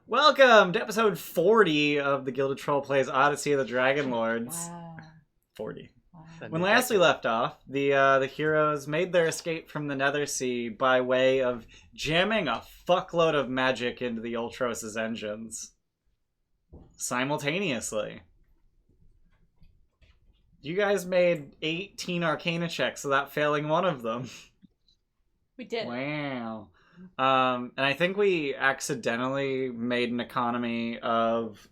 Welcome to episode 40 of the Gilded Troll Plays Odyssey of the Dragonlords. Wow. 40. Wow. When last we left off, the heroes made their escape from the Nether Sea by way of jamming a fuckload of magic into the Ultros' engines. Simultaneously. You guys made 18 Arcana checks without failing one of them. We did. Wow. And I think we accidentally made an economy of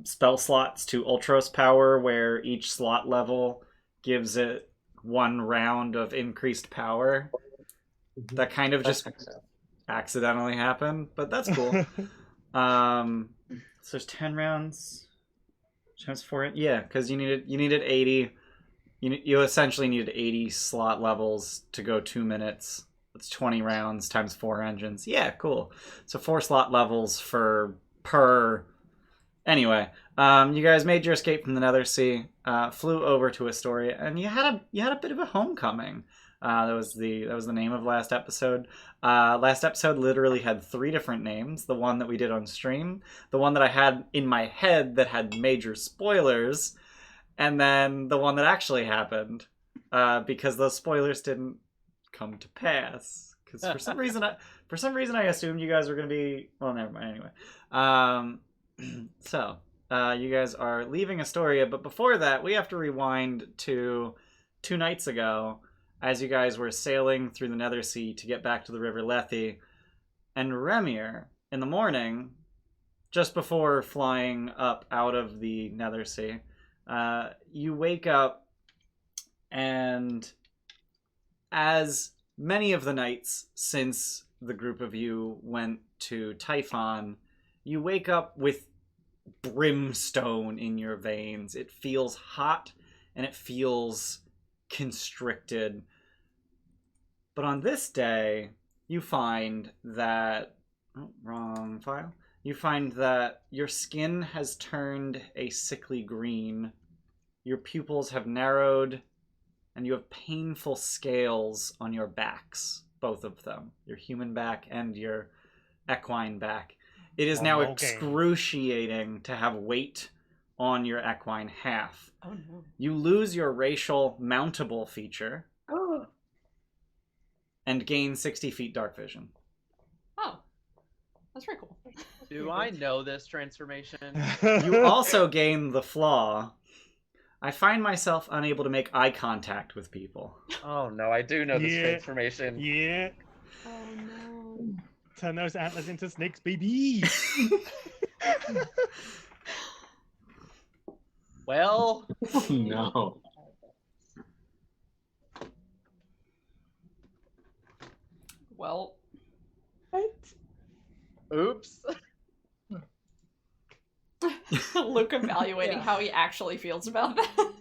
spell slots to Ultros power, where each slot level gives it one round of increased power. That kind of just accidentally happened, but that's cool. So there's 10 rounds. Chance for it, yeah, because you needed 80. You essentially needed 80 slot levels to go 2 minutes. That's 20 rounds times 4 engines. Yeah, cool. So 4 slot levels per. Anyway, you guys made your escape from the Nether Sea, flew over to Estoria, and you had a bit of a homecoming. That was the name of last episode. Last episode literally had 3 different names. The one that we did on stream, the one that I had in my head that had major spoilers, and then the one that actually happened, because those spoilers didn't come to pass. Because for some reason I assumed you guys were going to be, well, never mind. Anyway, so you guys are leaving Estoria, but before that, we have to rewind to 2 nights ago, as you guys were sailing through the Nether Sea to get back to the River Lethe, and Remir, in the morning, just before flying up out of the Nether Sea, you wake up, and as many of the nights since the group of you went to Typhon, you wake up with brimstone in your veins. It feels hot, and it feels constricted. But on this day, you find that... Oh, wrong file. You find that your skin has turned a sickly green. Your pupils have narrowed, and you have painful scales on your backs. Both of them. Your human back and your equine back. It is now excruciating to have weight on your equine half. Oh no. You lose your racial mountable feature and gain 60 feet dark vision. Oh. That's very cool. Do I know this transformation? You also gain the flaw. I find myself unable to make eye contact with people. Oh no, I do know this transformation. Yeah. Oh no. Turn those antlers into snakes, baby. Well, No. Well. oops. Luke evaluating how he actually feels about that.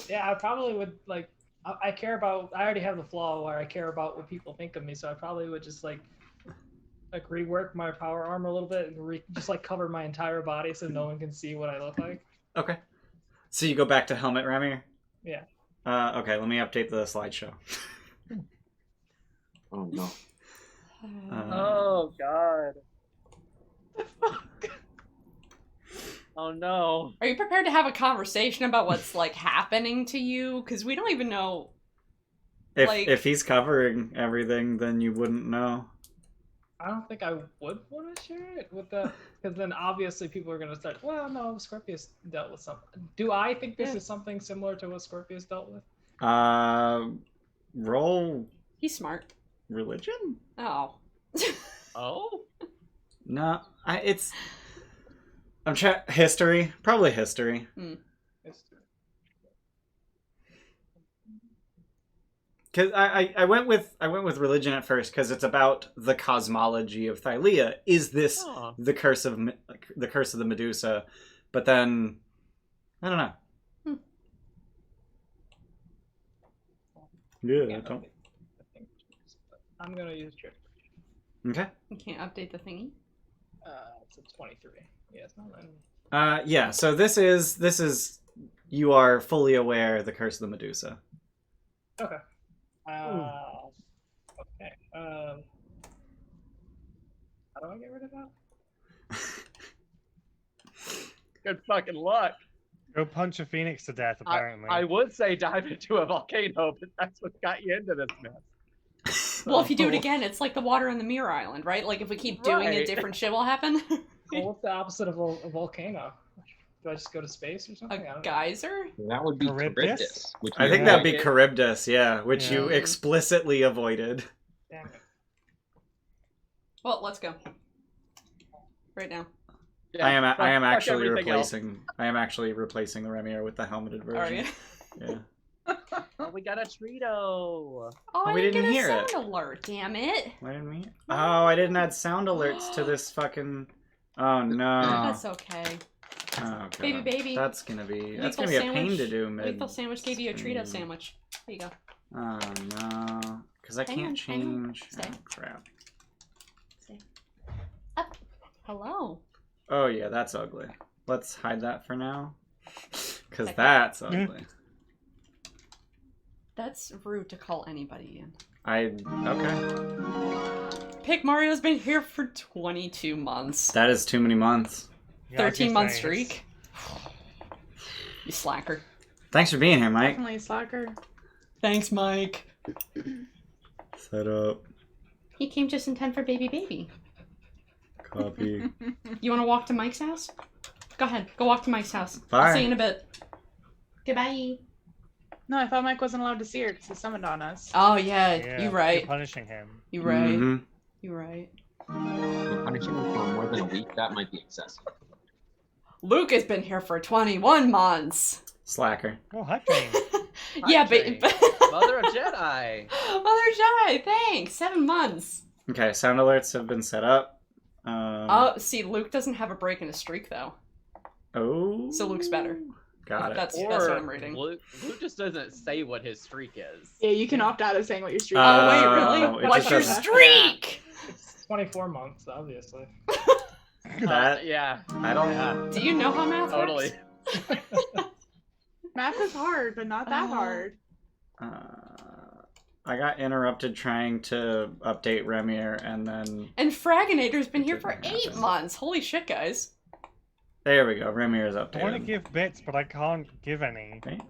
Yeah, I probably would, like, I care about, I already have the flaw where I care about what people think of me, so I probably would just, like rework my power armor a little bit and just, like, cover my entire body so no one can see what I look like. Okay. So you go back to Helmet Remir? Yeah. Okay, let me update the slideshow. Oh no. Oh god. Oh no. Are you prepared to have a conversation about what's, like, happening to you? Because we don't even know. If he's covering everything, then you wouldn't know. I don't think I would want to share it with the, because then obviously people are going to start, well, no, Scorpius dealt with something. Do I think this is something similar to what Scorpius dealt with? Roll He's smart. religion? Oh. Oh? No, I'm history. Probably history. Because I went with religion at first because it's about the cosmology of Thylea. Is this the curse of the Medusa? But then I don't know. Yeah, I don't. I'm gonna use trick. Okay. You can't update the thingy? It's a 23. Yeah, it's not letting me. Yeah. So this is you are fully aware the curse of the Medusa. Okay. Okay. How do I get rid of that? Good fucking luck. Go punch a phoenix to death, apparently. I would say dive into a volcano, but that's what got you into this mess. Well, if you do it again, it's like the water in the Mirror Island, right? Like, if we keep doing it, Right. different shit will happen. Well, what's the opposite of a volcano? Do I just go to space or something? I A don't know. geyser? That would be Charybdis? Charybdis. Which I we think that'd be avoided. Charybdis, yeah, which you Yeah. explicitly avoided. Damn it. Well, let's go. Right now. Yeah, I am fuck actually everything else. replacing the Remier with the helmeted Are version. you? Yeah. Oh, we got a Trito. Oh, we I didn't didn't get a hear sound it. alert, damn it. Why didn't we? Oh, I didn't add sound alerts to this fucking. Oh no. That's okay. Oh, God. Baby. That's gonna be a Lethal pain sandwich. to do. Lethal Sandwich gave you a Trito stream. sandwich. There you go. Oh no, because I Hang can't on, hang on. change. Stay. Oh crap. Up. Hello. Oh yeah, that's ugly. Let's hide that for now, because Okay. that's ugly. That's rude to call anybody in. Okay. Pick Mario's been here for 22 months. That is too many months. Yeah, I was 13 gonna month say, streak. You slacker. Thanks for being here, Mike. Definitely a slacker. Thanks, Mike. Set up. He came just in time for baby. Copy. You want to walk to Mike's house? Go ahead. Go walk to Mike's house. Bye. I'll see you in a bit. Goodbye. No, I thought Mike wasn't allowed to see her because he summoned on us. Oh, yeah. Yeah, You right. You're punishing him. You right. Mhm. You right. Punishing him for more than a week, that might be excessive. Luke has been here for 21 months. Slacker. Oh, hi, Jane. Yeah, Jane. but Mother of Jedi. Mother Jedi, thanks. 7 months. Okay, sound alerts have been set up. Oh, see, Luke doesn't have a break in his streak though. Oh. So Luke's better. Got it. That's Or what I'm reading. Luke just doesn't say what his streak is. Yeah, you can opt out of saying what your streak Oh, wait, it really? What's just your doesn't- streak? It's 24 months, obviously. That Yeah. I don't. Yeah. Do you know how math Totally. works? Math is hard, but not that hard. I got interrupted trying to update Remier, and then And Fraginator's been here for 8 months. Holy shit, guys. there we go. Remier is I want to updated. give bits, but I can't give any. Right?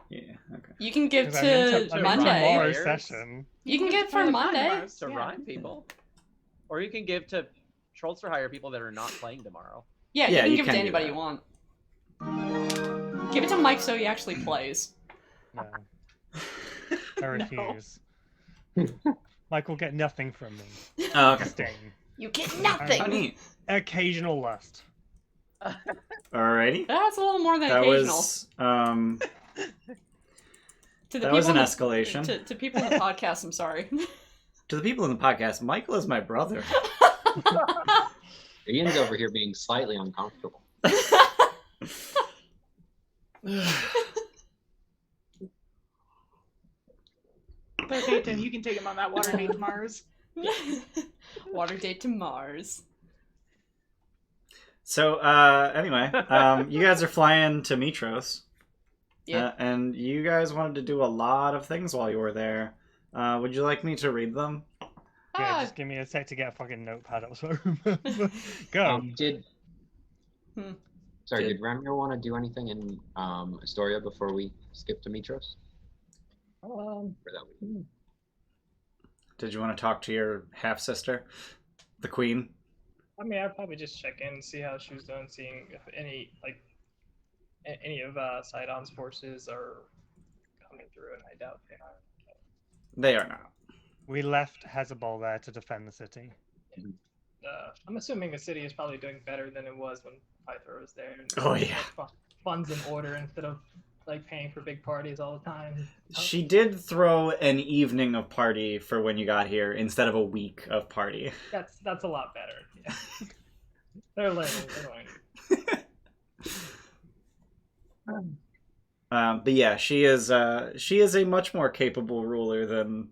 Yeah. Okay. You can give 'Cause I'm into- to I'm into Monday. tomorrow's Players. session. You can give for for the Monday. Converse, To yeah. rhyme people. Or you can give to Trolls for Hire people that are not playing tomorrow. Yeah, Yeah, you you can give it can to do anybody that. you want. Give it to Mike so he actually plays. No. I refuse. Mike will get nothing from me. Oh, okay. Sting. You get How nothing. neat. Occasional lust. Alrighty. That's a little more than That occasional. was To the that was people an in the- escalation. To people in the podcast, I'm sorry. To the people in the podcast, Michael is my brother. Ian's over here being slightly uncomfortable. But okay, Tim, you can take him on that water date to Mars. Water date to Mars. So anyway, you guys are flying to Mitros. Yeah. And you guys wanted to do a lot of things while you were there. Would you like me to read them? Yeah, Ah, just give me a sec to get a fucking notepad up so I remember. Go. Did Hmm. sorry, Did- did Ramiro want to do anything in Estoria before we skip to Mitros? Or that we- Did you want to talk to your half sister, the queen? I mean, I'd probably just check in and see how she was doing, seeing if any any of Sidon's forces are coming through, and I doubt they are. They are not. We left Hezebel there to defend the city. I'm assuming the city is probably doing better than it was when Pythor was there. And Oh, yeah. Funds in order instead of like paying for big parties all the time. She did throw an evening of party for when you got here instead of a week of party. That's a lot better. Yeah. They're learning. But yeah, she is a much more capable ruler than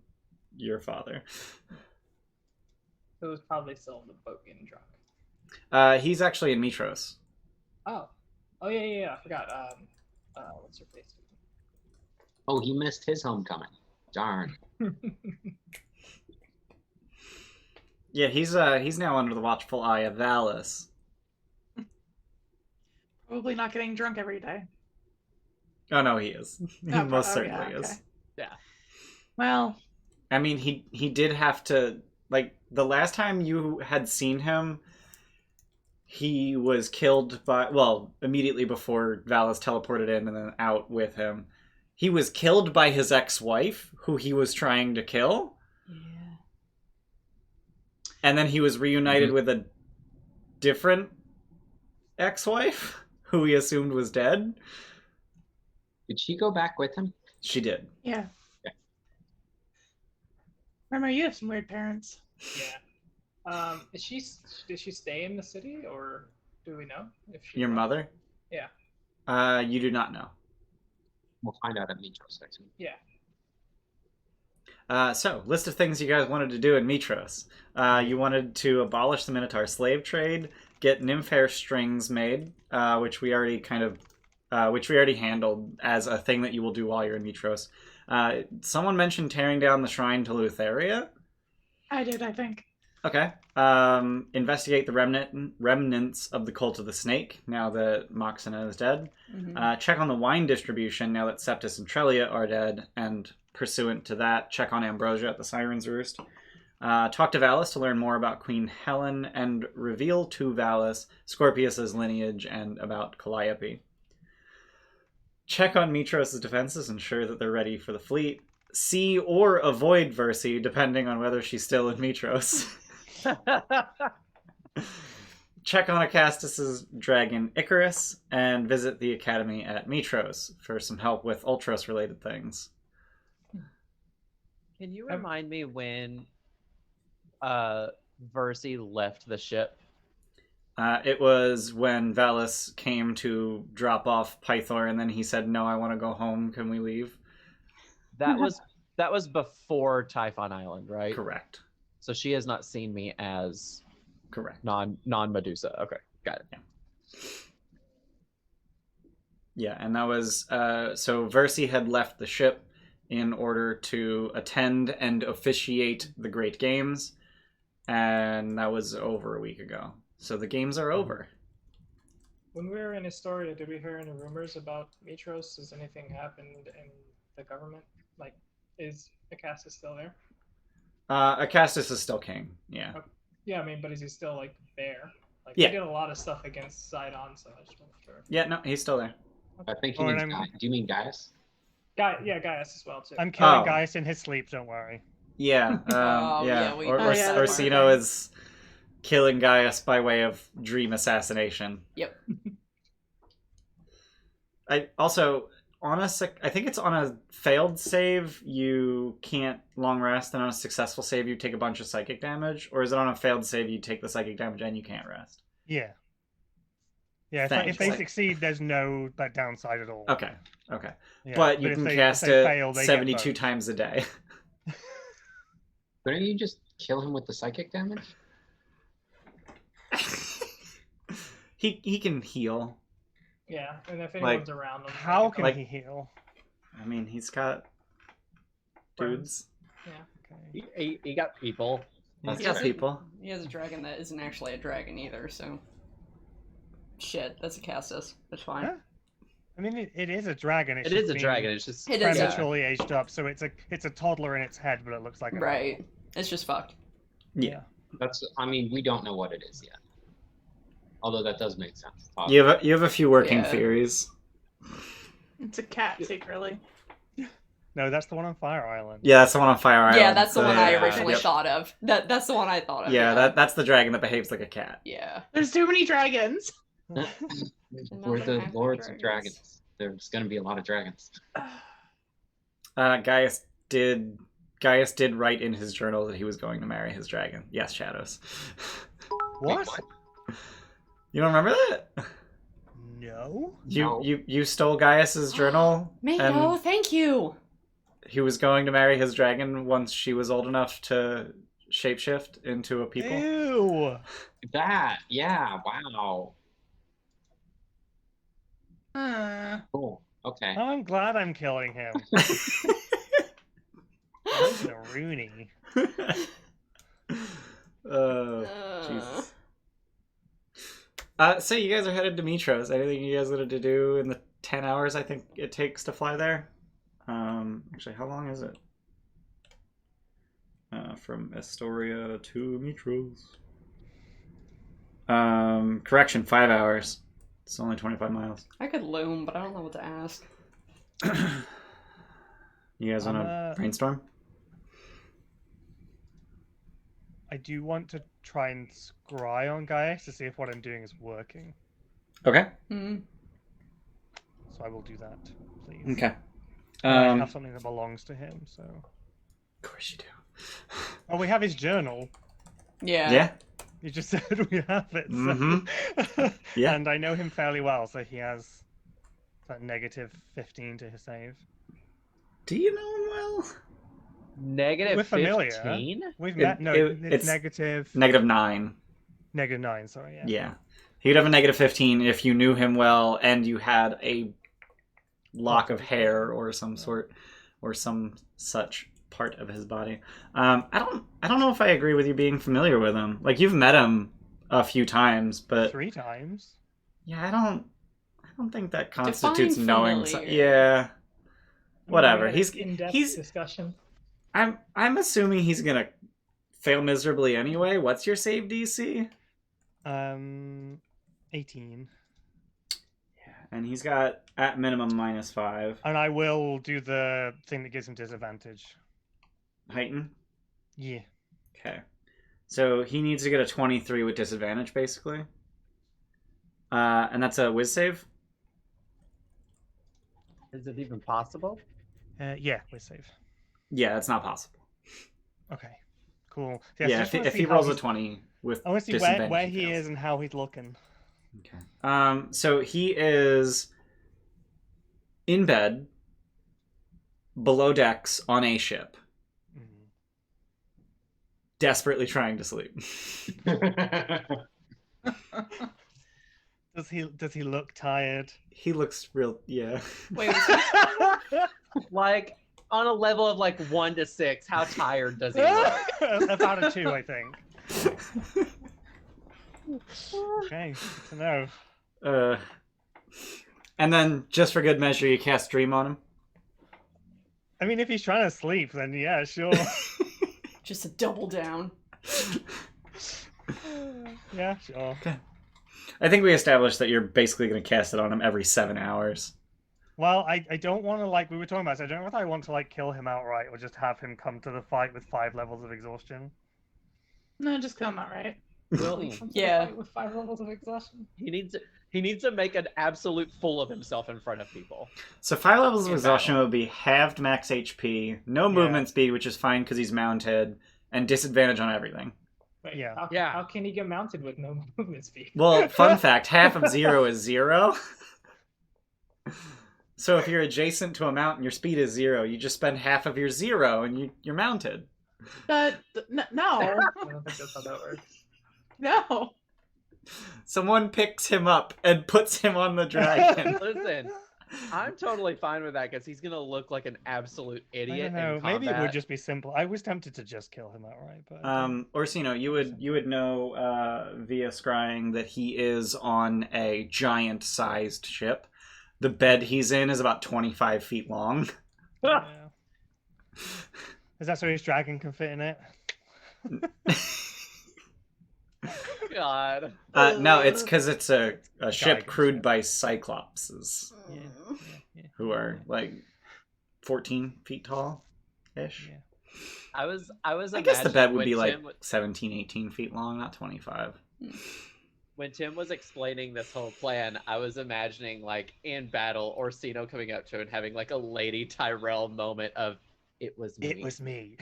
your father. It was probably still on the boat getting drunk. He's actually in Mitros. Oh yeah. I forgot. What's her face? Oh, he missed his homecoming. Darn. Yeah, he's now under the watchful eye of Valis. Probably not getting drunk every day. Oh no, he is. He Oh, most yeah, certainly okay. is. Yeah. Well, I mean, he did have to, like, the last time you had seen him, he was killed by, well, immediately before Valis teleported in and then out with him. He was killed by his ex-wife, who he was trying to kill. Yeah. And then he was reunited with a different ex-wife, who he assumed was dead. Did she go back with him? She did. yeah. Yeah. Remember, you have some weird parents. Yeah. Did she stay in the city, or do we know if she? Your mother? Yeah. You do not know. We'll find out at Mitros next week. Yeah. So, list of things you guys wanted to do in Mitros. You wanted to abolish the Minotaur slave trade, get nymphair strings made, which we already handled as a thing that you will do while you're in Mitros. Someone mentioned tearing down the shrine to Lutheria. I did, I think. Okay. Investigate the remnants of the Cult of the Snake, now that Moxena is dead. Mhm. Check on the wine distribution, now that Septus and Trelia are dead. And pursuant to that, check on Ambrosia at the Sirens Roost. Talk to Valis to learn more about Queen Helen, and reveal to Valis Scorpius' lineage and about Calliope. Check on Mitros' defenses, ensure that they're ready for the fleet. See or avoid Versi, depending on whether she's still in Mitros. Check on Acastus' dragon Icarus, and visit the academy at Mitros for some help with Ultros-related things. Can you remind me when Versi left the ship? It was when Valis came to drop off Pythor, and then he said, "No, I want to go home. Can we leave?" That was before Typhon Island, right? Correct. So she has not seen me as Correct. non-Medusa. Okay, got it. Yeah, and that was so Versi had left the ship in order to attend and officiate the Great Games, and that was over a week ago. So the games are over. When we were in Estoria, did we hear any rumors about Mitros? Has anything happened in the government? Like, is Acastus still there? Acastus is still king. Yeah. Okay. Yeah, I mean, but is he still like there? Like, Yeah. he did a lot of stuff against Sidon, so I just wasn't sure. Yeah. No, he's still there. I think he Oh, and means I'm- Gaius. Do you mean Gaius? Gaius as well too. I'm killing Oh. Gaius in his sleep, don't worry. Yeah. Oh, yeah. yeah, we- Or, Oh, yeah, Orsino is killing Gaius by way of dream assassination. Yep. I also I think it's on a failed save you can't long rest, and on a successful save you take a bunch of psychic damage, or is it on a failed save you take the psychic damage and you can't rest? Yeah. Yeah, it's like if they Thanks. succeed, there's no downside at all. Okay. Yeah, But you if can they- cast if they it fail, they get 72 bonus. times a day. Couldn't you just kill him with the psychic damage? He can heal. Yeah, and if Like, anyone's around him, How can Like- he heal? I mean, he's got dudes. Okay. He got people. He's That's got right. people. He has a dragon that isn't actually a dragon either, so. Shit, that's a Castus. That's fine. Huh? I mean, it is a dragon. It's It just is a been dragon. It's just It is a- prematurely aged up, so it's a toddler in its head, but it looks like a Right. It's just fucked. Yeah. That's. I mean, we don't know what it is yet. Although that does make sense. You have a few working Yeah. theories. It's a cat secretly. No, that's the one on Fire Island. Yeah, that's the one on Fire Island. Yeah, that's the one I Yeah. originally Yep. thought of. That's the one I thought of. Yeah, that's the dragon that behaves like a cat. Yeah. There's too many dragons. We're Another the half lords of dragons. dragons. There's going to be a lot of dragons. Gaius did write in his journal that he was going to marry his dragon. Yes, Shadows. What? You don't remember that? No. No. You stole Gaius's journal, Mako, and thank you. he was going to marry his dragon once she was old enough to shapeshift into a people. Ew. That. Yeah. Wow. Cool. Okay. Oh, I'm glad I'm killing him. That's a Rooney. Jesus. So you guys are headed to Mitros. Anything you guys wanted to do in the 10 hours I think it takes to fly there? Actually, how long is it? From Estoria to Mitros. Correction, 5 hours. It's only 25 miles. I could loom, but I don't know what to ask. You guys want to brainstorm? I do want to try and scry on Gaius to see if what I'm doing is working. Okay. Hmm. So I will do that, please. Okay. I have something that belongs to him, so... Of course you do. Oh, we have his journal. Yeah. Yeah? You just said we have it. So... Mm-hmm. Yeah. And I know him fairly well, so he has that negative 15 to his save. Do you know him well? Negative We're familiar. 15? We've met. No, it's negative. -9. -9. Sorry. Yeah. Yeah. He'd have a -15 if you knew him well and you had a lock of hair or some sort, or some such part of his body. I don't know if I agree with you being familiar with him. Like, you've met him a few times, but 3 times. yeah, I don't think that constitutes knowing. familiar. Yeah. Whatever. We had an in-depth discussion. I'm assuming he's gonna fail miserably anyway. What's your save DC? 18. Yeah, and he's got at minimum -5. And I will do the thing that gives him disadvantage. Heighten. Yeah. Okay. So he needs to get a 23 with disadvantage, basically. And that's a whiz save. Is it even possible? Yeah, we save. Yeah, that's not possible. Okay. Cool. Yeah, if he rolls a 20 with I want to see disadvantage, where he fails. is and how he's looking. Okay. So he is in bed, below decks on a ship, desperately trying to sleep. Does he look tired? He looks real. Yeah. Wait, was he... Like, on a level of like 1 to 6, how tired does he look? About a 2, I think. Okay, good to know. And then, just for good measure, you cast Dream on him. I mean, if he's trying to sleep, then yeah, sure. Just a double down. Yeah, sure. Okay. I think we established that you're basically going to cast it on him every 7 hours. Well, I don't want to, like, we were talking about this, I don't know if I want to, like, kill him outright or just have him come to the fight with 5 levels of exhaustion. No, just come out, right? Yeah. With 5 levels of exhaustion. He needs to make an absolute fool of himself in front of people. So 5 levels of In exhaustion battle. would be halved max HP, no movement speed, which is fine because he's mounted, and disadvantage on everything. Wait, Yeah. How can he get mounted with no movement speed? Well, fun fact, half of 0 is 0. So if you're adjacent to a mountain, your speed is 0. You just spend half of your 0 and you're mounted. But no, I don't think that's how that works. no. Someone picks him up and puts him on the dragon. Listen, I'm totally fine with that because he's gonna look like an absolute I idiot. don't know, in maybe it would combat. just be simple. I was tempted to just kill him outright, but... Orsino, you would know via scrying that he is on a giant-sized ship. The bed he's in is about 25 feet long. Yeah. Is that so his dragon can fit in it? God. No, it's because it's a ship Giant crewed ship. by Cyclopses, Yeah. who are like 14 feet tall ish. Yeah. I was I guess the bed would when be like Tim, 17, 18 feet long, not 25. when Tim was explaining this whole plan, I was imagining like in battle Orsino coming up to him and having like a Lady Tyrell moment of it was me. It was me.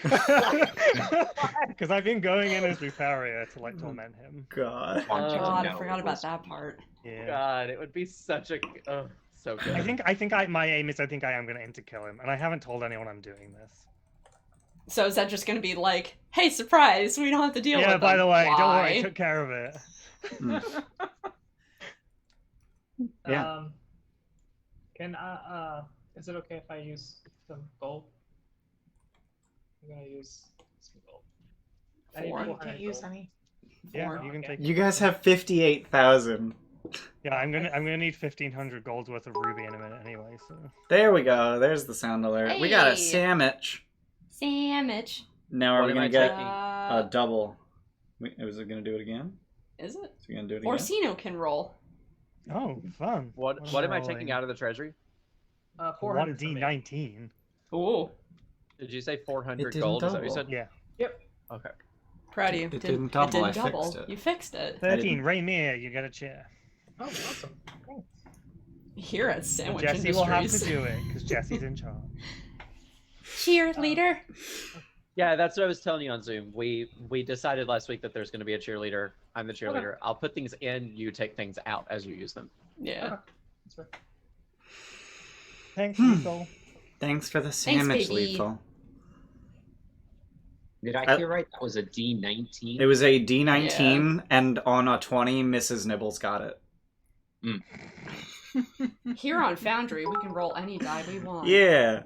Because I've been going in as Lucaria to like torment him. God. God, I No, forgot it about was that me. part. Yeah. God, it would be such a so good. I think my aim is I think I am going to kill him, and I haven't told anyone I'm doing this. So is that just going to be like, hey, surprise, we don't have to deal with Yeah, them? by the way, don't worry, I Why? took care of it. Yeah. Can is it okay if I use some gold? I'm gonna use some gold. I need Four. 400 Can't use gold. any. Yeah, Four. you can Okay. take. You guys have 58,000. Yeah, I'm gonna need 1,500 gold's worth of ruby in a minute anyway. So There we go. There's the sound alert. We got a Hey. sandwich. Sandwich. Now are What we am gonna I get taking? a double? Is it gonna do it again? Is it? Is it gonna do it again? Orsino can roll. oh, fun. What am I taking out of the treasury? 400 for me. 1d19. Ooh. Did you say 400 didn't gold? Is that what you double. said? Yeah. Okay. Proud of you. It didn't double, It I didn't double. fixed it. You fixed it. 13. Raymir, you get a chair. Oh, awesome. Cool. Here at Sandwich Jesse will have to Industries. do it because Jesse's in charge. Cheerleader. Yeah, that's what I was telling you on Zoom. We decided last week that there's going to be a cheerleader. I'm the cheerleader. I'll put things in, you take things out as you use them. Yeah. That's right. Thanks, Hmm. Nicole. Thanks for the sandwich, baby. Lethal. Did I hear right? That was a D19. It was a D19, and on a 20, Mrs. Nibbles got it. Here on Foundry, we can roll any die we want. Yeah.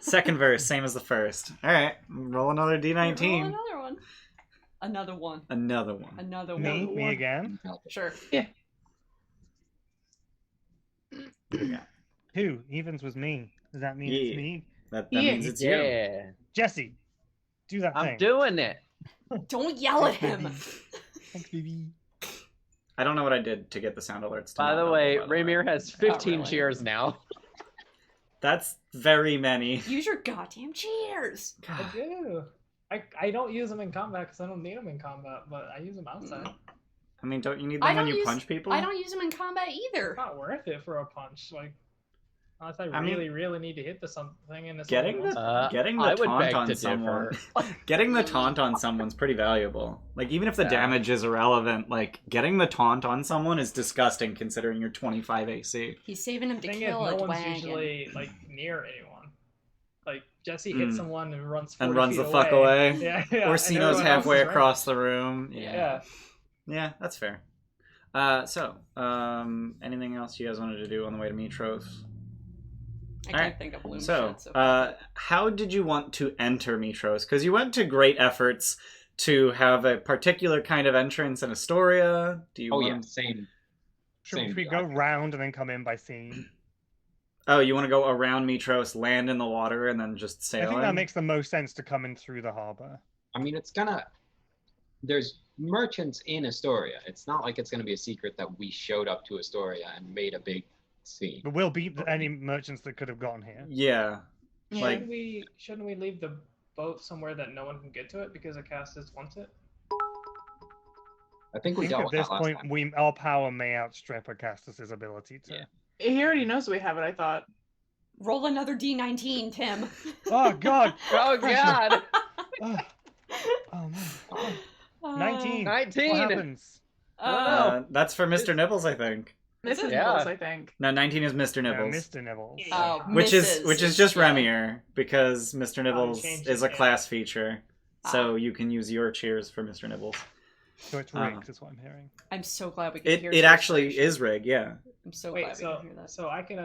Second verse, same as the first. All right, roll another Roll D19. another one. Another one. Another one. Another Me? one. Me again? Sure. Who? Evans was me. Does that mean Yeah. it's me? That Yeah. means it's you. Yeah. Jesse, do that I'm thing. doing it. Don't yell at him. Thanks, baby. I don't know what I did to get the sound alerts. To By not the double, way, by the way. Raymir has 15 really. cheers now. That's very many. Use your goddamn cheers. I do. I don't use them in combat because I don't need them in combat, but I use them outside. I mean, don't you need I them when don't you use- punch people? I don't use them in combat either. It's not worth it for a punch. Like, unless I I mean- really need to hit the something in this. Getting level. the getting the I would taunt beg on to someone, differ. getting the taunt on someone's pretty valuable. Like even if the Yeah. damage is irrelevant, like getting the taunt on someone is disgusting considering you're 25 AC. He's saving him to The thing is, kill no a one's wagon. usually like near anyone. Like Jesse hits Mm. someone and runs 40 And runs feet the fuck away. Yeah, yeah. Orsino's and everyone else halfway is right. across the room. Yeah. Yeah, that's fair. Anything else you guys wanted to do on the way to Mitros? I Alright, can't think of loom So, shit. So how did you want to enter Mitros? Because you went to great efforts to have a particular kind of entrance in Estoria. Do you Oh want yeah, same. Should Same we go round and then come in by sea? Oh, you want to go around Mitros, land in the water, and then just I sail think in? that makes the most sense to come in through the harbor. I mean, it's gonna. There's merchants in Astoria. It's not like it's gonna be a secret that we showed up to Astoria and made a big scene. But we'll beat any merchants that could have gotten here. Yeah. Like, Shouldn't we leave the boat somewhere that no one can get to it because Acastus wants it? I think I we think dealt at with this that last point, time. our power may outstrip Acastus' ability to. Yeah. He already knows we have it, I thought. roll another D19, Tim. Oh God! Oh god! Oh, oh man! Uh, 19. 19! What happens? that's for Mr. Nibbles, I think. Mrs. Yeah. Nibbles, I think. No, 19 is Mr. No, Nibbles. Mr. Nibbles. Oh, Which Mrs. is just yeah. Remir, because Mr. Nibbles changed is it, a yeah. class feature. So you can use your cheers for Mr. Nibbles. So it's rigged, is what I'm hearing. I'm so glad we can hear It your actually version. is rigged, yeah. I'm so Wait, glad we so can hear that. so I can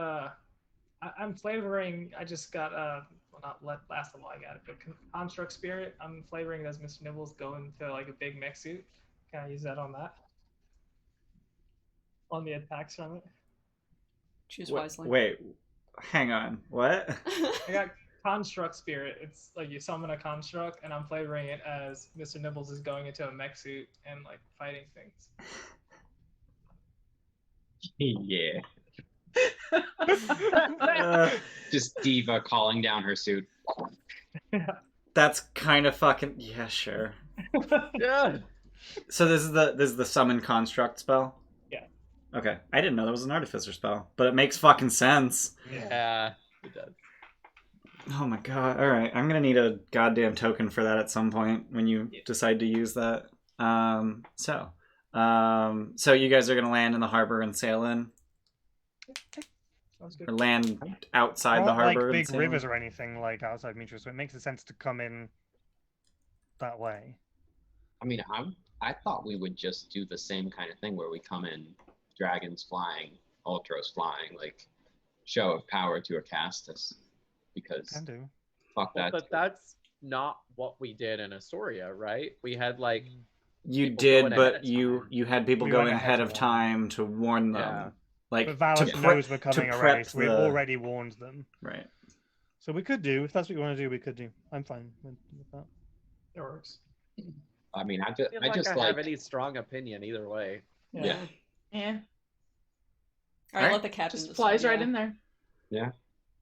I'm flavoring. I just got well, not last of all I got it, but construct spirit. I'm flavoring it as Mr. Nibbles go into like a big mech suit. Can I use that on that? On the attacks from it. Choose wisely. Wait, hang on. What? I got construct spirit. It's like you summon a construct, and I'm flavoring it as Mr. Nibbles is going into a mech suit and like fighting things. Yeah. Uh, Just Diva calling down her suit. that's kind of fucking yeah, sure. Yeah. So this is the summon construct spell? Yeah. Okay. I didn't know that was an artificer spell, but it makes fucking sense. Yeah, it does. Oh my god. All right. I'm going to need a goddamn token for that at some point when you decide to use that. So you guys are going to land in the harbor and sail in, Sounds good. or land outside the Not harbor like and big sail rivers in? or anything like outside Mitros, so it makes sense to come in that way. I mean, I thought we would just do the same kind of thing where we come in, dragons flying, Ultros flying, like show of power to Acastus. Because Can do. fuck that. But that's not what we did in Astoria, right? We had like You people did, going ahead but of you time. had people We going went ahead ahead to of warn time to warn them. Yeah. Like But Valis to knows we're coming to already, prep so we've the- already warned them. Right. So we could do, if that's what you want to do, we could do. I'm fine with that. It works. I mean, I I feel like just I like have any strong opinion either way. Yeah. Yeah. All right, Alright. let the captain Just decide, flies right yeah. in there.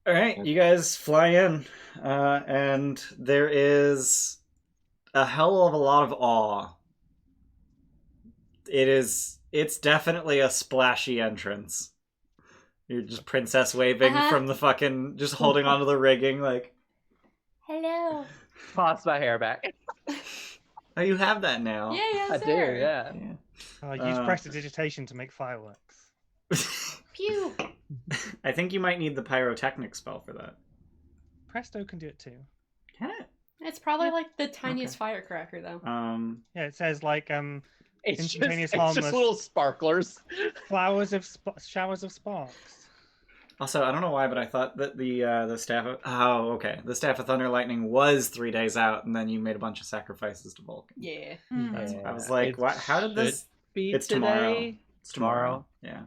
All right, you guys fly in, and there is a hell of a lot of awe. It's definitely a splashy entrance. You're just princess waving from the fucking, just holding onto the rigging, like, Hello. Toss my hair back. oh, you have that now. Yeah, I do, sir. yeah. Use prestidigitation to make fireworks. Pew. I think you might need the pyrotechnic spell for that. Presto can do it too. Can it? It's probably like the tiniest firecracker, though. Yeah, it says like It's Instantaneous just harmless. little sparklers. showers of sparks. Also, I don't know why, but I thought that the staff of... Oh, okay. The staff of Thunder Lightning was 3 days out, and then you made a bunch of sacrifices to Vulcan. Yeah. That's, Yeah. I was like, It what? How did this... Be It's today. tomorrow. It's tomorrow. Yeah.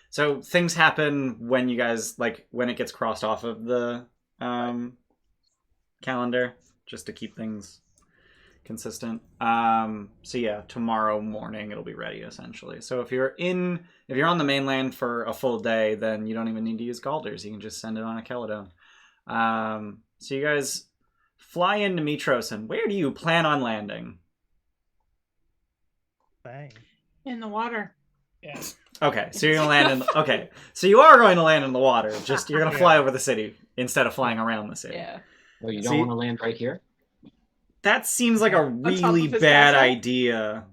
So things happen when you guys, like, when it gets crossed off of the calendar, just to keep things consistent. So yeah, tomorrow morning it'll be ready, essentially. So if you're on the mainland for a full day, then you don't even need to use Galders. You can just send it on a Caledon. So you guys fly into Mitros, and where do you plan on landing? Bang. In the water. Yeah. Okay, so you're gonna land in. Okay, so you are going to land in the water. Just you're gonna fly over the city instead of flying around the city. Yeah. well, you So don't you- want to land right here. That seems like a top really of his bad castle? idea.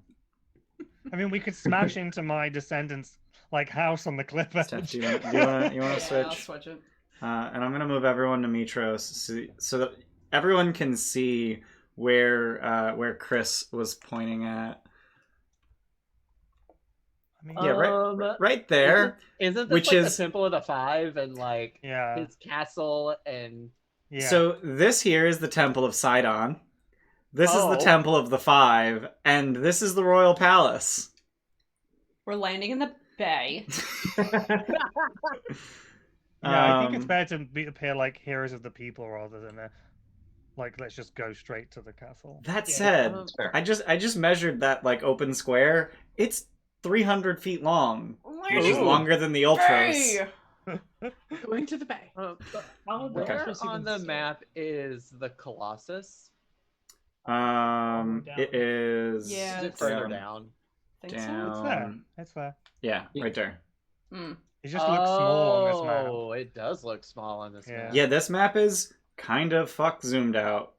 I mean, we could smash into my descendants' like house on the cliff edge. Steph, do you want to Yeah, switch? I'll switch it. And I'm gonna move everyone to Mitros so that everyone can see where Chris was pointing at. I mean, Yeah, right there. Isn't this Which like is- the Temple of the Five and like yeah, his castle and yeah. So this here is the Temple of Sidon. This is the Oh. Temple of the Five, and this is the Royal Palace. We're landing in the bay. Yeah, I think it's Um, better to appear like heroes of the people rather than like let's just go straight to the castle. That Yeah. said, That's fair. I just measured that like open square. It's 300 feet long, which is Ooh. longer than the Ultros. Bay! Going to the bay. How would the where Ultros on even the see it? map is the Colossus? Down. It is Yeah, Is it it's further down? Think so? It's there. down. It's there. Yeah, right there. Mm. It just looks small on this map. Oh, it does look small on this Yeah. map. Yeah, this map is kind of zoomed out.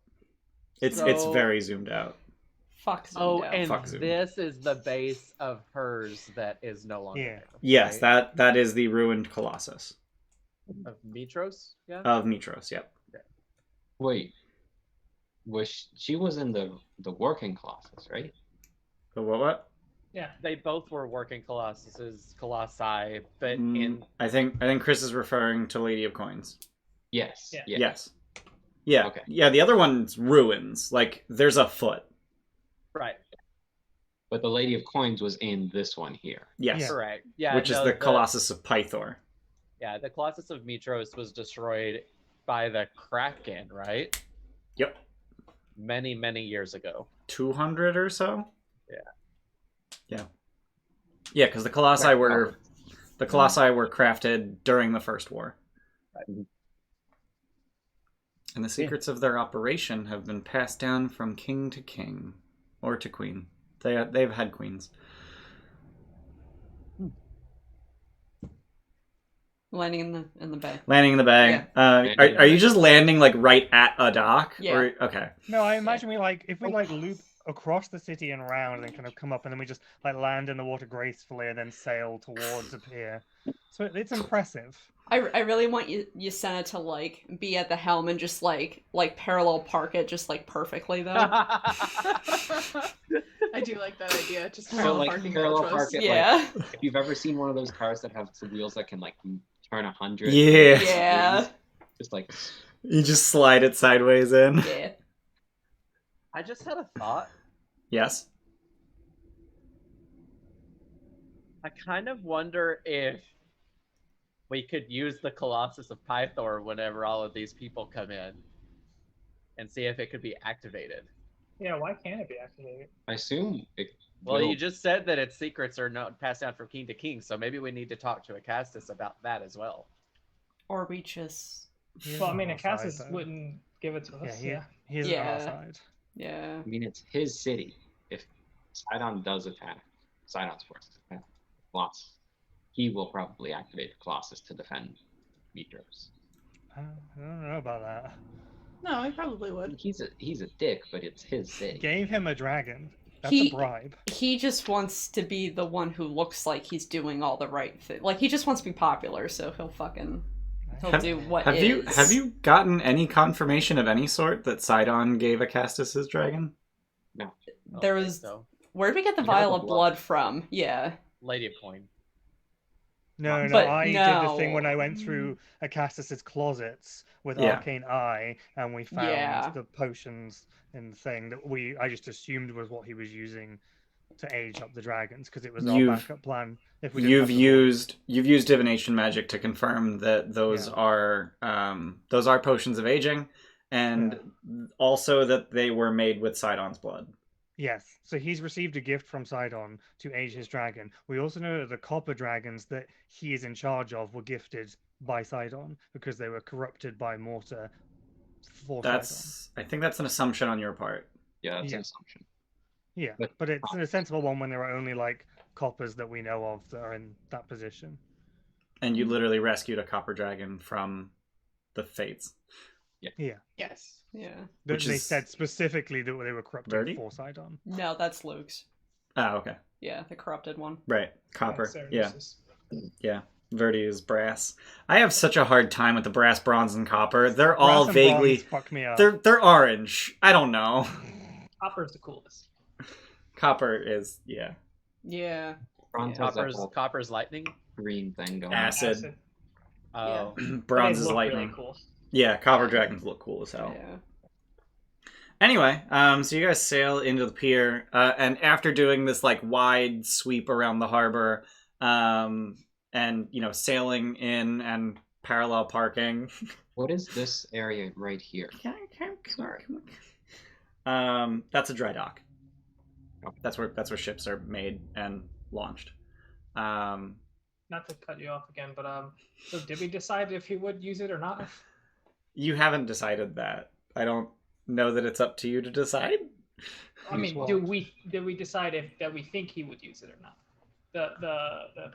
It's So- very zoomed out. Fuck. Oh, zoomed out. and Fuck zoom. this is the base of hers that is no longer Yeah. there. Yes, right? that is the ruined Colossus Of Mitros, yeah. of Mitros. Yep. Wait, she was in the working Colossus, right? The what? Yeah. They both were working Colossi, but Mm, in I think Chris is referring to Lady of Coins. Yes. Yeah. Yeah. Yes. Yeah. Okay. Yeah. The other one's ruins. Like there's a foot. right, But the Lady of Coins was in this one here. Yes. Yeah. correct, yeah, Which is no, the Colossus of Pythor. Yeah, the Colossus of Mitros was destroyed by the Kraken, right? Yep. Many, many years ago. 200 or so. Yeah. Yeah. Yeah, because the Colossi Right. were crafted during the First War. Right. And the secrets of their operation have been passed down from king to king, or to queen. They've had queens. Landing in the bay. Landing in the bay. Are you just landing like right at a dock? Yeah. Or, okay. No, I imagine if we loop across the city and around and then kind of come up and then we just like land in the water gracefully and then sail towards a pier. So it's impressive. I really want Yasena to like be at the helm and just like parallel park it just like perfectly though. I do like that idea. Just So parallel like parking parallel Mitros. park it. Yeah. Like, if you've ever seen one of those cars that have the wheels that can like turn 100. Yeah. Yeah. Just like You just slide it sideways in. Yeah. I just had a thought. Yes. I kind of wonder if we could use the Colossus of Pythor whenever all of these people come in and see if it could be activated. Yeah, why can't it be activated? I assume it Well, will. you just said that its secrets are not passed down from king to king, so maybe we need to talk to Acastus about that as well. Or we just. He is Well, I on mean, our Acassus side, though. wouldn't give it to Yeah, us. Yeah. he is on our Yeah. side. Yeah. I mean, it's his city. If Sidon does attack, Sidon's forces attack Colossus, he will probably activate the Colossus to defend Mitros. I don't know about that. No, he probably would. He's a dick, but it's his city. Gave him a dragon. That's He- a bribe. He just wants to be the one who looks like he's doing all the right thing. Like, he just wants to be popular, so he'll do what Have is. you gotten any confirmation of any sort that Sidon gave Acastus his dragon? I don't There think was. so. Where did we get the You got vial the of blood. blood from? Yeah. Lady of Coin. No, But I did the thing when I no. went through Acastus's closets with Yeah. Arcane Eye, and we found Yeah. the potions in the thing that I just assumed was what he was using to age up the dragons, because it was our You've- backup plan. If we didn't You've have the used divination magic to confirm that those Yeah. are potions of aging, and also that they were made with Sidon's blood. Yes, so he's received a gift from Sidon to age his dragon. We also know that the copper dragons that he is in charge of were gifted by Sidon because they were corrupted by Mortar for I think that's an assumption on your part. Yeah, that's Yeah. an assumption. Sidon. Yeah, But- but it's a sensible one when there are only like coppers that we know of that are in that position. And you literally rescued a copper dragon from the Fates. Yeah, Yes. Yeah. Which they is- said specifically that they were corrupted Verdi? for Sidon. No, that's Luke's. Oh, okay. Yeah, the corrupted one. Right. Copper. Sirens Yeah. Roost. Yeah. Verdi is brass. I have such a hard time with the brass, bronze, and copper. They're all Brass and bronze vaguely fuck me up. they're orange. I don't know. Copper's the coolest. Copper is Yeah. Bronze Yeah. has that whole Copper's lightning. green thing going Acid. Oh, bronze They is look lightning. Really cool. Yeah, copper dragons look cool as hell. Yeah. Anyway, so you guys sail into the pier, and after doing this like wide sweep around the harbor, and sailing in and parallel parking. on. What is this area right here? Sorry. That's a dry dock. Okay. That's where ships are made and launched. Not to cut you off again, but so did we decide if he would use it or not? You haven't decided that. I don't know that it's up to you to decide. I Use mean, what? did we decide that we think he would use it or not? The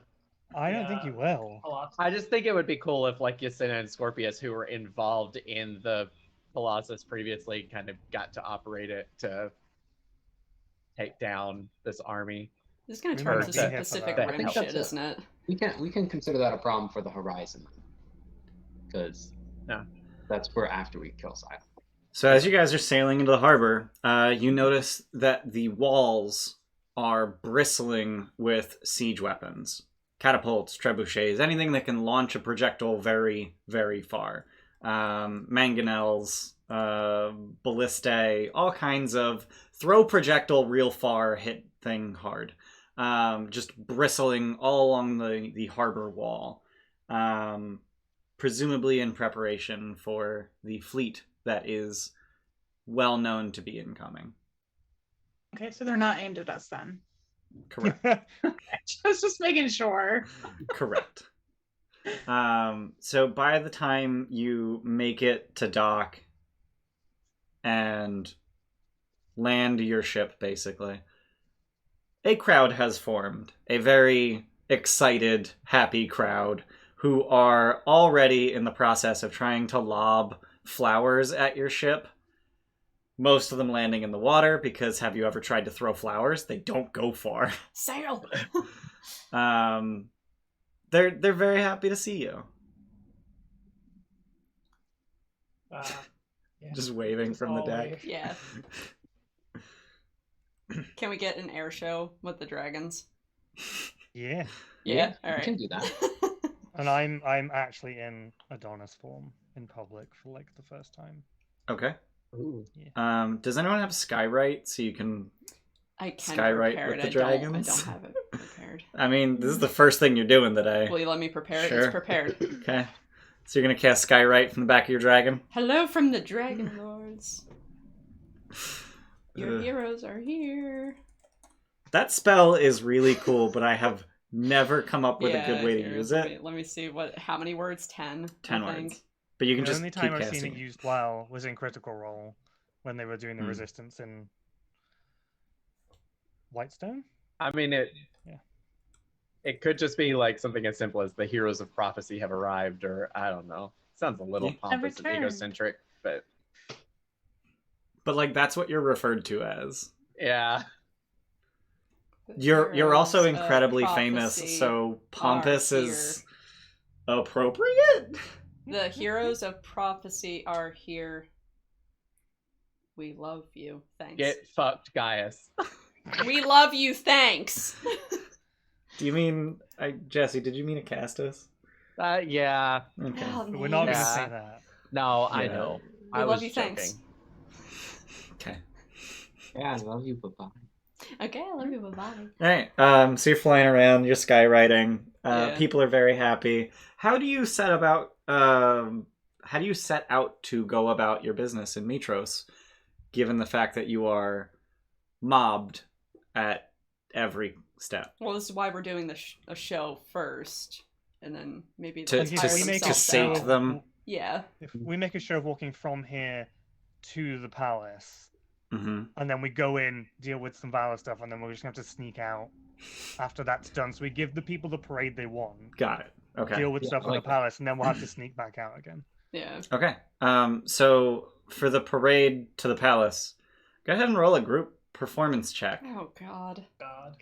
I don't think Yeah. you will. Colossus. I just think it would be cool if like Ysena and Scorpius, who were involved in the Colossus previously, kind of got to operate it to take down this army. This is gonna We turn might into not some be here for Pacific that. I Rim think shit, that's a- isn't it? We can consider that a problem for the horizon, because that's where after we kill Sidon. So as you guys are sailing into the harbor, you notice that the walls are bristling with siege weapons. Catapults, trebuchets, anything that can launch a projectile very, very far. Mangonels, ballistae, all kinds of throw projectile real far, hit thing hard. Just bristling all along the harbor wall. Presumably in preparation for the fleet that is well known to be incoming. Okay, so they're not aimed at us then. Correct. Just making sure. Correct. So by the time you make it to dock and land your ship, basically, a crowd has formed. A very excited, happy crowd who are already in the process of trying to lob flowers at your ship. Most of them landing in the water, because have you ever tried to throw flowers? They don't go far. Sail! They're very happy to see you. Yeah. Just waving Just from the all deck. wave. Yeah. Can we get an air show with the dragons? Yeah, Yeah, we alright. can do that. and I'm actually in Adonis form in public for like the first time. Okay. Ooh. Does anyone have Skywrite so you can? I can Skywrite prepare with it. the I dragons? don't have it prepared. I mean, this is the first thing you're doing today. Will you let me prepare it? Sure. It's prepared. Okay. So you're gonna cast Skywrite from the back of your dragon? Hello from the Dragonlords. Your Ugh. heroes are here. That spell is really cool, but I have never come up with a good way to here, use let it. me see how many words? 10. 10 I think. words. But you can The just only keep time I've casting seen it used well was in Critical Role when they were doing the Hmm. resistance in Whitestone. I mean, it could just be like something as simple as the heroes of prophecy have arrived, or I don't know. Sounds a little Yeah. pompous and returned. egocentric, but But like that's what you're referred to as. yeah. The You're also heroes of incredibly famous, prophecy so pompous are is appropriate. The heroes of prophecy are here. We love you. Thanks. Get fucked, Gaius. We love you. Thanks. Do you mean Jesse, did you mean to cast us? Yeah. Okay. Oh, But we're not going to Yeah. say that. No, I Yeah. know. We I love was you. joking. Thanks. Okay. Yeah, I love you, bye-bye. Okay, I love you. Bye bye. Alright. So you're flying around, you're skywriting. Yeah. People are very happy. How do you set out to go about your business in Mitros, given the fact that you are mobbed at every step? Well, this is why we're doing a show first, and then maybe To- they'll to tire make themselves a sate out. them. Yeah. If we make a show of walking from here to the palace, Mm-hmm. and then we go in, deal with some Valor stuff, and then we're just going to have to sneak out after that's done. So we give the people the parade they want, Got it. Okay. deal with Yeah, stuff I in like the that. palace, and then we'll have to sneak back out again. Yeah. Okay. So for the parade to the palace, go ahead and roll a group performance check. Oh God. God.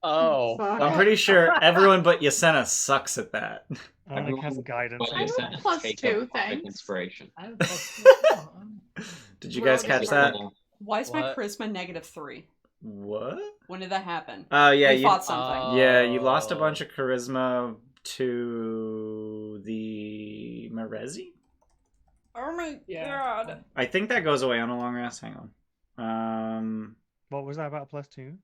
Oh. Fuck. I'm pretty sure everyone but Yasena sucks at that. Only has guidance. But I is have that plus take 2, a bardic thanks. inspiration? I have plus Did you Roll guys catch this that? Why is my What? charisma -3? What? When did that happen? Yeah, we you fought something. yeah, you lost a Oh. bunch of charisma to the Merezi. Oh my Yeah. God. I think that goes away on a long rest. Hang on. What was that about +2?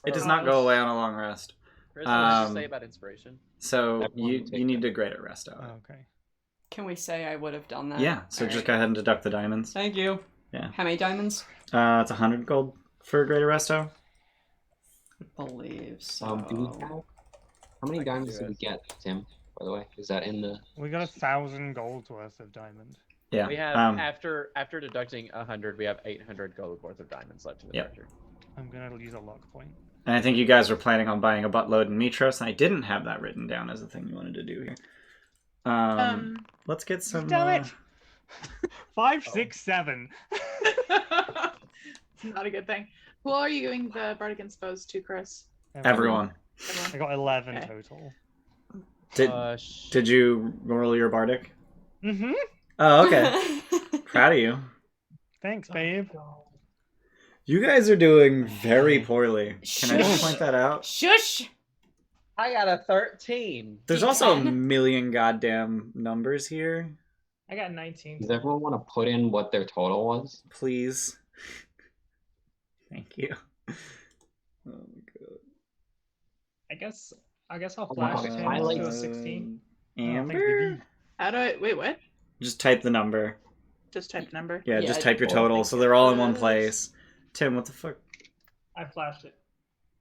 It does not go away on a long rest. Chris, what did you Um, say about inspiration? So Everyone you take need it. to grade a rest out. Oh, okay. Can we say I would have done that? Yeah. So All just right. go ahead and deduct the diamonds. Thank you. Yeah. How many diamonds? It's 100 gold for a greater resto. I believe so. Do we have, how many I can diamonds do did we it. get, Tim? By the way, is that in the? We got 1,000 gold worth of diamond. Yeah. We have after deducting 100, we have 800 gold worth of diamonds left in the Yep. treasure. I'm gonna use a luck point. And I think you guys were planning on buying a buttload in Mitros, and I didn't have that written down as a thing you wanted to do here. Let's get some. Damn it. 5, 6, 7. Not a good thing. Who are you doing the Bardic Insposed to, Chris? Everyone. I got 11 Okay. total. Did you roll your bardic? Mm-hmm. Oh, okay. Proud of you. Thanks, babe. You guys are doing very poorly. Can I just Shush. point that out? Shush! I got a 13. There's also a D10. million goddamn numbers here. I got 19. Does everyone want to put in what their total was? Please. Thank you. Oh my god. I guess I'll Come on, flash him highlight. to a 16. Amber? How do I wait? What? Just type the number. Just type the number. Yeah, Yeah, just type your oh, total thank so you. they're all in one place. Tim, what the fuck? I flashed it.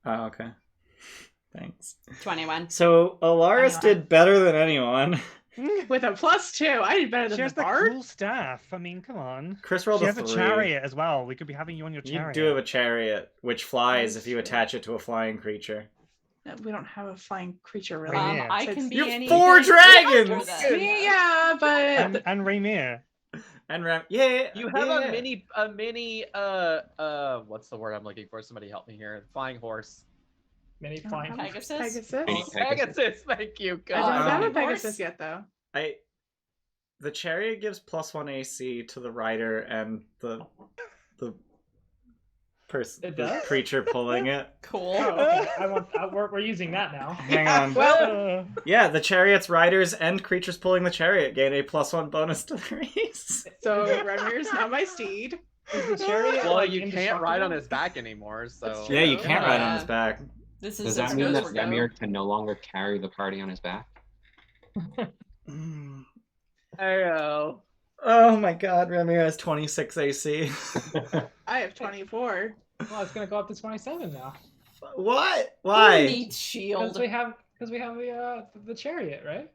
Oh, okay. Thanks. 21. So, Alaris did better than anyone. With a +2, I did better She than has the the bard. cool staff. I mean, come on. Chris rolled She a has a 3. chariot as well. We could be having you on your You chariot. do have a chariot, which flies if you That's attach it to a flying creature. No, we don't have a flying creature really. Yeah. I So can it's- be You have any. 4 dragons! Yeah, but And Raymir. And Ram, yeah, You have yeah. a mini, what's the word I'm looking for? Somebody help me here. Flying horse. Mini I don't flying. have Pegasus? Pegasus. Mini Pegasus. Pegasus, thank you. Good. I don't have a Horse? Pegasus yet though. The chariot gives +1 AC to the rider, and the It does? creature pulling it. Cool. Oh, okay. We're using that now. Hang on. Well, Yeah, the chariot's riders and creatures pulling the chariot gain a +1 bonus to the race. so Remir's not my steed. Is the chariot Well, like, you can't ride on indestructible? his back anymore, so. That's true. Yeah, you can't ride on Yeah. his back. This Does is that as mean good that as we're Remir going. can no longer carry the party on his back? Heyo. Oh my god, Remir has 26 AC. I have 24. Well, it's gonna go up to 27 now. What? Who Why? needs shield? Because we have the chariot, right?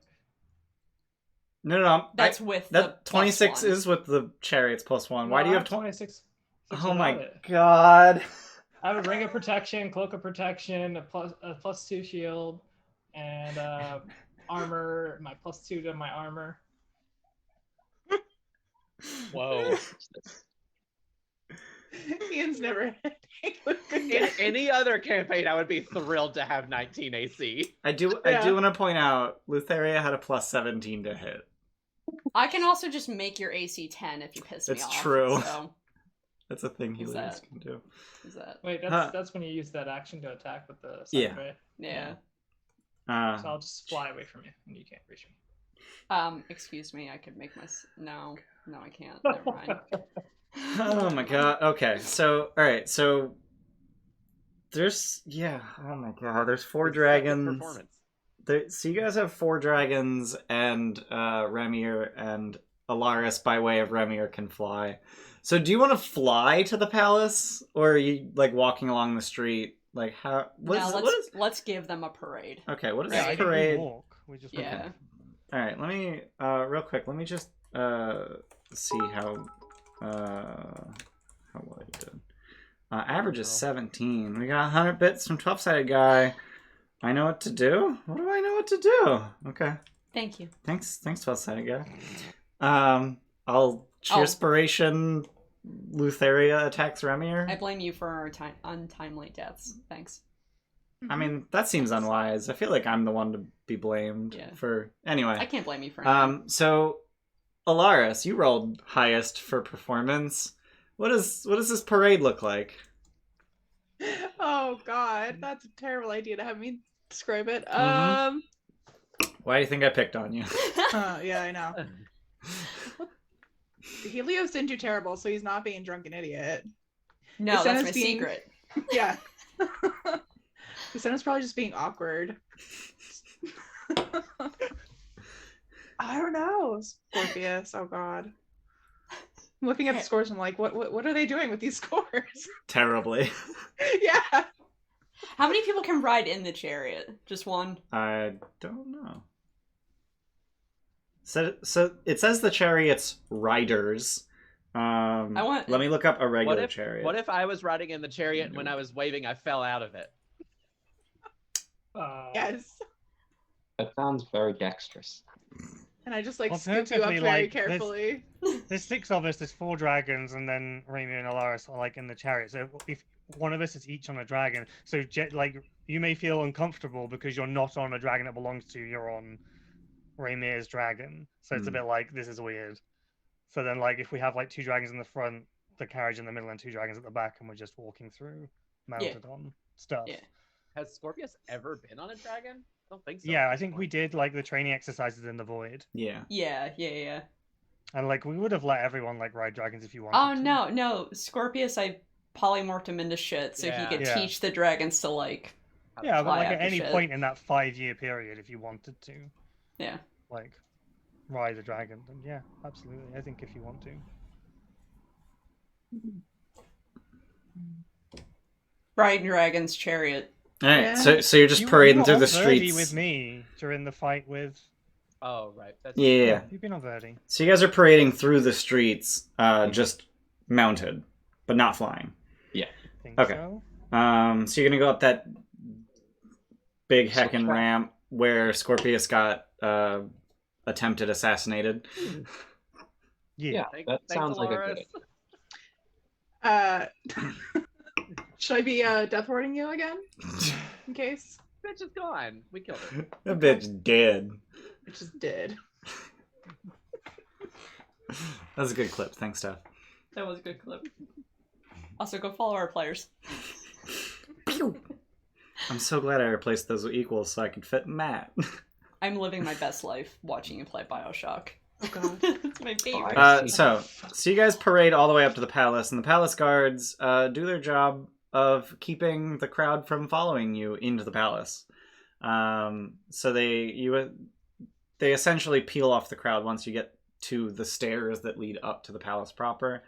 No. That's with that the 26 +1. is with the chariot's +1. Why No, do you I have 20? 26? Oh my without it. god. I have a ring of protection, cloak of protection, a +2 shield, and armor. My +2 to my armor. Whoa. Ian's never had In any other campaign, I would be thrilled to have 19 AC. I do Yeah. want to point out Lutheria had a +17 to hit. I can also just make your AC 10 if you piss me That's off. true. So, That's a thing Is Helios that- can do. is that? Wait, Huh. that's when you use that action to attack with the Yeah. side, right? Yeah. So Uh, I'll just fly away from you, and you can't reach me. Excuse me, I could make my... No, I can't. Never mind. oh my god. Okay, so alright, so there's oh my god, there's 4 It's such a dragons. performance. So you guys have 4 dragons, and Remir and Alaris by way of Remir can fly. So do you want to fly to the palace, or are you like walking along the street? Like how? Let's give them a parade. Okay, what is Yeah, I this think we parade? walk. We just Yeah. All right, let me real quick. Let me just see how well you did. Average is 17. We got 100 bits from 12-sided guy. I know what to do. What do I know what to do? Okay. Thank you. Thanks, 12-sided guy. I'll Cheerspiration. Lutheria attacks Remir. I blame you for our untimely deaths. Thanks. I mean, that seems unwise. I feel like I'm the one to be blamed for. Anyway, I can't blame you for anything. So, Alaris, you rolled highest for performance. What does this parade look like? Oh god, that's a terrible idea to have me describe it. Why do you think I picked on you? Yeah, I know. Helios didn't do terrible, so he's not being drunken idiot. No, His that's son my is being- secret. Yeah. His son is probably just being awkward. I don't know. Scorpius, oh god. I'm looking at the scores and I'm like, what are they doing with these scores? Terribly. Yeah. How many people can ride in the chariot? Just one? I don't know. So it says the chariot's riders. Let me look up a regular chariot. What if I was riding in the chariot and when I was waving, I fell out of it? Yes. That sounds very dexterous. And I just like scoop you up Alternatively, very like, carefully. There's 6 of us, there's 4 dragons, and then Remir and Alaris are like in the chariot. So if one of us is each on a dragon, so like you may feel uncomfortable because you're not on a dragon that belongs to you, you're on Remir's dragon. So it's a bit like, this is weird. So then like if we have like 2 dragons in the front, the carriage in the middle, and 2 dragons at the back, and we're just walking through mounted on stuff. Yeah. Has Scorpius ever been on a dragon? I don't think so. Yeah, I think we did like the training exercises in the void. Yeah. Yeah. And like we would have let everyone like ride dragons if you wanted Oh, to. no. Scorpius, I polymorphed him into shit so he could Yeah. teach the dragons to, like... Yeah, but fly like at after any shit. point in that 5-year period, if you wanted to, Yeah. like, ride a dragon, then yeah, absolutely. I think if you want to. Ride dragons, chariot. All right, Yeah. so you're just You parading were through the on Verdi streets. with me during the fight with. Oh, right. That's Yeah. You've been on Verdi. So you guys are parading through the streets, just mounted, but not flying. I think Okay. so. So you're gonna go up that big So heckin' far- ramp where Scorpius got attempted assassinated. Yeah. That sounds like a good Uh, should I be death warding you again? In case? Bitch is gone. We killed her. That bitch dead. It just did. That was a good clip. Thanks, Steph. That was a good clip. Also, go follow our players. Pew! I'm so glad I replaced those with equals so I could fit Matt. I'm living my best life watching you play Bioshock. Oh god. It's my favorite. So you guys parade all the way up to the palace, and the palace guards do their job of keeping the crowd from following you into the palace. So they essentially peel off the crowd once you get to the stairs that lead up to the palace proper,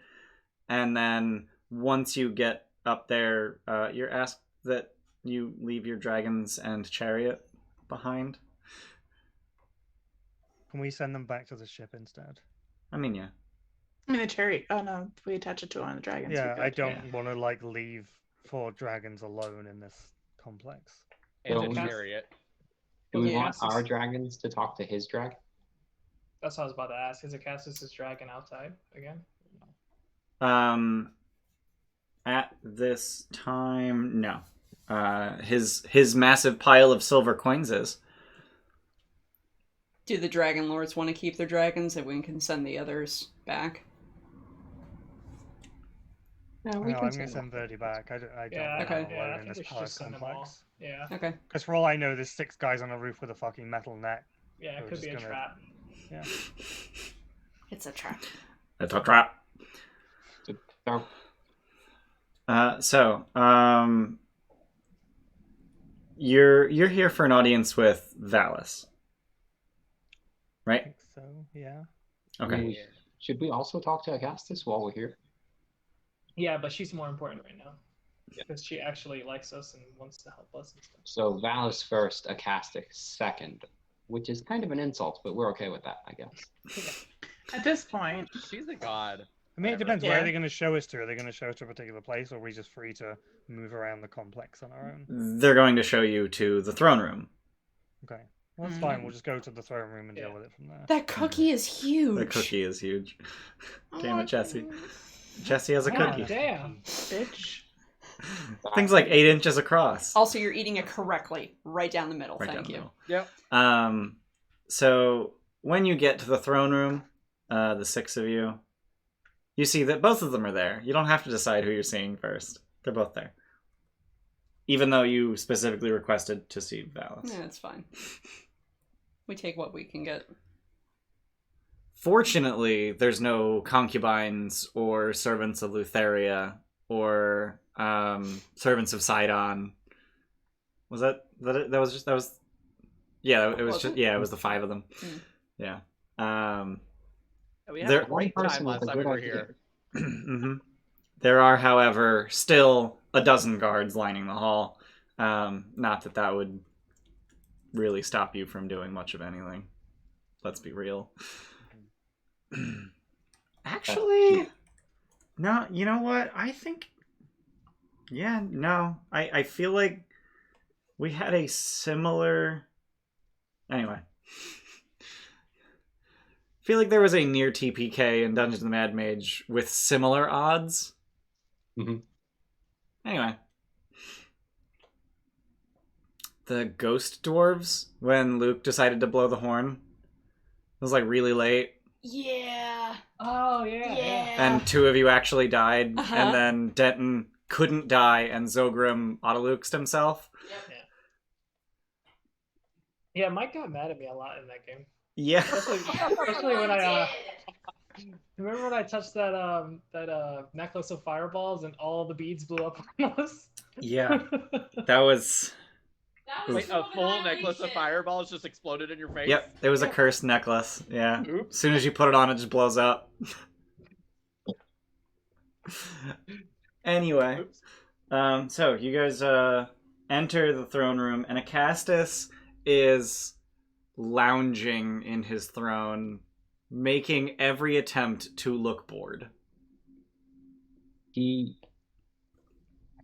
and then once you get up there, you're asked that you leave your dragons and chariot behind. Can we send them back to the ship instead? I mean, yeah. I mean, the chariot. Oh no, we attach it to one of the dragons. Yeah, we're I good. don't want to like leave 4 dragons alone in this complex. And So a we- chariot. Do we Yeah. want our dragons to talk to his dragon? That's what I was about to ask. Is Acastus' dragon outside again? At this time, no. His massive pile of silver coins is. Do the Dragonlords want to keep their dragons and we can send the others back? No, No, we I'm can going to send send Verdi back. I don't Yeah, want okay. them Yeah, I alone in think this we should palace just send them all. complex. Yeah. Okay. Because for all I know, there's 6 guys on a roof with a fucking metal net. Yeah, it We're could be a just gonna- trap. Yeah. It's a trap. It's a trap. So, You're here for an audience with Valis, I right? think so, yeah. Okay. we- should we also talk to Agastus while we're here? Yeah, but she's more important right now. Yeah. Because she actually likes us and wants to help us and stuff. So Valis first, Acastic second, which is kind of an insult, but we're okay with that, I guess. At this point, She's a god. I mean, it Whatever. depends. Where Yeah. are they going to show us to? Are they going to show us to a particular place, or are we just free to move around the complex on our own? They're going to show you to the throne room. Okay. Well, that's fine. We'll just go to the throne room and deal with it from there. That cookie is huge. The cookie is huge. I Damn it, want Jesse. it. Jesse has a God cookie. damn. bitch. Things like 8 inches across. Also, you're eating it correctly, right down the middle. Right Thank down the you. middle. Yep. So when you get to the throne room, the 6 of you, you see that both of them are there. You don't have to decide who you're seeing first. They're both there. Even though you specifically requested to see Valis. Yeah, it's fine. We take what we can get. Fortunately, there's no concubines or servants of Lutheria or servants of Sidon. Was that it? That was yeah, it was Was just it? yeah, it was the 5 of them. Hmm. Yeah. We had There- a great One time person last with a time we good were idea. here. hmm There are, however, still a dozen guards lining the hall. Not that that would really stop you from doing much of anything. Let's be real. Actually, no, you know what? I think... Yeah, no. I feel like we had a similar... Anyway. I feel like there was a near TPK in Dungeons of the Mad Mage with similar odds. Mhm. Anyway. The Ghost Dwarves, when Luke decided to blow the horn. It was like really late, Yeah. Oh, yeah. and 2 of you actually died, Uh-huh. and then Denton couldn't die, and Zogrim autoluked himself. Yeah, Mike got mad at me a lot in that game. Yeah. Especially when I remember when I touched that necklace of fireballs and all the beads blew up on us. Yeah. That was... Wait, a full necklace of fireballs just exploded in your face? Yep, it was a cursed necklace. Yeah. Oops. As soon as you put it on, it just blows up. Anyway, Oops. so you guys enter the throne room, and Acastus is lounging in his throne, making every attempt to look bored. I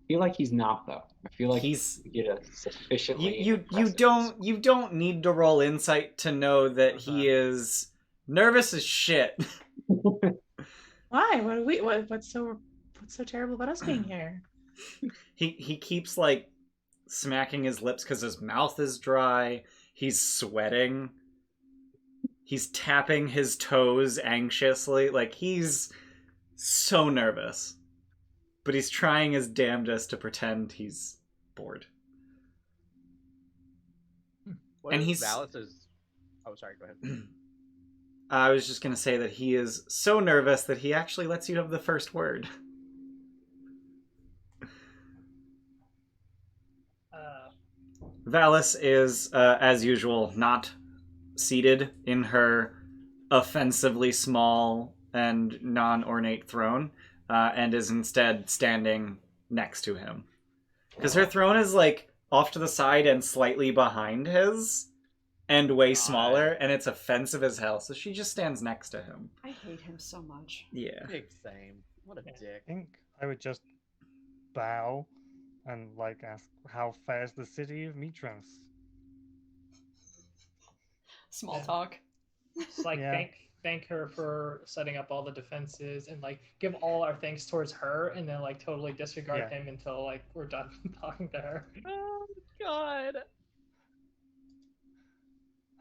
feel like he's not, though. I feel like He's we get a sufficiently. you impressive don't need to roll insight to know that he is nervous as shit. Why? What's so terrible about us being here? He keeps like smacking his lips because his mouth is dry. He's sweating. He's tapping his toes anxiously. Like, he's so nervous. but he's trying his damnedest to pretend he's bored. What And is he's- Valis's... Oh, sorry, go ahead. I was just going to say that he is so nervous that he actually lets you have the first word. Valis is, as usual, not seated in her offensively small and non-ornate throne, and is instead standing next to him. Because her throne is, like, off to the side and slightly behind his, and way smaller, and it's offensive as hell, so she just stands next to him. I hate him so much. Yeah. Big same. What a dick. I think I would just bow and like ask, how fares the city of Mitros? Small Yeah. talk. Just like Yeah. thank her for setting up all the defenses and like give all our thanks towards her and then like totally disregard Yeah. him until like we're done talking to her. Oh, God.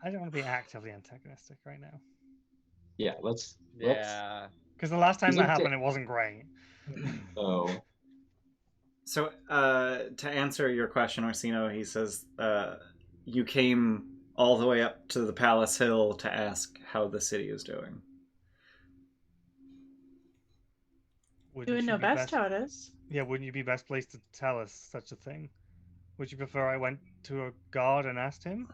I don't want to be actively antagonistic right now. Yeah, let's. Yeah. Because the last time We that need to- happened, it wasn't great. Oh, So, to answer your question, Orsino, he says, you came all the way up to the Palace Hill to ask how the city is doing. You Wouldn't would you know be best how it is. Yeah, wouldn't you be best placed to tell us such a thing? Would you prefer I went to a guard and asked him?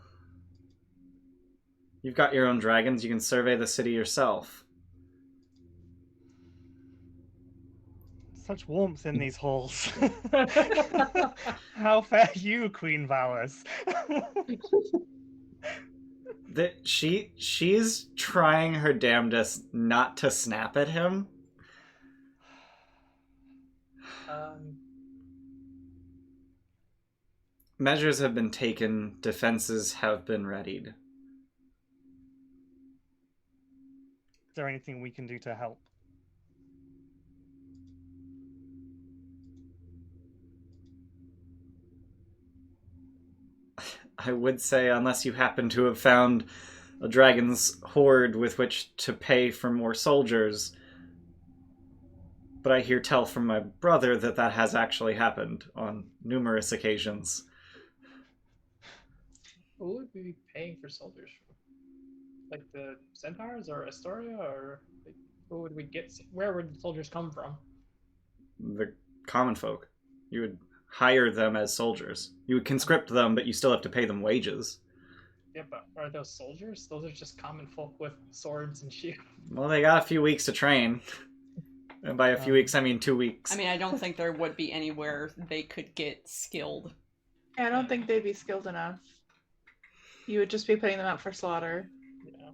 You've got your own dragons, you can survey the city yourself. Such warmth in these halls. How fare you, Queen Valis? She's trying her damnedest not to snap at him. Measures have been taken, defenses have been readied. Is there anything we can do to help? I would say, unless you happen to have found a dragon's hoard with which to pay for more soldiers. But I hear tell from my brother that that has actually happened on numerous occasions. Who would we be paying for soldiers from? Like the centaurs or Estoria or like, who would we get? Where would the soldiers come from? The common folk. You would hire them as soldiers. You would conscript them, but you still have to pay them wages. Yeah, but are those soldiers? Those are just common folk with swords and shields. Well, they got a few weeks to train. And by a few weeks, I mean 2 weeks. I mean, I don't think there would be anywhere they could get skilled. I don't think they'd be skilled enough. You would just be putting them out for slaughter. Yeah.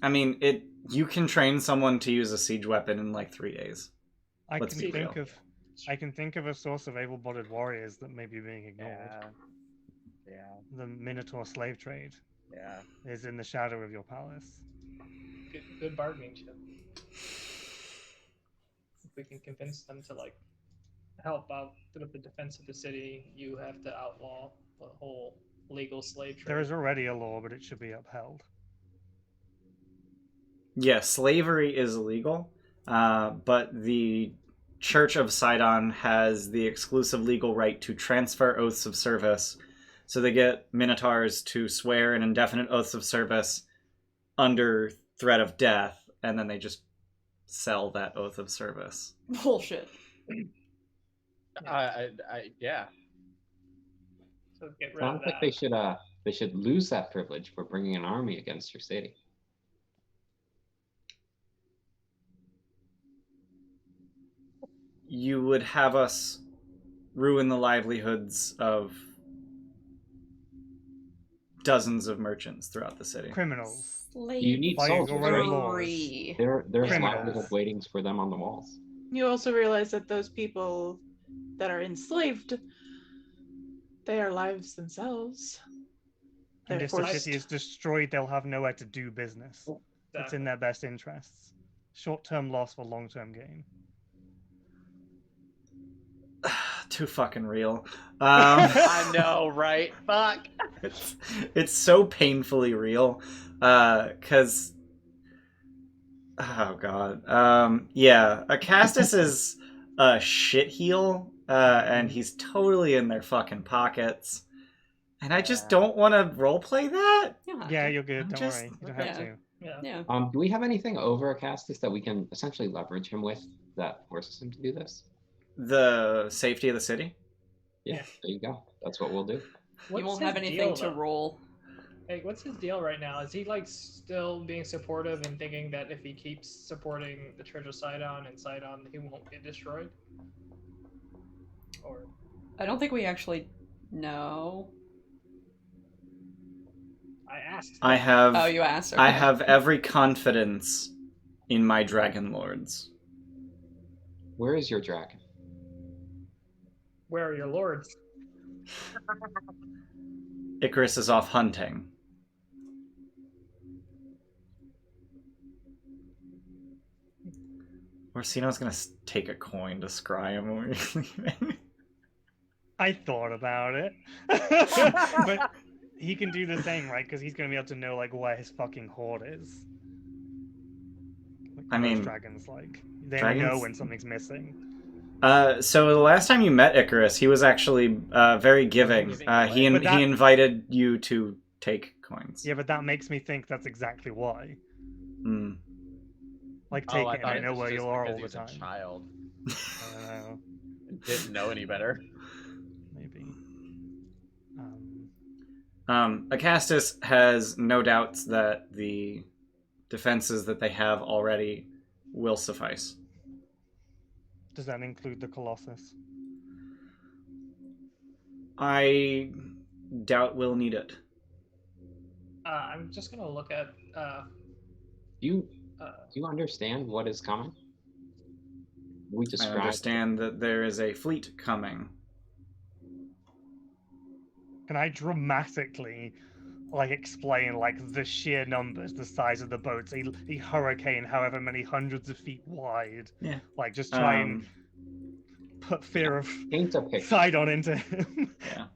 I mean, you can train someone to use a siege weapon in like 3 days. I Let's can be think real. of I can think of a source of able-bodied warriors that may be being ignored. Yeah. The Minotaur slave trade Yeah. is in the shadow of your palace. Good bargaining chip. If we can convince them to like help out with the defense of the city, you have to outlaw the whole legal slave trade. There is already a law, but it should be upheld. Yeah, slavery is illegal, but the Church of Sidon has the exclusive legal right to transfer oaths of service. So they get Minotaurs to swear an indefinite oaths of service under threat of death, and then they just sell that oath of service. Bullshit. Yeah. So get rid of sounds that. like they should lose that privilege for bringing an army against your city. You would have us ruin the livelihoods of dozens of merchants throughout the city. Criminals. You need By soldiers, already right? Slavery. There's Criminals. livelihood waitings for them on the walls. You also realize that those people that are enslaved, they are lives themselves. And They're if the forced- city is destroyed, they'll have nowhere to do business. It's in their best interests. Short-term loss for long-term gain. Too fucking real. I know, right? Fuck. It's so painfully real. Because... oh, God. Yeah, Acastus is a shit heal, and he's totally in their fucking pockets. And I just don't want to roleplay that. Yeah, you're good. I'm Don't just- worry. You don't have Yeah. to. Yeah. Do we have anything over Acastus that we can essentially leverage him with that forces him to do this? The safety of the city. Yeah, there you go. That's what we'll do. You What's won't have his anything deal, to though? roll. Like, what's his deal right now? Is he like still being supportive and thinking that if he keeps supporting the Church of Sidon and Sidon, he won't get destroyed? Or I don't think we actually know. I asked. I have. Oh, you asked. Okay. I have every confidence in my Dragonlords. Where is your dragon? Where are your lords? Icarus is off hunting. Orsino's gonna take a coin to scry him when we're leaving. I thought about it. But he can do the same, right? Because he's going to be able to know, like, where his fucking horde is. Like, I mean, dragons, like, they dragons- know when something's missing. So the last time you met Icarus, he was actually very giving. He But that- he invited you to take coins. Yeah, but that makes me think that's exactly why. Mm. Like, Oh, take I it and thought I it know was where just you are because all he the was a time. child I don't know. and didn't know any better. Maybe. Acastus has no doubts that the defenses that they have already will suffice. Does that include the Colossus? I doubt we'll need it. I'm just gonna look at. Do you understand what is coming? We I described. understand that there is a fleet coming. Can I dramatically, like, explain, like, the sheer numbers, the size of the boats, a hurricane however many hundreds of feet wide? Yeah. Like, just try and put fear of Paint a picture. Sidon into him. Yeah.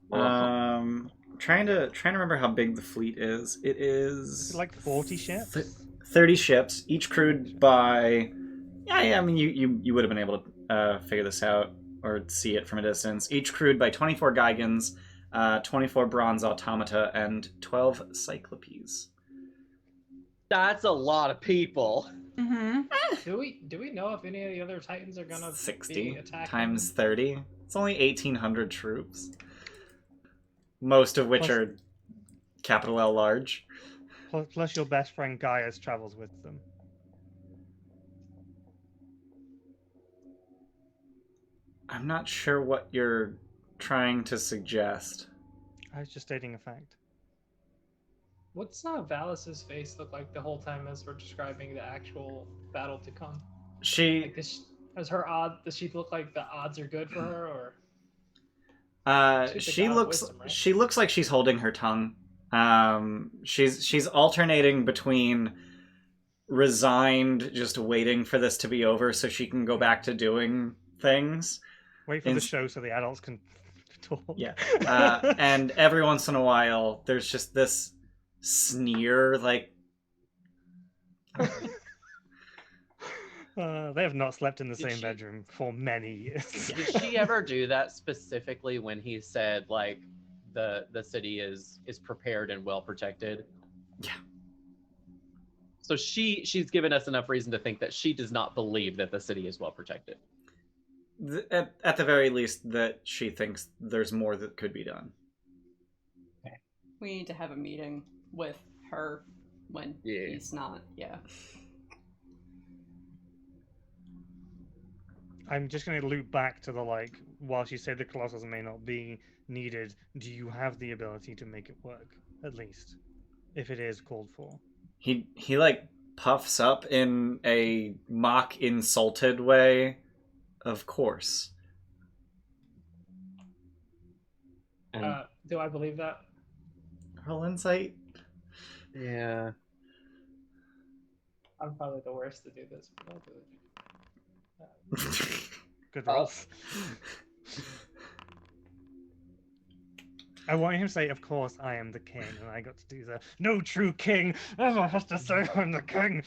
Well, Trying to remember how big the fleet is. It is Is it like 40 ships? 30 ships, each crewed by. Yeah. I mean, you would have been able to figure this out or see it from a distance. Each crewed by 24 Gigans, 24 bronze automata, and 12 cyclopes. That's a lot of people. Mm-hmm. Do we know if any of the other Titans are gonna be 60 attacking? times 30. It's only 1,800 troops. Most of which Plus- are capital L large. Plus your best friend Gaius travels with them. I'm not sure what you're trying to suggest. I was just stating a fact. What's Valus's face look like the whole time as we're describing the actual battle to come? She Like, does she look like the odds are good for her, or? She's the she god of looks wisdom, right? she looks like she's holding her tongue. She's alternating between resigned, just waiting for this to be over so she can go back to doing things. Wait for the Ins- show so the adults can talk. Yeah. And every once in a while, there's just this sneer, like. They have not slept in the Did same she- bedroom for many years. Did she ever do that specifically when he said like the city is prepared and well protected? Yeah. So she's given us enough reason to think that she does not believe that the city is well protected. At the very least, that she thinks there's more that could be done. We need to have a meeting with her when Yeah. he's not. Yeah. I'm just going to loop back to the, like, whilst you say the Colossus may not be needed, do you have the ability to make it work, at least, if it is called for? He like puffs up in a mock insulted way. Of course. And Do I believe that? Roll insight. Yeah. I'm probably the worst to do this, but I'll do it. Good Oh. rolls. I want him to say, "Of course, I am the king," and I got to do the "No true king ever has to say I'm the king."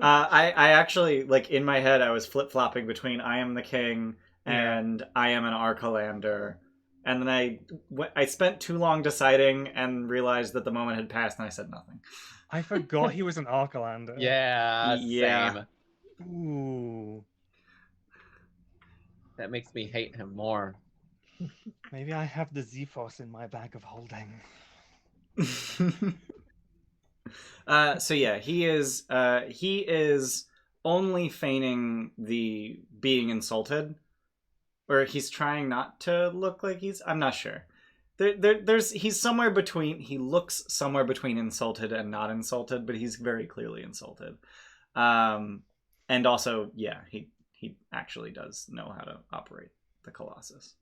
I actually, like, in my head, I was flip-flopping between I am the king and I am an Archelander. And then I spent too long deciding and realized that the moment had passed and I said nothing. I forgot he was an Archelander. Yeah, Yeah. same. Ooh. That makes me hate him more. Maybe I have the Zephos in my bag of holding. So yeah, he is only feigning the being insulted, or he's trying not to look like I'm not sure. He's somewhere between. He looks somewhere between insulted and not insulted, but he's very clearly insulted. And also, yeah, he actually does know how to operate the Colossus.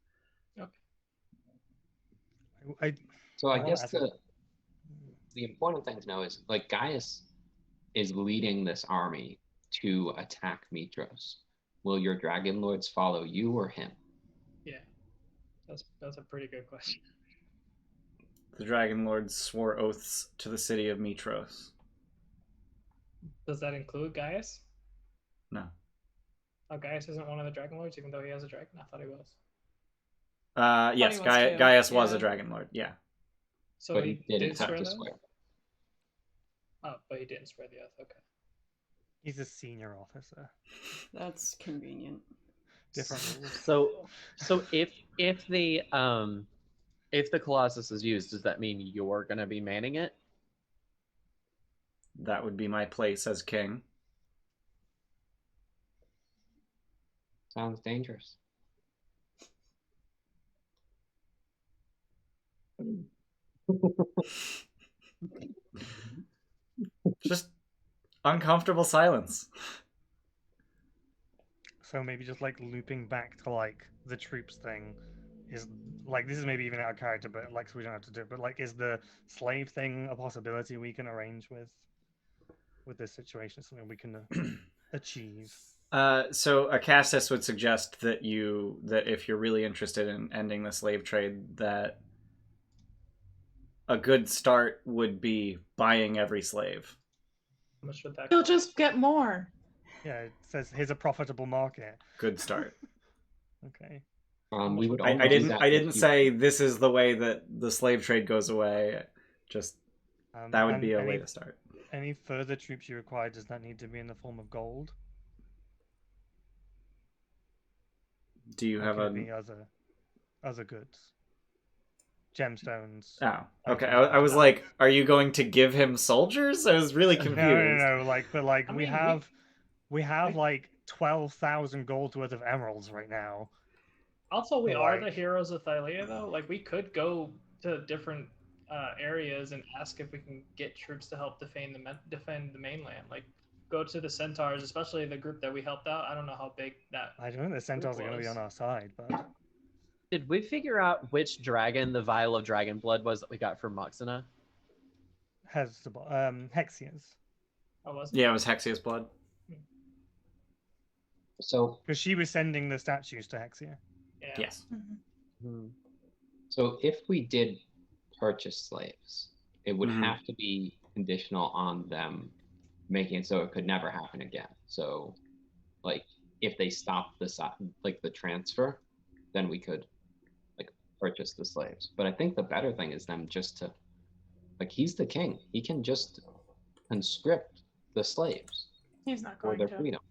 So I guess the important thing to know is, like, Gaius is leading this army to attack Mitros. Will your Dragonlords follow you or him? Yeah, that's a pretty good question. The Dragonlords swore oaths to the city of Mitros. Does that include Gaius? No. Oh, Gaius isn't one of the Dragonlords, even though he has a dragon. I thought he was. Yes, he was too. Gaius was a Yeah. Dragonlord. Yeah. So But he didn't have swear to that? swear. Oh, but he didn't swear the oath. Okay. He's a senior officer. That's convenient. Different rules. So if the Colossus is used, does that mean you're gonna be manning it? That would be my place as king. Sounds dangerous. Just uncomfortable silence. So maybe just like looping back to like the troops thing is like, this is maybe even out of character, but like, so we don't have to do it. But like, is the slave thing a possibility we can arrange with this situation? Something we can achieve? So Acastus would suggest that if you're really interested in ending the slave trade, that a good start would be buying every slave. How much would that He'll cost? just get more. Yeah, it says here's a profitable market. Good start. Okay. We would I only do didn't. that I if didn't you- say this is the way that the slave trade goes away. Just that would And be a way to start. Any further troops you require, does that need to be in the form of gold? Do you Or have can a? it be other goods? Gemstones. Oh, okay. items I was that. like, are you going to give him soldiers? I was really confused. No. Like, but like I we mean, have like 12,000 gold worth of emeralds right now. Also, we But, are like- the heroes of Thylia, though. Like, we could go to different areas and ask if we can get troops to help defend the mainland. Like, go to the Centaurs, especially the group that we helped out. I don't know how big that. I don't think the centaurs are going to be on our side, but Did we figure out which dragon the vial of dragon blood was that we got from Moxina? has Hexia's, Oh, was Yeah, it was Hexia's blood. So because she was sending the statues to Hexia. Yeah. Yes. So if we did purchase slaves, it would Mhm. have to be conditional on them making it so it could never happen again. So, like, if they stopped the transfer, then we could like purchase the slaves. But I think the better thing is them just to, like, he's the king. He can just conscript the slaves He's not for going their to. freedom.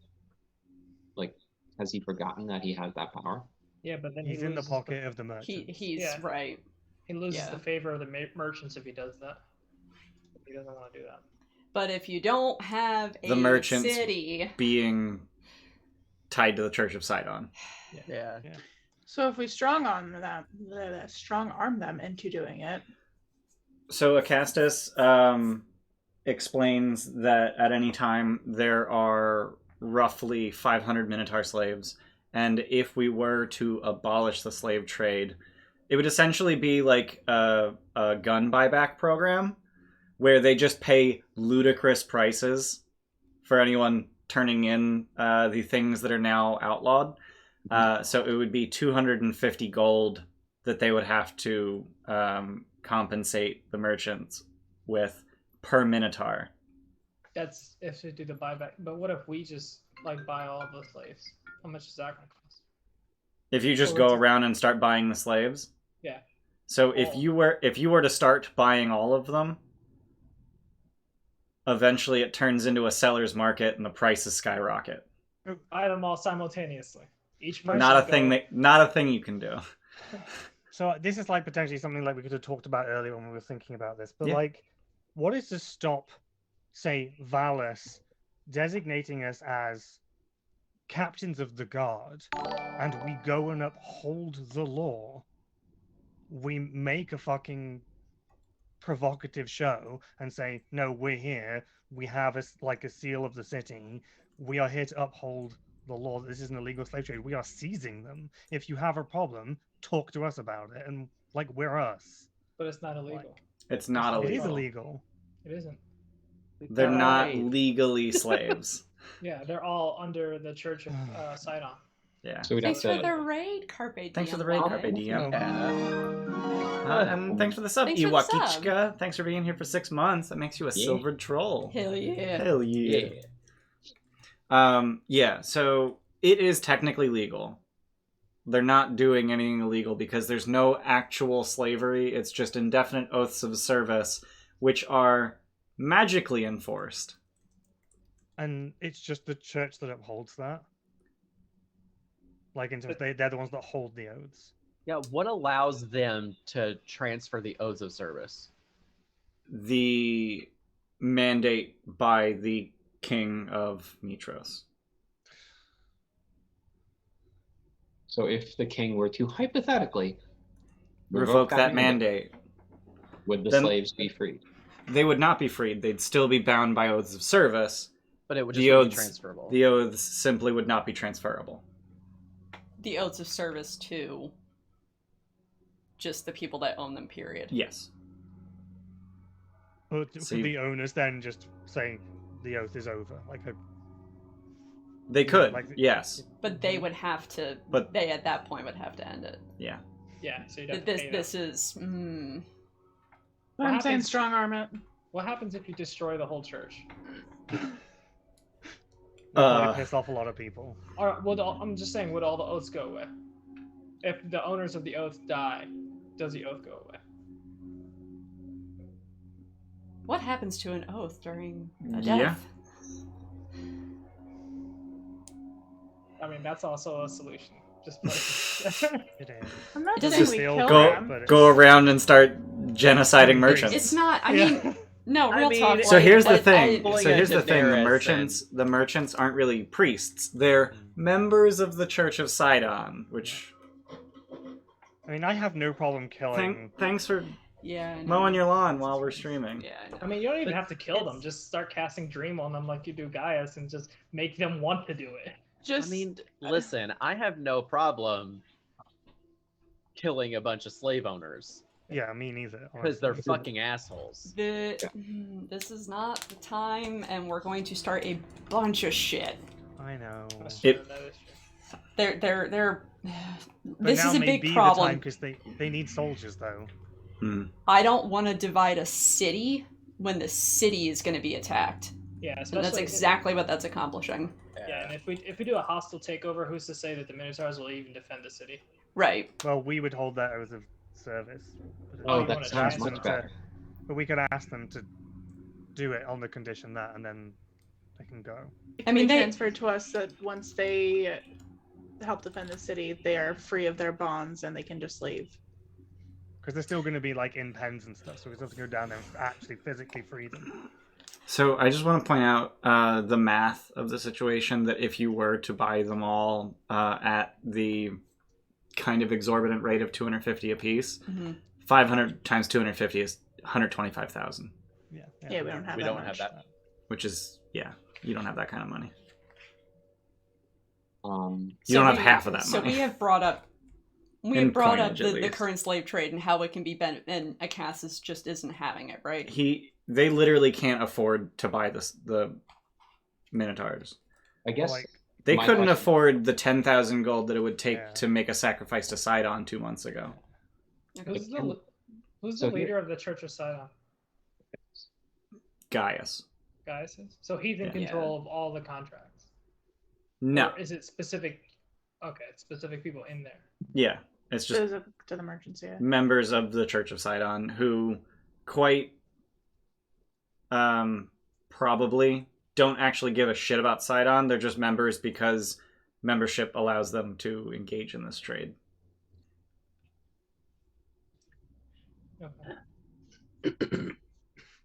Like, has he forgotten that he has that power? Yeah, but then He's he in the loses pocket of the merchant. He's Yeah. right. He loses Yeah. the favor of the merchants if he does that. He doesn't want to do that. But if you don't have a The merchants city, being tied to the Church of Sidon. Yeah. So if we strong arm them into doing it, So Acastus explains that at any time there are roughly 500 Minotaur slaves, and if we were to abolish the slave trade, it would essentially be like a gun buyback program where they just pay ludicrous prices for anyone turning in the things that are now outlawed. So it would be 250 gold that they would have to compensate the merchants with per minotaur. That's if they do the buyback. But what if we just like buy all of the slaves? How much is that going to cost? If you just Well, go it's- around and start buying the slaves. Yeah. So if you were to start buying all of them, eventually it turns into a seller's market and the prices skyrocket. Buy them all simultaneously. Each person. Not a go- thing you can do. So this is like potentially something like we could have talked about earlier when we were thinking about this. But Yeah. like, what is to stop, say, Valus designating us as captains of the guard, and we go and uphold the law? We make a fucking provocative show and say, no, we're here. We have a seal of the city. We are here to uphold the law. This is an illegal slave trade. We are seizing them. If you have a problem, talk to us about it. And like, we're us. But it's not illegal. It's not It It illegal. is illegal. It isn't. They're not Right. legally slaves. Yeah, they're all under the Church of Sidon. Yeah. So we'd Thanks have for to. the raid, Carpe Diem. Thanks for the raid, Wally. Carpe Diem. Yeah. And thanks for the sub, Thanks for the sub. Iwakichka. Thanks for being here for 6 months. That makes you a Yeah. silvered troll. Hell yeah. Hell yeah. Yeah, so it is technically legal. They're not doing anything illegal because there's no actual slavery. It's just indefinite oaths of service, which are magically enforced. And it's just the church that upholds that. Like, in terms they're the ones that hold the oaths. Yeah, what allows them to transfer the oaths of service? The mandate by the king of Mitros. So if the king were to hypothetically Revoke that mandate. would the Then- slaves be freed? They would not be freed. They'd still be bound by oaths of service. But it would The just be oaths- transferable. The oaths simply would not be transferable. The oaths of service to just the people that own them, period. Yes. But So could the owners then just say the oath is over? Like, They could, Like- yes. But they would have to, But- they at that point would have to end it. Yeah. Yeah, so you'd have to pay them. This is, What I'm saying happens- strong arm it. What happens if you destroy the whole church? probably piss off a lot of people. Or I'm just saying, would all the oaths go away? If the owners of the oath die, does the oath go away? what happens to an oath during a Yeah. death? I mean, that's also a solution. Just It is. I'm not It doesn't saying we feel kill good, them. but Go around and start genociding merchants. It's not, I Yeah. mean, no, I real mean, talk. So like, here's the I- thing. Pulling So here's into the thing. Daenerys The merchants aren't really priests. They're members of the Church of Sidon, which I mean, I have no problem killing. thanks for yeah, I know. mowing your lawn while we're streaming. Yeah, I know. I mean, you don't even But have to kill them. it's- Just start casting Dream on them like you do Gaius and just make them want to do it. Just I mean, listen, I have no problem killing a bunch of slave owners Yeah, me neither. because they're honestly. fucking assholes. This is not the time, and we're going to start a bunch of shit. I know. That's It- true, that is true. They're. But This now is a may big be problem. because they need soldiers though. I don't want to divide a city when the city is going to be attacked. Yeah, And especially that's exactly what that's accomplishing. Yeah, and if we do a hostile takeover, who's to say that the Minotaurs will even defend the city? Right. Well, we would hold that oath of service. But Oh, Oh, you that wanna sounds try much some- better. But we could ask them to do it on the condition that, and then they can go. I mean, they- transferred to us that once they help defend the city, they are free of their bonds and they can just leave. Because they're still going to be like in pens and stuff, so we have to go down there and actually physically free them. So I just want to point out the math of the situation, that if you were to buy them all at the kind of exorbitant rate of 250 apiece, 500 times 250 is 125,000, Yeah, we don't have We that don't much. have that. which is, yeah, you don't have that kind of money. Um, You don't have half of that So money. we have brought up. We In have brought up coinage, at the least. current slave trade and how it can be and Acasus just isn't having it, right? They literally can't afford to buy the Minotaurs. I guess like, They My couldn't question- afford the 10,000 gold that it would take Yeah. to make a sacrifice to Sidon 2 months ago. Who's Can- the who's so the here- leader of the Church of Sidon? Gaius. Guys, so he's in Yeah. control of all the contracts. No. Or is it specific? Okay, it's specific people in there. Yeah. It's just To the merchants, yeah. members of the Church of Sidon who quite probably don't actually give a shit about Sidon. They're just members because membership allows them to engage in this trade. Okay.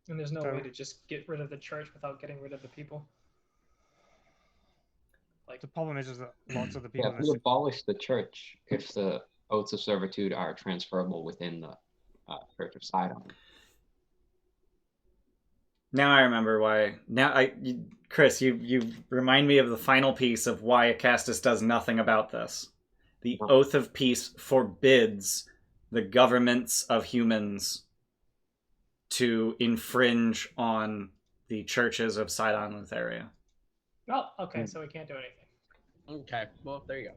And there's no So- way to just get rid of the church without getting rid of the people. The problem is that lots of the Yeah, people if in we the abolish the church, if the oaths of servitude are transferable within the Church of Sidon. Now I remember why. Chris, you remind me of the final piece of why Acastus does nothing about this. The Oath of Peace forbids the governments of humans to infringe on the churches of Sidon and Lutheria. Oh, okay, so we can't do anything. Okay, well, there you go.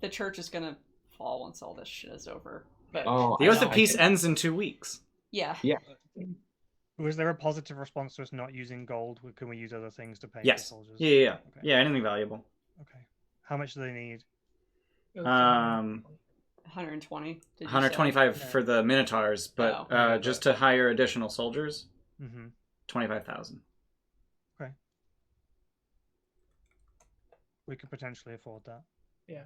The church is gonna fall once all this shit is over. But Oh, The I Oath know, of I Peace did- ends in 2 weeks. yeah. Was there a positive response to us not using gold? Can we use other things to pay for Yes. soldiers? Yeah. Okay. Yeah, anything valuable. Okay. How much do they need? It was 120. Did you say? 125 say? for the Minotaurs, but Oh. just to hire additional soldiers, Mm-hmm. 25,000. We could potentially afford that. Yeah.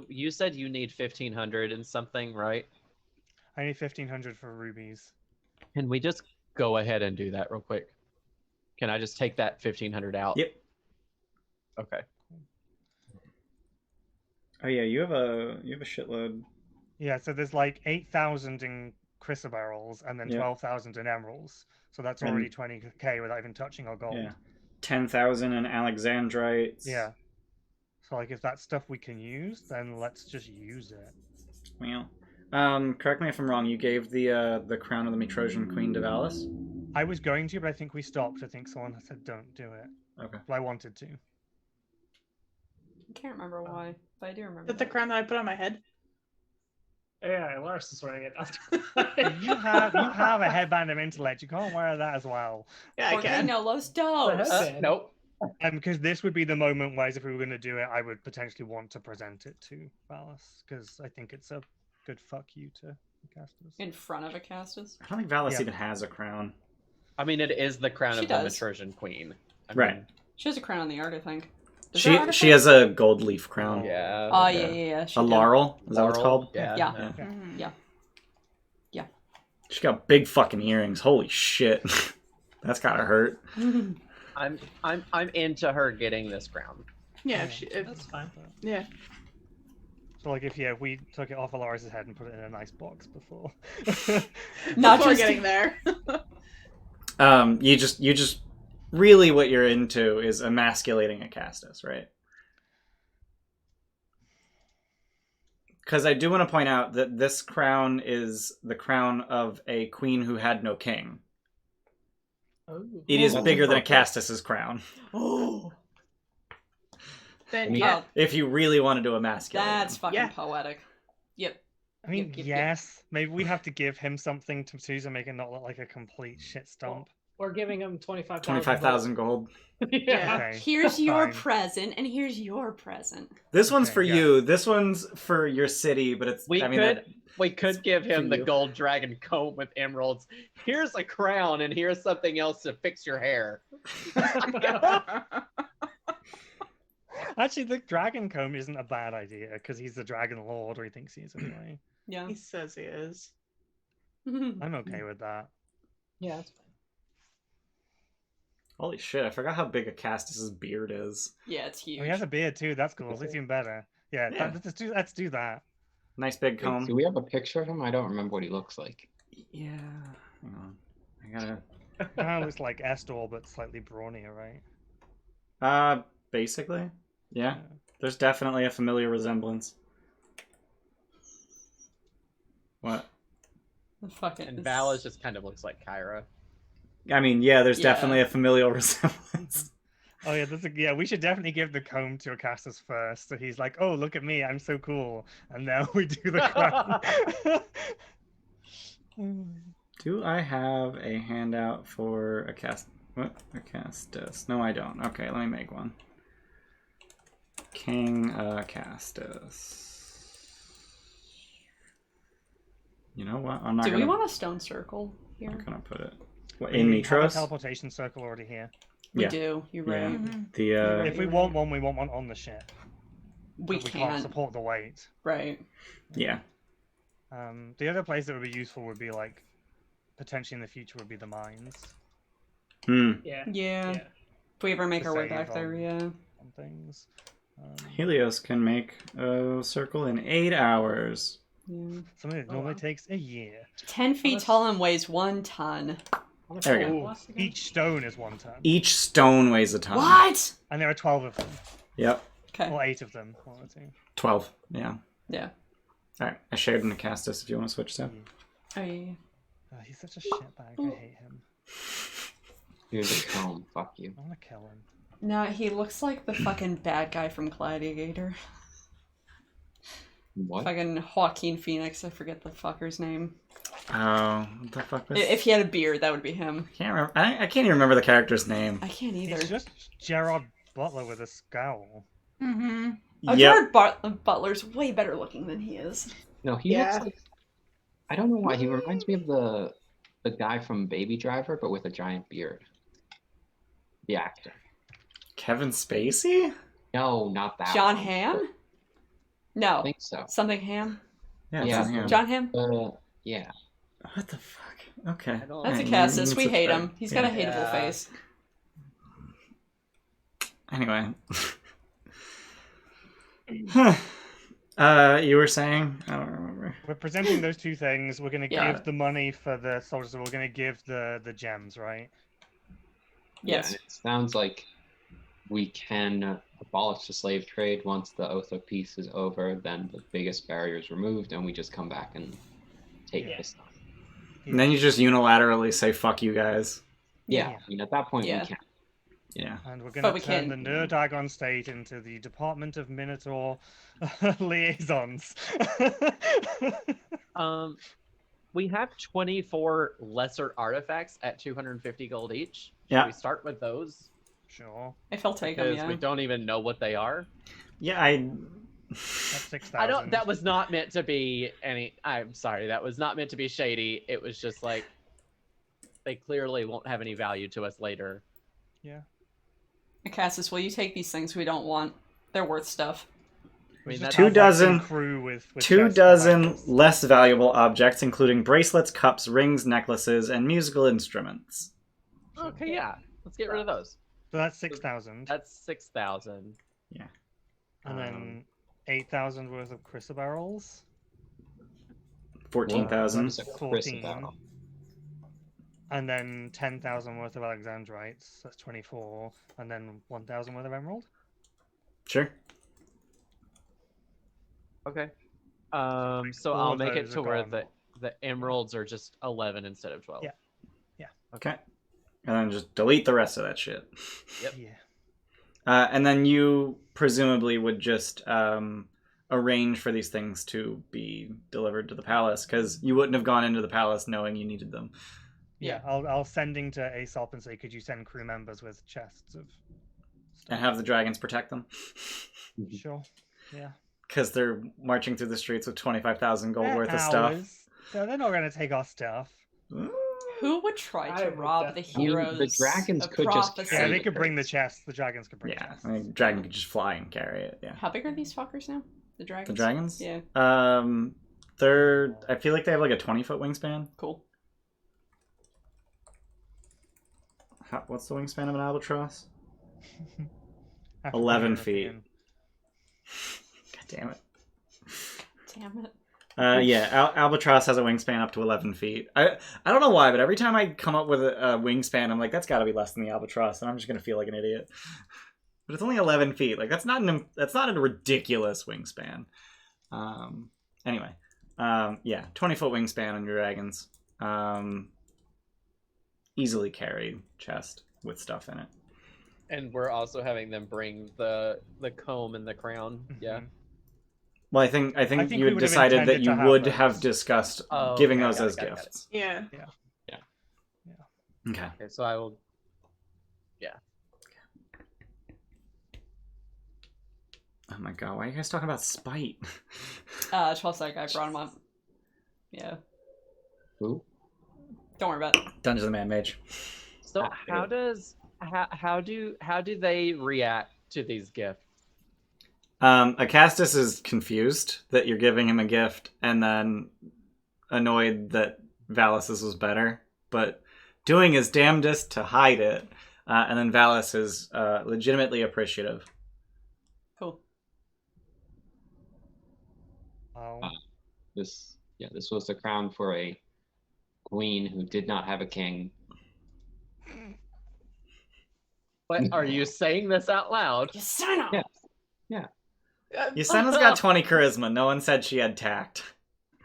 You said you need 1,500 and something, right? I need 1,500 for rubies. Can we just go ahead and do that real quick? Can I just take that 1,500 out? Yep. Okay. Oh yeah, you have a shitload. Yeah, so there's like 8,000 in chrysoberyls and then Yeah. 12,000 in emeralds. So that's And- already 20k without even touching our gold. Yeah. 10,000 in Alexandrites. Yeah. So like if that's stuff we can use, then let's just use it. Well, correct me if I'm wrong. You gave the crown of the Mitrosian Queen to Valis. I was going to, but I think we stopped. I think someone said don't do it. Okay. But I wanted to. I can't remember why, but I do remember. Is that the crown that I put on my head? Yeah, Lars is wearing it. You have a headband of intellect. You can't wear that as well. Yeah, I Porque can. no los dos. Nope. Because this would be the moment, whereas if we were going to do it, I would potentially want to present it to Valis, because I think it's a good fuck you to Castus. In front of a Castus. I don't think Valis Yeah. even has a crown. I mean, it is the crown She of does. the Mitrosian Queen. I Right. mean, She has a crown on the art, I think. Does her art She have has a gold leaf crown. yeah. Oh Yeah. yeah. She A did. laurel. Is that what it's Laurel, called? Yeah. Yeah. Yeah. Mhm. Yeah. She's got big fucking earrings. Holy shit. That's gotta hurt. I'm into her getting this crown. Yeah, if That's fine. yeah. So like if we took it off Alaris's head and put it in a nice box before. Not Before just getting there. You just really what you're into is emasculating a Castus, right? Because I do want to point out that this crown is the crown of a queen who had no king. Oh. It is That's bigger than a perfect. Castus's crown. Oh, Then Yeah. yeah. If you really wanted to emasculate that's him. fucking Yeah. poetic. Yep. I mean, Yep, yep, yep. yes, maybe we have to give him something to make it not look like a complete shit stump. We're giving him 25,000. 25,000 gold. Yeah. Okay. Here's your fine. present, and here's your present. This one's Okay, for yeah. you. This one's for your city, but it's. We that- could give him for the you. gold dragon comb with emeralds. Here's a crown, and here's something else to fix your hair. Actually, the dragon comb isn't a bad idea because he's the dragon lord, or he thinks he is anyway. Yeah. He says he is. I'm okay with that. Yeah, that's fine. Holy shit! I forgot how big a Castus's beard is. Yeah, it's huge. Oh, he has a beard too. That's cool. It's even better. Yeah, Yeah. let's do that. Nice big Wait, comb. do we have a picture of him? I don't remember what he looks like. Yeah. Hang on. I gotta. Kind of looks like Estor, but slightly brawnier, right? Basically, yeah. There's definitely a familiar resemblance. What? Fucking. And Valis just kind of looks like Kyra. I mean, yeah, there's Yeah. definitely a familial resemblance. Oh yeah, yeah. We should definitely give the comb to Acasus first, so he's like, "Oh, look at me, I'm so cool," and then we do the crown. Do I have a handout for Acastus? No, I don't. Okay, let me make one. King Acastus. You know what? I'm not Do gonna. we want a stone circle here? I'm gonna put it We in have a Mitros. teleportation circle already here. We Yeah. do. You're Yeah. right. Mhm. The If we want one, we want one on the ship. We But we can't can't. support the weight. Right. yeah. The other place that would be useful would be like potentially in the future would be the mines Hmm. Yeah. Yeah. Yeah. If we ever make To our way save back there, on- yeah. on things. Helios can make a circle in 8 hours. Yeah. Something that Oh, normally wow. takes a year. 10 feet much- tall and weighs 1 ton. There we go. Ooh, each stone is 1 ton. Each stone weighs a ton. What? And there are 12 of them. Yep. Okay. Or 8 of them. One or two. 12. Yeah. Yeah. All right. I shared an Acastus if you want to switch to. I... He's such a shitbag. I hate him. You're the comb. Fuck you. I want to kill him. No, he looks like the fucking bad guy from Gladiator. What? Fucking Joaquin Phoenix. I forget the fucker's name. Oh, what the fuck was? If he had a beard, that would be him. I can't remember. I can't even remember the character's name. I can't either. He's just Gerard Butler with a scowl. Mm-hmm. Oh, Yep. Gerard Butler's way better looking than he is. No, he Yeah. looks like. I don't know why he reminds me of the guy from Baby Driver, but with a giant beard. The actor. Kevin Spacey? No, not that. John one. Hamm? I No. think so. Something Ham? Yeah. Yeah. It's him. John Hamm? Yeah. What the fuck? Okay. I don't- That's a Alright, Cassis. you We can hate subscribe. him. He's got a Yeah. hateable Yeah. face. Anyway. You were saying? I don't remember. We're presenting those two things. We're going to Yeah. give the money for the soldiers. We're going to give the gems, right? Yes. Yeah, and it sounds like we can abolish the slave trade once the Oath of Peace is over. Then the biggest barrier is removed, and we just come back and take Yeah. this stuff. And then you just unilaterally say "fuck you guys." Yeah, Yeah. I mean, at that point, Yeah. we can. Yeah. And we're going But to we turn can't- the Nerdagon state into the Department of Minotaur liaisons. We have 24 lesser artifacts at 250 gold each. Should Yeah. we start with those? Sure. If he'll take him, Because yeah. we don't even know what they are. Yeah, I. That's 6,000. I don't. That was not meant to be any. I'm sorry. That was not meant to be shady. It was just like they clearly won't have any value to us later. Yeah. Cassis, will you take these things we don't want? They're worth stuff. I mean, Just that's Two have, like, some dozen- crew with 2 chests dozen behind us. less valuable objects, including bracelets, cups, rings, necklaces, and musical instruments. Okay. Yeah. Let's get rid of those. So that's 6,000. That's 6,000. And then 8,000 worth of chrysoberyls. 14,000. What is a 14. chrysoberyl? And then 10,000 worth of alexandrites. That's 24. And then 1,000 worth of emerald. Sure. Okay. So All I'll of make it those to are where gone. the emeralds are just 11 instead of 12. Yeah. Okay. And then just delete the rest of that shit. Yep. Yeah. And then you presumably would just arrange for these things to be delivered to the palace, because you wouldn't have gone into the palace knowing you needed them. Yeah, I'll sending to Aesop and say, could you send crew members with chests of stuff? And have the dragons protect them. Sure. Yeah. Because they're marching through the streets with 25,000 gold worth of stuff. No, they're not going to take our stuff. Who would try I to would rob the definitely- I mean, heroes? the dragons of could just prophecy? Yeah, Save they it could bring the first. chests. The dragons could bring Yeah, chests. I mean, dragon could just fly and carry it. Yeah. How big are these fuckers now? The dragons. The dragons? Yeah. They're. I feel like they have like a 20-foot wingspan. Cool. What's the wingspan of an albatross? African 11 feet. European. God damn it. Damn it. Yeah, albatross has a wingspan up to 11 feet. I don't know why, but every time I come up with a wingspan, I'm like, that's got to be less than the albatross, and I'm just gonna feel like an idiot. But it's only 11 feet. Like that's not a ridiculous wingspan. Anyway, yeah, 20-foot wingspan on your dragons. Easily carried chest with stuff in it. And we're also having them bring the comb and the crown. Yeah. Mhm. Well, I think think you we had would have decided that intended you to have would those. have discussed Oh, giving okay, those got it, as got it, got it. gifts. Yeah. Okay. Okay, so I will. Oh my god, why are you guys talking about spite? 12 sec, I brought him up. Yeah. Who? Don't worry about it. Dungeons and Man Mage. So how do they react to these gifts? Acastus is confused that you're giving him a gift, and then annoyed that Valis' was better, but doing his damnedest to hide it. And then Valis is legitimately appreciative. Cool. Oh. This was the crown for a queen who did not have a king. But are you saying this out loud? Yasena! Yeah. Yasena's got 20 charisma. No one said she had tact.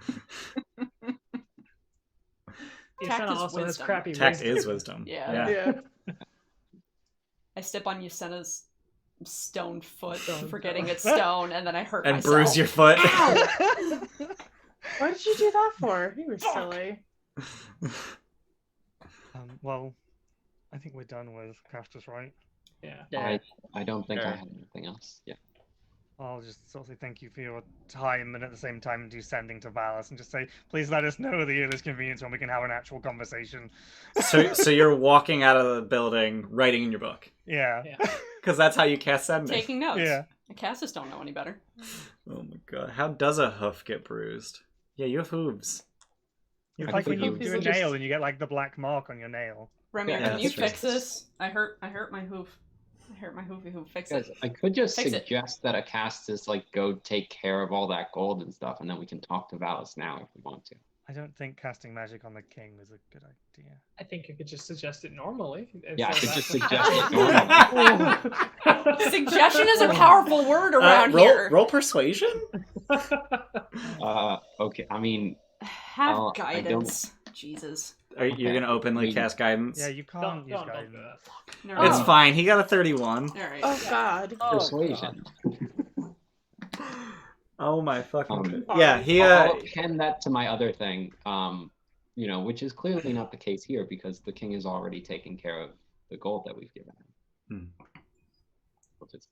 Tact Yasena is also has wisdom. crappy Tact wisdom. is wisdom. Yeah. Yeah. I step on Yasena's stone foot, Stone forgetting foot. it's stone, and then I hurt And myself. bruise your foot. Why did you do that for? You were silly. Well, I think we're done with Castus, right? Yeah. I don't think I Sure. have anything else. Yeah. I'll just sort of say thank you for your time, and at the same time do sending to Valis and just say, please let us know the earliest convenience when we can have an actual conversation. So you're walking out of the building, writing in your book. Yeah. Yeah. Because that's how you cast sending. Taking notes. Yeah. The Cassis don't know any better. Oh my god. How does a hoof get bruised? Yeah, you have hooves. It's I like when think you it do a was just- nail and you get like the black mark on your nail. Remy, Yeah, can you that's true. fix this? I hurt my hoof. I hurt my hoofy hoof. Fix Guys, it. I could just Fix it. suggest that Acastus go take care of all that gold and stuff, and then we can talk to Valis now if we want to. I don't think casting magic on the king was a good idea. I think you could just suggest it normally. Yeah, I could instead just of suggest it that. normally. Suggestion is a powerful word around here. Roll persuasion? Okay. I mean, Have I don't- guidance. Jesus. You're Okay. going to openly We- cast guidance? Yeah, you can't Don't use do guidance. that. No, It's no. fine. He got a 31. All right. Oh God. persuasion. Oh my fucking... Um, yeah, he... I'll append that to my other thing, which is clearly not the case here because the king is already taking care of the gold that we've given him. We'll just-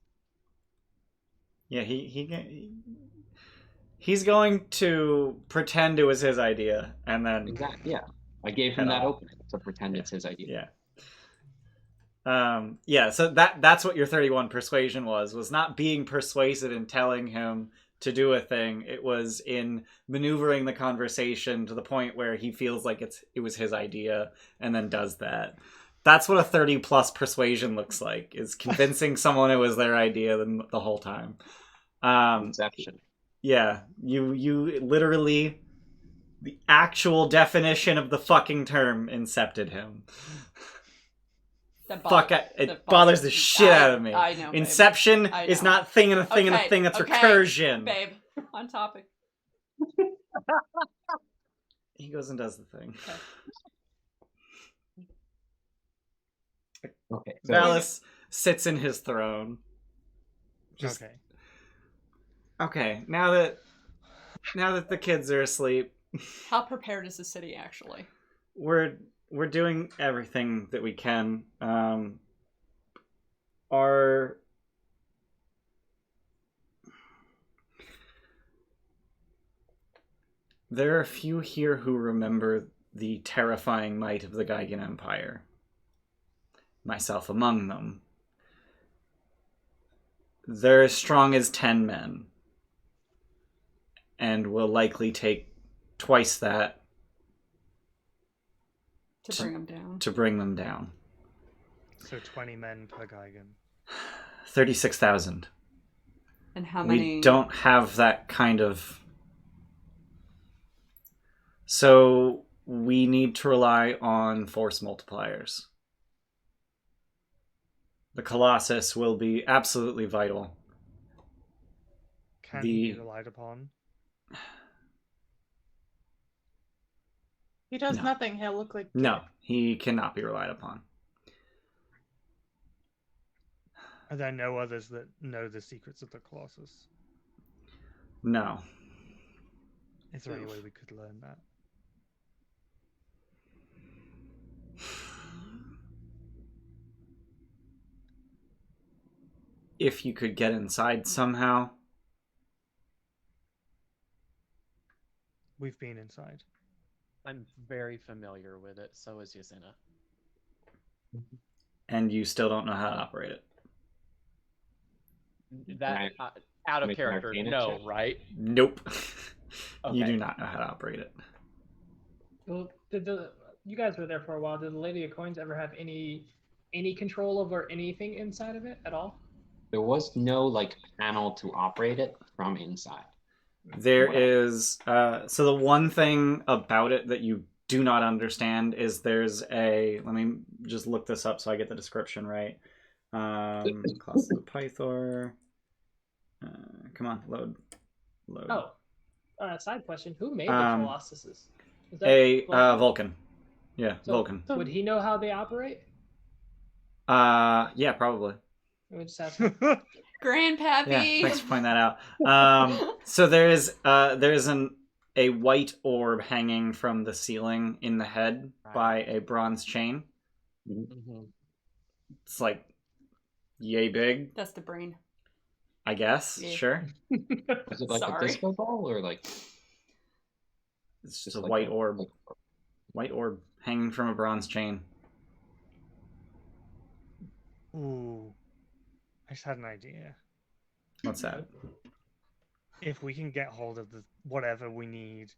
Yeah, he's going to pretend it was his idea, and then... Exactly. Yeah, I gave him Head that off. opening to pretend it's his idea. Yeah. So that's what your 31 persuasion was not being persuasive and telling him to do a thing. It was in maneuvering the conversation to the point where he feels like it was his idea and then does that. That's what a 30 plus persuasion looks like, is convincing someone it was their idea the whole time. Inception. Yeah, you literally, the actual definition of the fucking term incepted him. That Fuck, bothers- it that bothers the shit out of me. I know. Babe. Inception I is know. not thing and a thing and a Okay, thing. That's okay, recursion. Babe, on topic. He goes and does the thing. Okay. So Valis sits in his throne. Just- Okay. Okay, now that the kids are asleep, How prepared is the city actually? we're doing everything that we can. There are a few here who remember the terrifying might of the Geigen Empire. Myself among them. They're as strong as 10 men. And will likely take twice that To bring them down. to bring them down. So 20 men per Geigen. 36,000. And how many? We don't have that kind of... So we need to rely on force multipliers. The Colossus will be absolutely vital. Can he be The- relied upon? He does No. nothing. He'll look like No, he cannot be relied upon. Are there no others that know the secrets of the Colossus? No. Is there any way we could learn that? If you could get inside somehow. We've been inside. I'm very familiar with it. So is Yasina. And you still don't know how to operate it. That Right. out of Make an character, arcana no, check. right? Nope. You Okay. do not know how to operate it. Well, you guys were there for a while. Did the Lady of Coins ever have any control over anything inside of it at all? There was no like panel to operate it from inside. There What? is so the one thing about it that you do not understand is there's a, let me just look this up so I get the description right. Colossus of Pythor. Come on, load. Oh, side question: who made the Um, Colossuses? Is that A Vulcan? Vulcan. Yeah, So- Vulcan. Would he know how they operate? Yeah, probably. Let me just ask. Grandpappy. Yeah, thanks for pointing that out. So there's a white orb hanging from the ceiling in the head by a bronze chain. Mhm. It's like yay big, That's the brain. I guess. Yeah. Sure. Is it like Sorry. a disco ball or like It's just a like white orb. like- White orb hanging from a bronze chain. Ooh. I just had an idea. What's that? If we can get hold of the whatever we need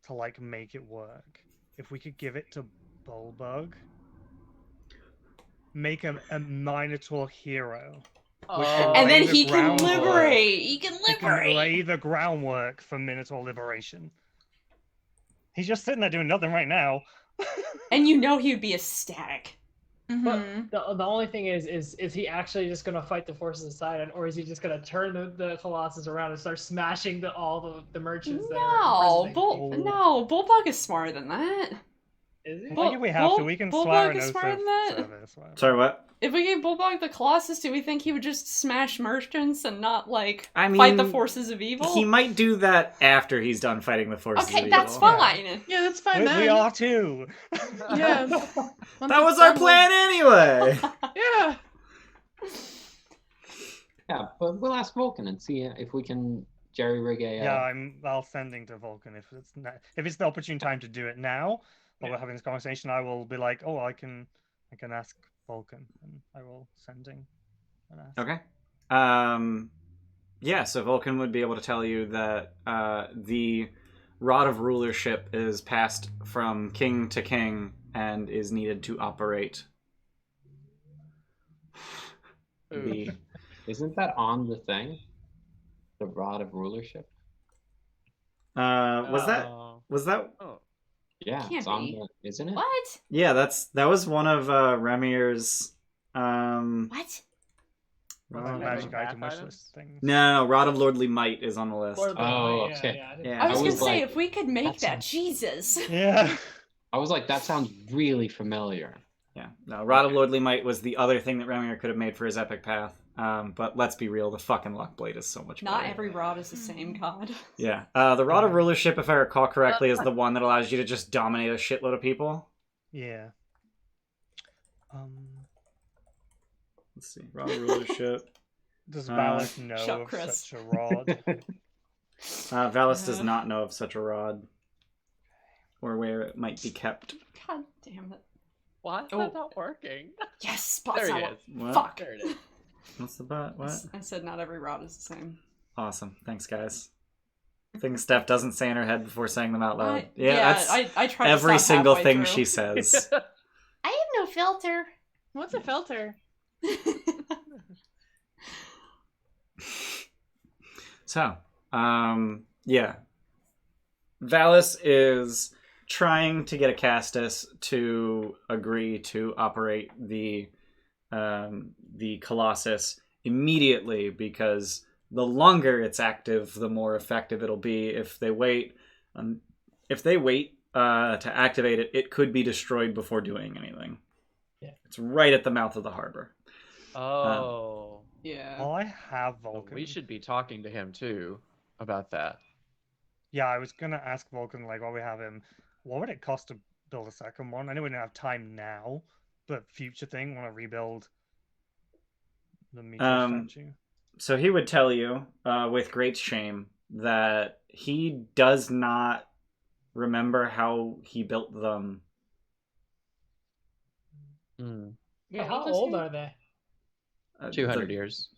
to like make it work, if we could give it to Bulbug, make a Minotaur hero. Oh, And then lay the he can groundwork. liberate. He can He can liberate. lay the groundwork for Minotaur liberation. He's just sitting there doing nothing right now. And you know he would be ecstatic. But Mhm. the only thing is he actually just gonna fight the forces of Sidon, or is he just gonna turn the Colossus around and start smashing all the merchants that are imprisoning people? Bullbug is smarter than that. Is he? Bull- Like if we have to, Bull- we can Bulbug swear an is oath smarter of than that. service. whatever. Sorry, what? If we gave Bullbug the Colossus, do we think he would just smash merchants and not, like, I fight the mean, forces of evil? He might do that after he's done fighting the forces of Okay, evil. that's fine. Yeah, that's fine We then. are too. Yeah. That was our plan anyway. Yeah. Yeah, but we'll ask Vulcan and see if we can jerry rig a. Yeah, I'll sending to Vulcan if it's the opportune time to do it now. While Yeah. we're having this conversation, I will be like, oh, I can ask Vulcan, and I will sending and ask. Okay. Yeah, so Vulcan would be able to tell you that the Rod of Rulership is passed from king to king and is needed to operate the... Isn't that on the thing? The Rod of Rulership? Was that... Oh. Yeah, Can't it's on be. the, isn't it? What? Yeah, that was one of Remir's... What? Magic Path item wish items? list things. No, Rod of Lordly Might is on the list. Lord of the Oh, Light, okay. I didn't- Yeah. I was I gonna was say, like, if we could make that that, sounds- Jesus. Yeah. I was like, that sounds really familiar. Yeah, no, Rod of Lordly Might was the other thing that Remir could have made for his epic path. But let's be real, the fucking Luck Blade is so much Not better. every rod is the same, God. Yeah. The Rod of Rulership, if I recall correctly, is the one that allows you to just dominate a shitload of people. Yeah. Let's see. Rod of Rulership. Does Valis know shut of Chris. such a rod? Valis does not know of such a rod. Or where it might be kept. God damn it. Why is Oh. that not working? Yes, but There it's he not is. What? Fuck. There it is. What's the butt? What? I said not every rod is the same. Awesome. Thanks, guys. Things Steph doesn't say in her head before saying them out loud. I tried every to stop single halfway thing through. she says. I have no filter. What's a filter? So, yeah. Valis is trying to get a Castus to agree to operate the Colossus immediately, because the longer it's active, the more effective it'll be. If they wait, to activate it, it could be destroyed before doing anything. Yeah. It's right at the mouth of the harbor. Oh. Yeah. Well, I have Well, Vulcan. we should be talking to him too about that. Yeah, I was gonna ask Vulcan, like, while we have him, what would it cost to build a second one? I know we don't have time now, but future thing, want to rebuild the Mitros statue. So he would tell you, with great shame, that he does not remember how he built them. Yeah, How how old is old he? are they? 200 years.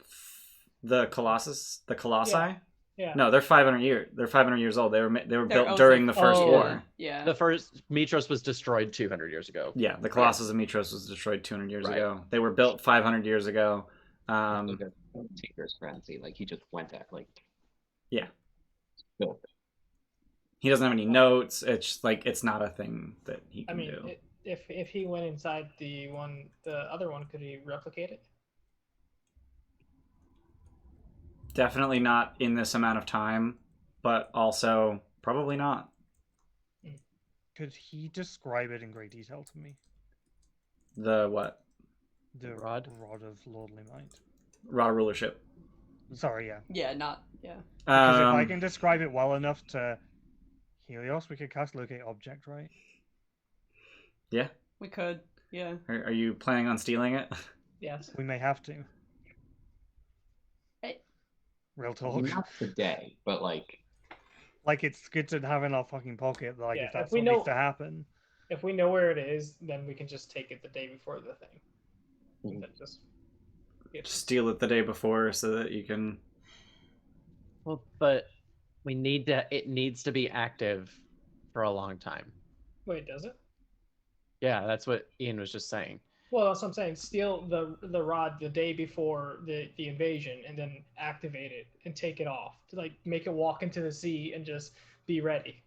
The Colossus, the Colossi. Yeah. No, they're 500 years. They're 500 years old. They were They're built during the First oh. War. Yeah. The first Mitros was destroyed 200 years ago. Yeah, the Colossus of Mitros was destroyed 200 years Right. ago. They were built 500 years ago. Like a Tinker's frenzy. Like he just went at Yeah. built it. He doesn't have any notes. It's like it's not a thing that he I can mean, do. if he went inside the other one, could he replicate it? Definitely not in this amount of time, but also probably not. Could he describe it in great detail to me? The what? The Rod? Rod of Lordly Might. Rod of Rulership. Sorry, yeah. Yeah, not yeah. Because if I can describe it well enough to Helios, we could cast Locate Object, right? Yeah. We could. Yeah. Are you planning on stealing it? Yes. We may have to. Hey. Real talk. Not today, but like Like, it's good to have in our fucking pocket, like, Yeah, if that's if we what know- needs to happen. If we know where it is, then we can just take it the day before the thing. Mhm. Then just Steal it the day before so that you can. Well, but we need to. It needs to be active for a long time. Wait, does it? Yeah, that's what Ian was just saying. Well, that's what I'm saying. Steal the rod the day before the invasion, and then activate it and take it off to like make it walk into the sea and just be ready.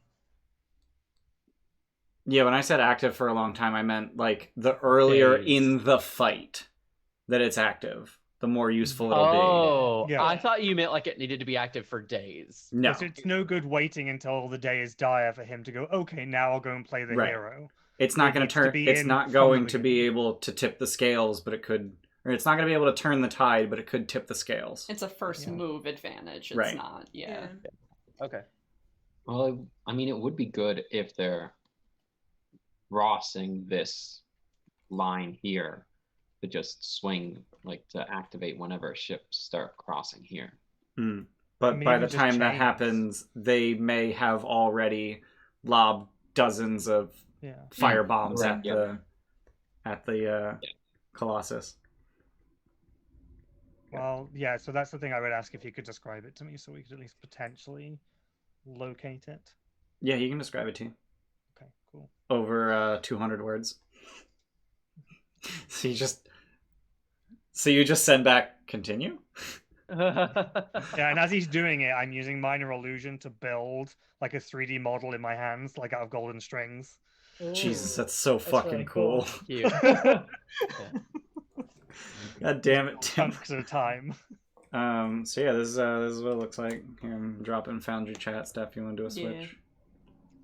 Yeah, when I said active for a long time, I meant like the earlier Days. in the fight that it's active, the more useful it'll Oh, Yeah. I thought you meant like it needed to be active for days. be. No. Because it's no good waiting until the day is dire for him to go, okay, now I'll go and play the Right. hero. It's not It going needs to to turn. be It's in not from going the to be beginning. able to tip the scales, but it could. Or it's not going to be able to turn the tide, but it could tip the scales. It's a first Yeah. move advantage. It's Right. not. Yeah. Okay. well, I mean, it would be good if they're crossing this line here to just swing, like to activate whenever ships start crossing here. Hmm. But Maybe by the just time that chains. happens, they may have already lobbed dozens of Yeah. fire bombs Right, at the Colossus. Well, yeah, so that's the thing I would ask if you could describe it to me so we could at least potentially locate it. Yeah, you can describe it to you. Okay, cool. Over 200 words. So you just send back continue? Yeah, and as he's doing it, I'm using Minor Illusion to build like a 3D model in my hands, like out of golden strings. Jesus, Ooh. that's so fucking really cool. cool. Cute. God damn it, Tim. Chunks at a time. So yeah, this is what it looks like. Here, I'm dropping Foundry chat stuff. You want to do a Yeah. switch?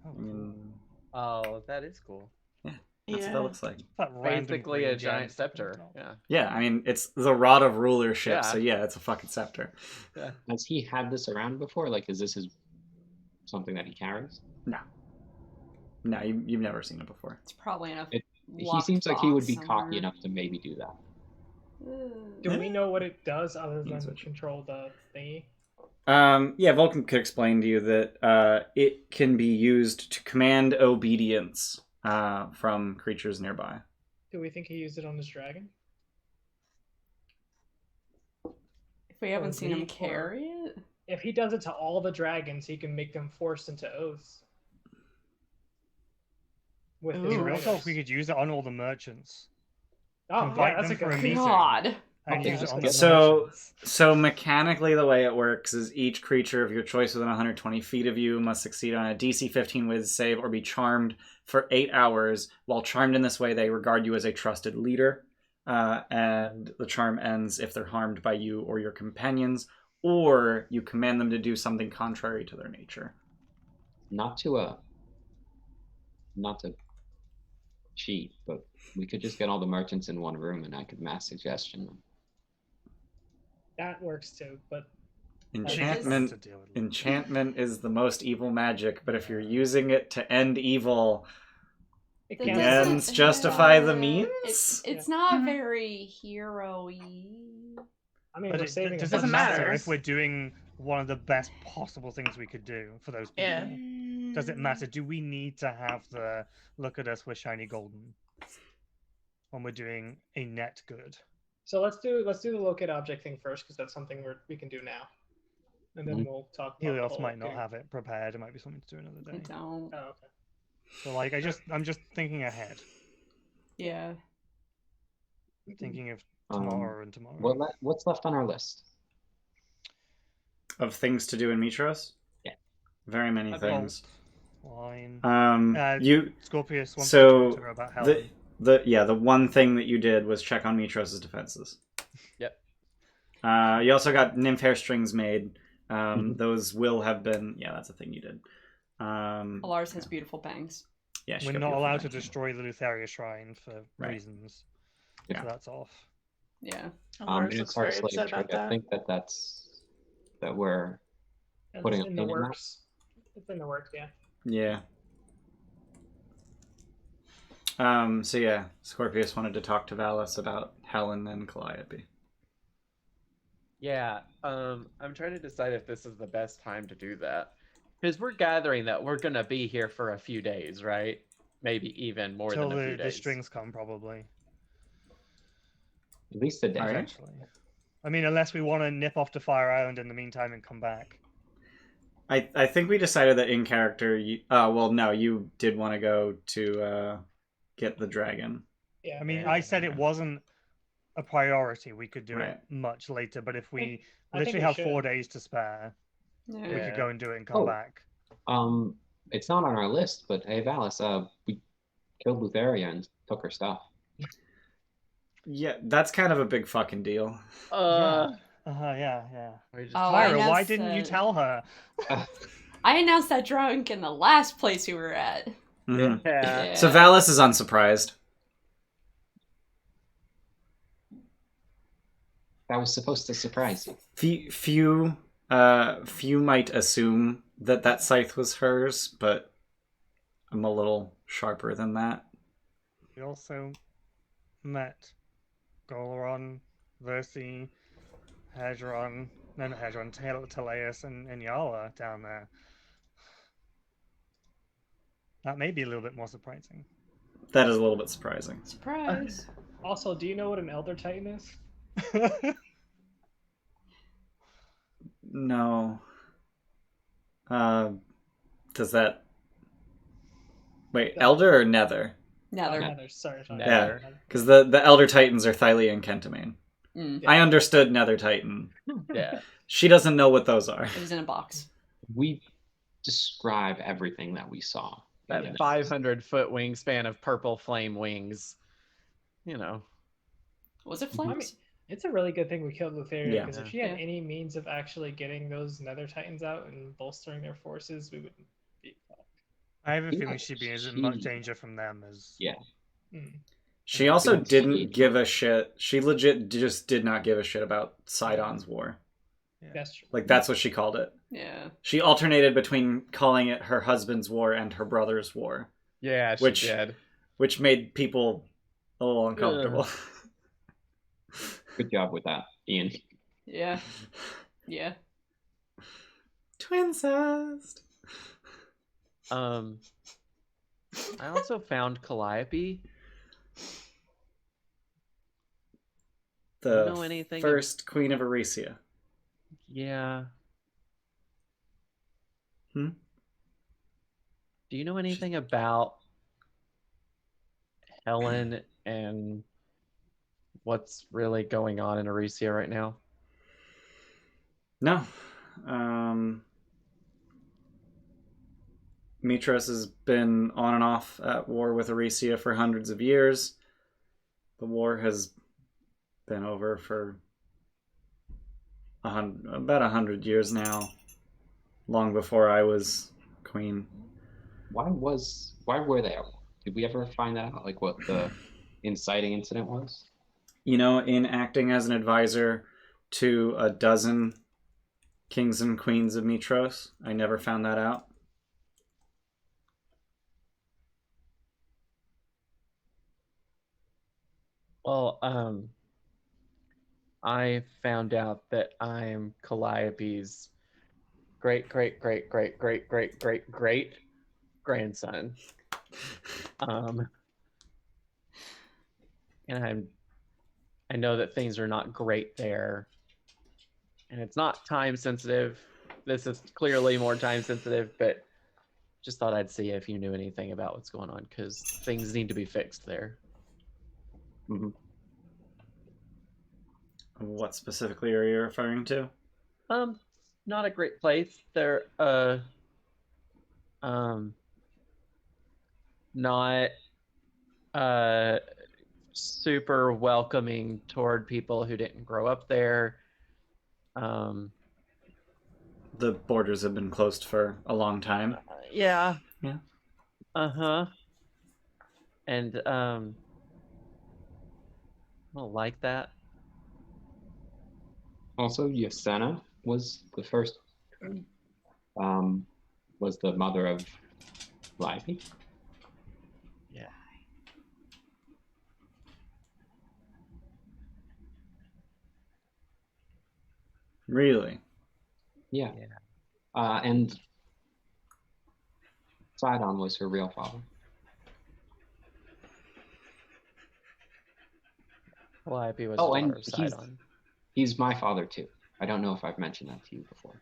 Oh, I cool. mean, Oh, that is cool. that's what Yeah. that looks like. That random Basically green a giant gem scepter. on top. Yeah. Yeah, I mean, it's the Rod of Rulership, Yeah. so yeah, it's a fucking scepter. Has he had this around before? Like, is this something that he carries? No, you've never seen it before. It's probably enough. He seems like he would be cocky enough to maybe do that. Do we know what it does other You can than switch. control the thingy? Yeah, Vulcan could explain to you that it can be used to command obedience from creatures nearby. Do we think he used it on his dragon? If we haven't Or seen him we- or- carry it, If he does it to all the dragons, he can make them forced into oaths. With his Ooh. In real dragons. talk, we could use it on all the merchants Oh, invite yeah, that's a them for good a meeting. God. and Okay, use it on the that's So- merchants. So mechanically, the way it works is each creature of your choice within 120 feet of you must succeed on a DC 15 Wiz save or be charmed for 8 hours. While charmed in this way, they regard you as a trusted leader, and the charm ends if they're harmed by you or your companions, or you command them to do something contrary to their nature. Not to cheat, but we could just get all the merchants in one room and I could mass suggestion them. That works too, but Enchantment. To deal with. Enchantment is the most evil magic, but if you're using it to end evil, it That the can't. doesn't- ends justify the yeah. means. It's not very hero-y. I mean, But we're it saving. does a it bunch matter of if stuff. we're doing one of the best possible things we could do for those people? Yeah. Does it matter? Do we need to have the look at us, we're shiny golden when we're doing a net good? So let's do the locate object thing first, because that's something we can do now, and then we'll talk. About the Helios whole might not thing. have it prepared. It might be something to do another I day. don't. Oh, okay. So like, I'm just thinking ahead, Yeah. thinking of tomorrow and tomorrow. What's left on our list? Of things to do in Mitros? Yeah. Very many A things. Line. You Scorpius wants so to talk to her about Helen. the one thing that you did was check on Mitros' defenses. Yep. You also got nymph hair strings made. Those will have been that's a thing you did. Alars has beautiful bangs. Yeah, she We're got not beautiful allowed to bangs. destroy the Lutheria shrine for Right. reasons. Yeah. So that's off. Yeah. Lars And looks as far very as upset slave about trade, I that. think that we're putting It's a in the pin in that. works. It's in the works, yeah. Yeah. So yeah, Scorpius wanted to talk to Valis about Helen and Calliope. Yeah, I'm trying to decide if this is the best time to do that. Because we're gathering that we're going to be here for a few days, right? Maybe even more Till than a few the days. strings come, probably. At least a day. Are you? Eventually. I mean, unless we want to nip off to Fire Island in the meantime and come back. I think we decided that in character. You did want to go to get the dragon. Yeah. I mean, yeah. I said it wasn't a priority. We could do Right. it much later, but if we I think literally we have should. 4 days to spare, Yeah. we Yeah. could go and do it and come Oh. back. It's not on our list, but hey, Valis, we killed Lutheria and took her stuff. Yeah, that's kind of a big fucking deal. Yeah. we just- Oh, I Tyra, why announced didn't you that- tell her? I announced that drunk in the last place we were at. Mhm. Yeah. So Valis is unsurprised. That was supposed to surprise you. Few might assume that scythe was hers, but I'm a little sharper than that. We also met Goleron, Versi, Hedron, no, not Hedron, Teleus, and Yala down there. That may be a little bit more surprising. That is a little bit surprising. Surprise. Also, do you know what an Elder Titan is? No. Does that... Wait, Elder or Nether? Nether. Nether. Sorry. Nether. Because the Elder Titans are Thylia and Kentamine. Mm. Yeah. I understood Nether Titan. Yeah. She doesn't know what those are. It was in a box. We describe everything that we saw. That Yeah. 500-foot wingspan of purple flame wings. You know. Was it I flames? mean, it's a really good thing we killed Lutheria, Yeah. because if she had Yeah. any means of actually getting those Nether Titans out and bolstering their forces, we wouldn't be fucked. I have a Yeah, feeling she'd be as much she- danger from them as... Yeah. Mm. She also Don't didn't see. give a shit. She legit just did not give a shit about Sidon's war. That's true. Like, that's what she called it. Yeah. She alternated between calling it her husband's war and her brother's war, Yeah, she Which- did. which made people a little uncomfortable. Good job with that, Ian. Yeah. Yeah. Twincest. I also found Calliope. The know anything first queen of Eresia. Yeah. Hmm? Do you know anything about Helen and what's really going on in Eresia right now? No. Mitros has been on and off at war with Eresia for hundreds of years. The war has been over for about 100 years now. Long before I was queen. Why were they at war? Did we ever find out like what the inciting incident was? You know, in acting as an advisor to a dozen kings and queens of Mitros. I never found that out. Well, I found out that I'm Calliope's great grandson. And I know that things are not great there. And it's not time sensitive. This is clearly more time sensitive, but just thought I'd see if you knew anything about what's going on, because things need to be fixed there. Mm-hmm. What specifically are you referring to? Not a great place. They're not super welcoming toward people who didn't grow up there. The borders have been closed for a long time. Yeah. Yeah. And I don't like that. Also, Yasena was the first. Was the mother of Livy. Yeah. Really? Yeah. And Sidon was her real father. Calliope was Oh, the and daughter of Sidon. He's my father too. I don't know if I've mentioned that to you before.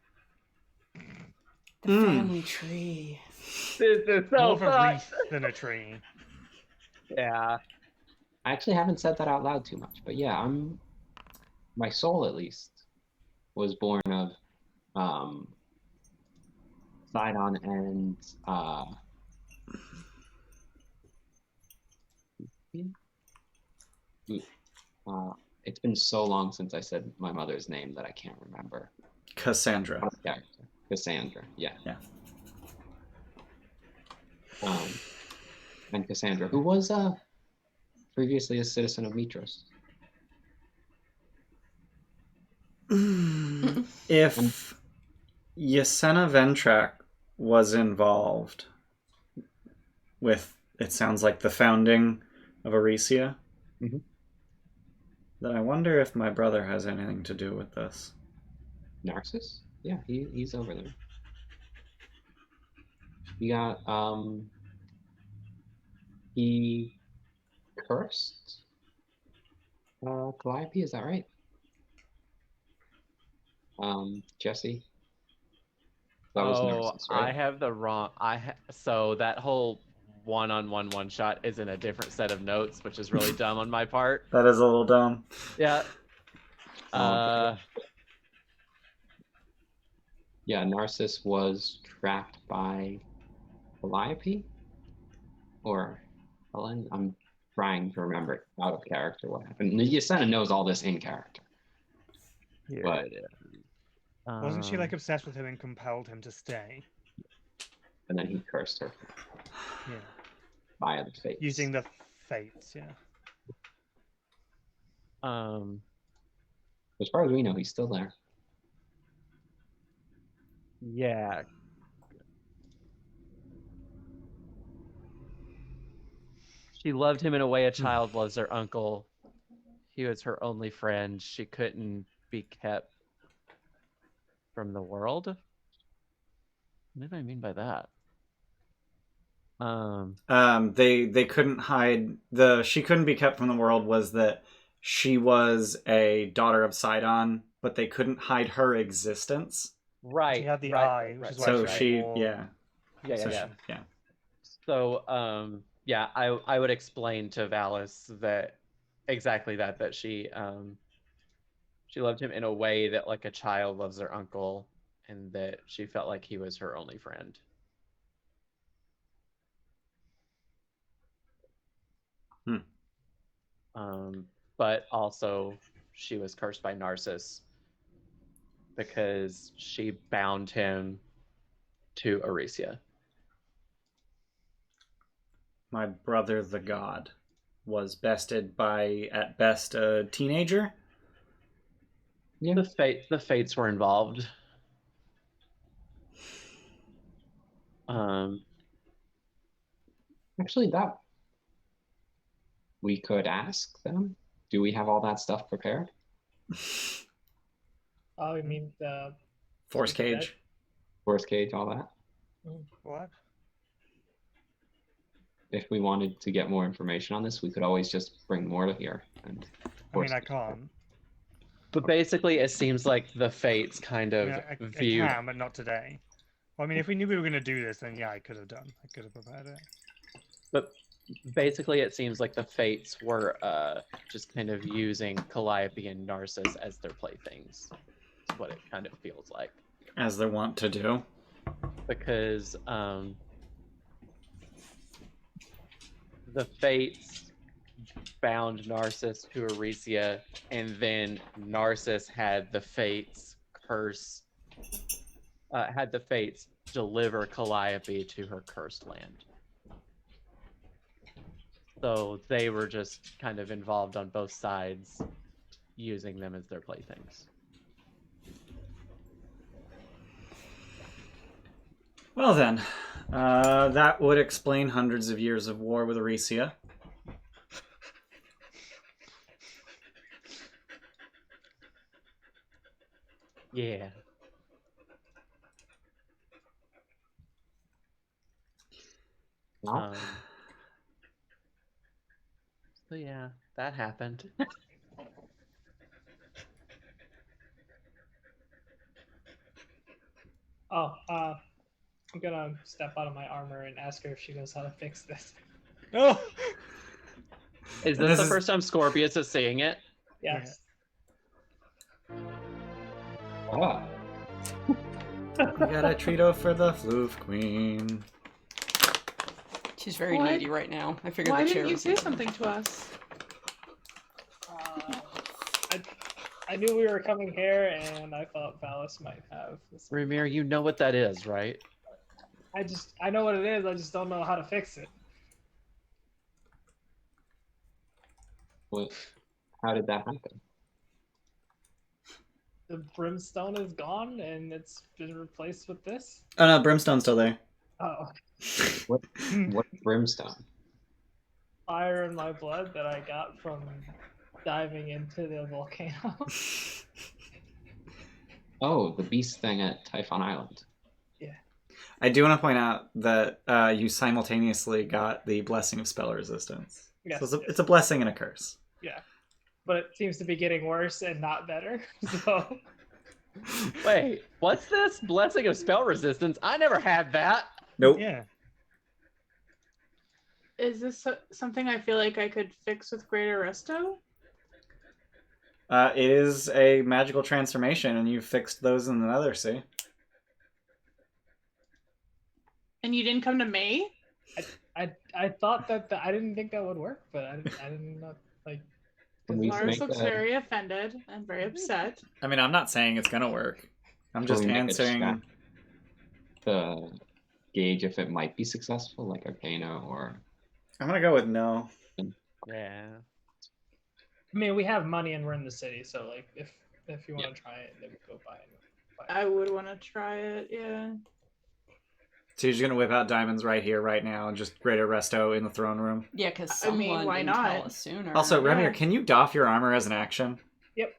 The family tree. This is so More of a fun. wreath than a tree. Yeah. I actually haven't said that out loud too much, but yeah, my soul at least was born of Sidon and it's been so long since I said my mother's name that I can't remember. Cassandra. Yeah, Cassandra. Yeah. Yeah. And Cassandra, who was previously a citizen of Mitros. If Yasena Ventrak was involved with, it sounds like, the founding of Aricia, mm-hmm. then I wonder if my brother has anything to do with this. Narcissus? Yeah, he's over there. He got he cursed Calliope, is that right? Jesse. That was Narcissus, right? I have the wrong. So that whole one shot is in a different set of notes, which is really dumb on my part. That is a little dumb. Yeah. Yeah, Narcissus was trapped by Calliope or Helen. I'm trying to remember out of character what happened. Yasena knows all this in character. Here But it is. Wasn't she like obsessed with him and compelled him to stay? And then he cursed her. Yeah. Via the fates. Using the fates, yeah. As far as we know, he's still there. Yeah. She loved him in a way a child loves their uncle. He was her only friend. She couldn't be kept from the world. What do I mean by that? They couldn't hide she couldn't be kept from the world was that she was a daughter of Sidon, but they couldn't hide her existence. Right. She had the eye, which is why So Yeah. So I would explain to Valis that exactly that she loved him in a way that like a child loves their uncle, and that she felt like he was her only friend. But also she was cursed by Narcissus because she bound him to Aricia. My brother, the god, was bested by, at best, a teenager. Yeah. The fates were involved. Actually, that we could ask them. Do we have all that stuff prepared? Oh, you mean the Force cage. Force cage, all that. What? If we wanted to get more information on this, we could always just bring Morta here. And I mean, I can't. But basically, it seems like the fates kind I of mean, I viewed. can, but not today. Well, I mean, if we knew we were going to do this, then yeah, I could have done. I could have prepared it. But basically, it seems like the fates were just kind of using Calliope and Narcissus as their playthings. That's what it kind of feels like. As they want to do. Because the fates bound Narcissus to Eresia, and then Narcissus had the fates curse, had the fates deliver Calliope to her cursed land. So they were just kind of involved on both sides, using them as their playthings. Well then, that would explain hundreds of years of war with Eresia. Yeah. Well, So yeah, that happened. Oh, I'm gonna step out of my armor and ask her if she knows how to fix this. Oh! Is This this the is- first time Scorpius is seeing it? Yes. ah, We got a Trito for the Floof Queen. She's very What? needy right now. I figured Why the chair didn't you was say needed. something to us? I knew we were coming here, and I thought Valis might have. Ramir, you know what that is, right? I know what it is. I just don't know how to fix it. what? How did that happen? The brimstone is gone, and it's been replaced with this. Oh no, Brimstone's still there. Oh, What brimstone? fire in my blood that I got from diving into the volcano. Oh, the beast thing at Typhon Island. I do want to point out that you simultaneously got the Blessing of Spell Resistance. Yes, So yes. it's a blessing and a curse. Yeah, but it seems to be getting worse and not better. So Wait, what's this? Blessing of spell resistance? I never had that. Nope. Yeah. Is this something I feel like I could fix with Greater Resto? It is a magical transformation, and you fixed those in another, see? And you didn't come to me? I thought that I didn't think that would work, but I didn't know, like. Can we Lars make looks that- very offended and very upset. I mean, I'm not saying it's gonna work. I'm just Can we make a answering. check to gauge if it might be successful, like Arcana or. I'm gonna go with no. Yeah. I mean, we have money and we're in the city, so like, if you want to try it, then we go buy it. I would want to try it, yeah. So you're just gonna whip out diamonds right here, right now, and just Greater Resto in the throne room. Yeah, because I someone mean, why didn't tell not? us sooner. Also, Yeah. Remir, can you doff your armor as an action? Yep.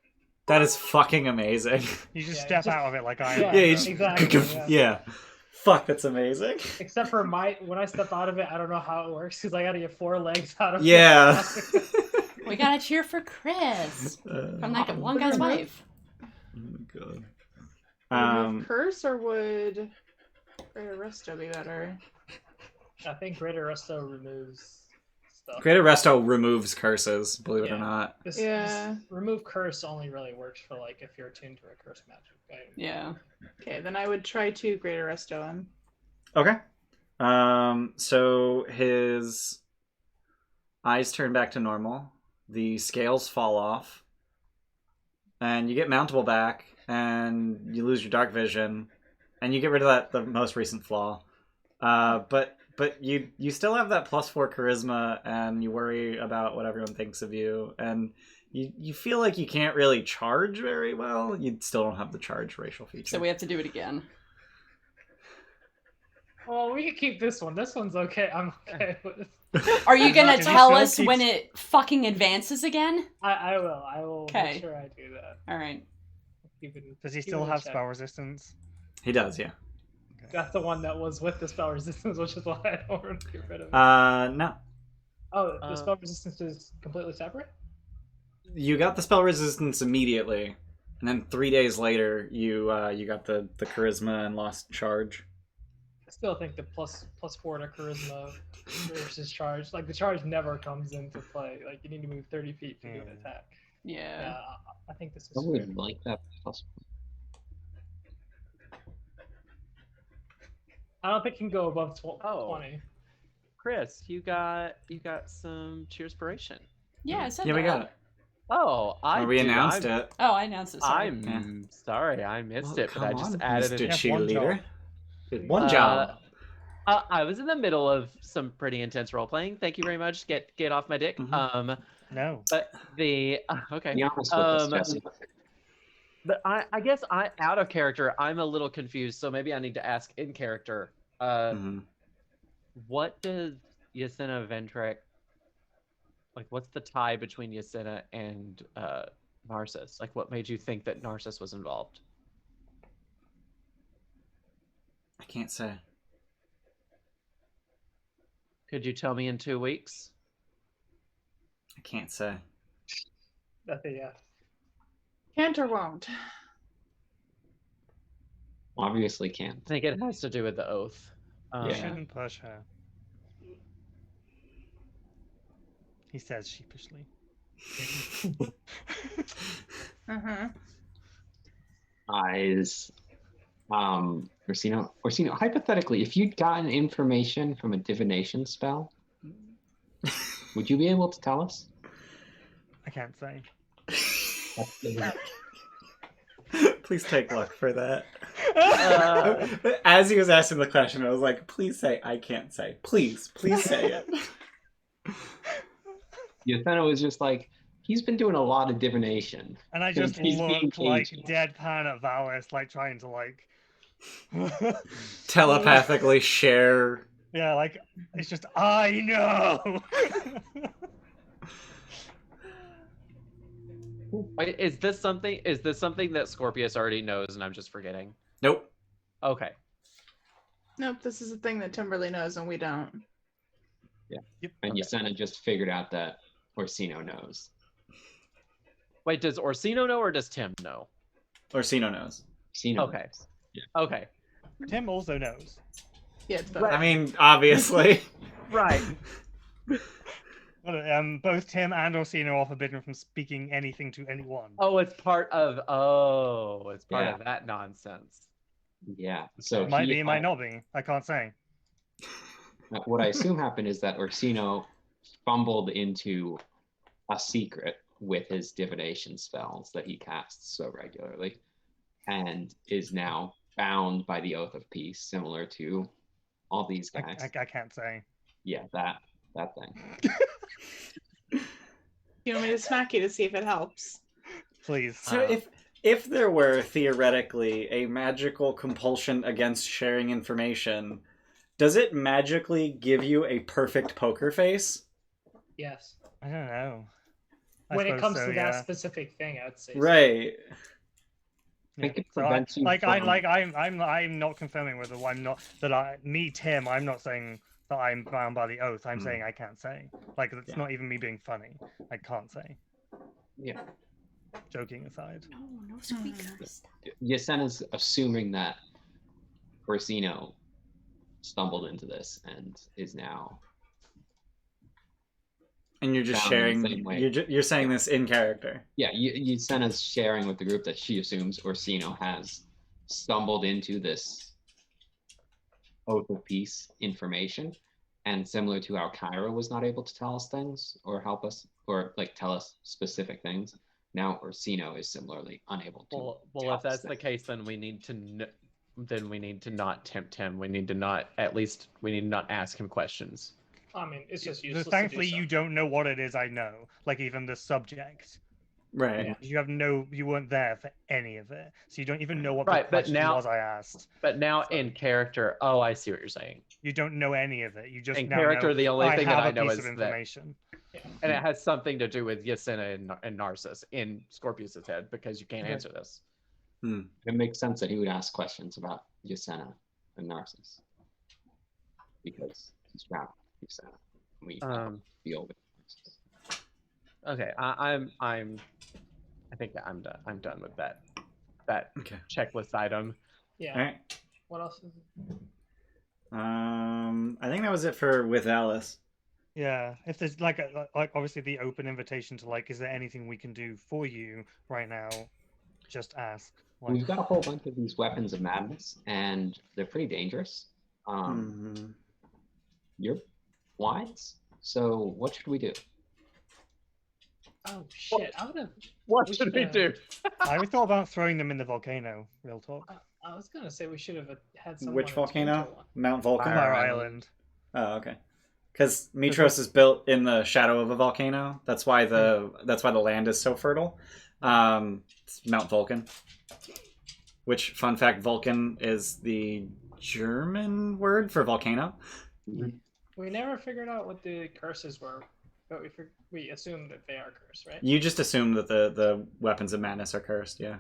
That is fucking amazing. You just Yeah, step just- out of it like I Yeah, am. Yeah, you so- just exactly, yeah. Fuck, that's amazing. Except for when I step out of it, I don't know how it works because I gotta get 4 legs out of Yeah. it. We gotta cheer for Chris from that one guy's wife. Oh my god. Remove curse, or would Greater Resto be better? I think Greater Resto removes stuff. Greater Resto removes curses, believe it or Yeah. not. Yeah. This remove curse only really works for like if you're attuned to a curse magic. Right? Yeah. Okay, then I would try to Greater Resto him. Okay. So his eyes turn back to normal. The scales fall off. And you get mountable back, and you lose your dark vision, and you get rid of the most recent flaw. But you still have that +4 charisma, and you worry about what everyone thinks of you, and You feel like you can't really charge very well. You still don't have the charge racial feature. So we have to do it again. Well, we can keep this one. This one's okay. I'm okay with it. Are you gonna It tell still us keeps- when it fucking advances again? I will. I will Okay. make sure I do that. All right. Keep it- Does he keep still it in have check. spell resistance? He does, yeah. That's the one that was with the spell resistance, which is why I don't want to get rid of it. No. Oh, the spell resistance is completely separate? You got the spell resistance immediately, and then 3 days later, you got the charisma and lost charge. I still think the plus 4 to charisma versus charge. Like, the charge never comes into play. Like, you need to move 30 feet to do an attack. Yeah. I think this is I fair. would like that plus. I don't think you can go above 20. Oh. Chris, you got some cheerspiration. Yeah, I said Yeah, that. we got it. Oh, We announced it. Oh, I announced it. Sorry. I'm sorry, I missed Well, it, but I come just on, added Mr. it. Yeah, one Cheerleader. job. Did one job. I was in the middle of some pretty intense role playing. Thank you very much. Get off my dick. Mhm. No. But the okay. Be honest with us, Jesse. But I guess out of character, I'm a little confused. So maybe I need to ask in character. Mhm. What does Yasena Ventrek like? What's the tie between Yasena and Narcissus? Like, what made you think that Narcissus was involved? I can't say. Could you tell me in 2 weeks? I can't say. That's a yes. Can't or won't. Obviously can't. I think it has to do with the oath. You Yeah. shouldn't push her. He says sheepishly. Uh-huh. Eyes. Orsino, hypothetically, if you'd gotten information from a divination spell, would you be able to tell us? I can't say. Please take luck for that. As he was asking the question, I was like, please say, I can't say. Please say it. Yasena was just like, he's been doing a lot of divination. And I just He's being look like cagey. deadpan at Valis, like trying to like Telepathically share. yeah, like it's just I know. Wait, is this something that Scorpius already knows and I'm just forgetting? Nope. Okay. Nope, this is a thing that Timberly knows and we don't. And Yasena just figured out that Orsino knows. Wait, does Orsino know or does Tim know? Orsino knows. Orsino Okay. knows. Yeah. Okay. Tim also knows. Yeah, it's better. I mean, obviously. Right. Both Tim and Orsino are forbidden from speaking anything to anyone. Oh, it's part of Yeah. that nonsense. Yeah. So It might he be, it might had- not be. I can't say. What I assume happened is that Orsino fumbled into a secret with his divination spells that he casts so regularly, and is now bound by the Oath of Peace, similar to all these guys. I can't say. Yeah, that thing. You want me to smack you to see if it helps? Please. So if there were theoretically a magical compulsion against sharing information, does it magically give you a perfect poker face? Yes. I don't know. I When it suppose comes so, to yeah. that specific thing, I'd say. so. Right. I think it So prevents you from- I'm not confirming whether I'm not Tim. I'm not saying that I'm bound by the oath. I'm saying I can't say. Like it's Yeah. not even me being funny. I can't say. Yeah. Joking aside. No squeakers. Yasena's assuming that Orsino stumbled into this and is now. And you're just Bound in the sharing. same way. You're saying this in character. Yeah, Yasena's sharing with the group that she assumes Orsino has stumbled into this Oath of Peace information. And similar to how Kyra was not able to tell us things or help us or like tell us specific things, now Orsino is similarly unable to. Well, tell if us that's the things. case, then we need to not tempt him. We need to not ask him questions. I mean, it's just useless. Thankfully, to do so. you don't know what it is. I know. Like even the subject. Right. Yeah. You weren't there for any of it, so you don't even know what the Right, but question now- was I asked. But now So- in character, oh, I see what you're saying. You don't know any of it. You just In now character, know, the only I thing that have I a know piece is of that- information. And it has something to do with Ysena and Narcissus in Scorpius's head because you can't Okay. answer this. It makes sense that he would ask questions about Ysena and Narcissus because he's trapped with Ysena. We deal with Narcissus. Okay, I think I'm done. I'm done with that Okay. checklist item. Yeah. All right. What else is it? I think that was it for with Alice. Yeah, if there's like obviously the open invitation to like, is there anything we can do for you right now? Just ask. Like, We've got a whole bunch of these weapons of madness, and they're pretty dangerous. Mhm. You're wise, so what should we do? Oh shit! I would have. What We should we should, do? I thought about throwing them in the volcano. Real talk. I was gonna say we should have had someone. Which attune to volcano? one. Mount Vulcan. Fire Island. Island. Oh, okay. Because Mitros is built in the shadow of a volcano. That's why the land is so fertile. It's Mount Vulcan. Which, fun fact, Vulcan is the German word for volcano. We never figured out what the curses were, but we assumed that they are cursed, right? You just assume that the weapons of madness are cursed. Yeah.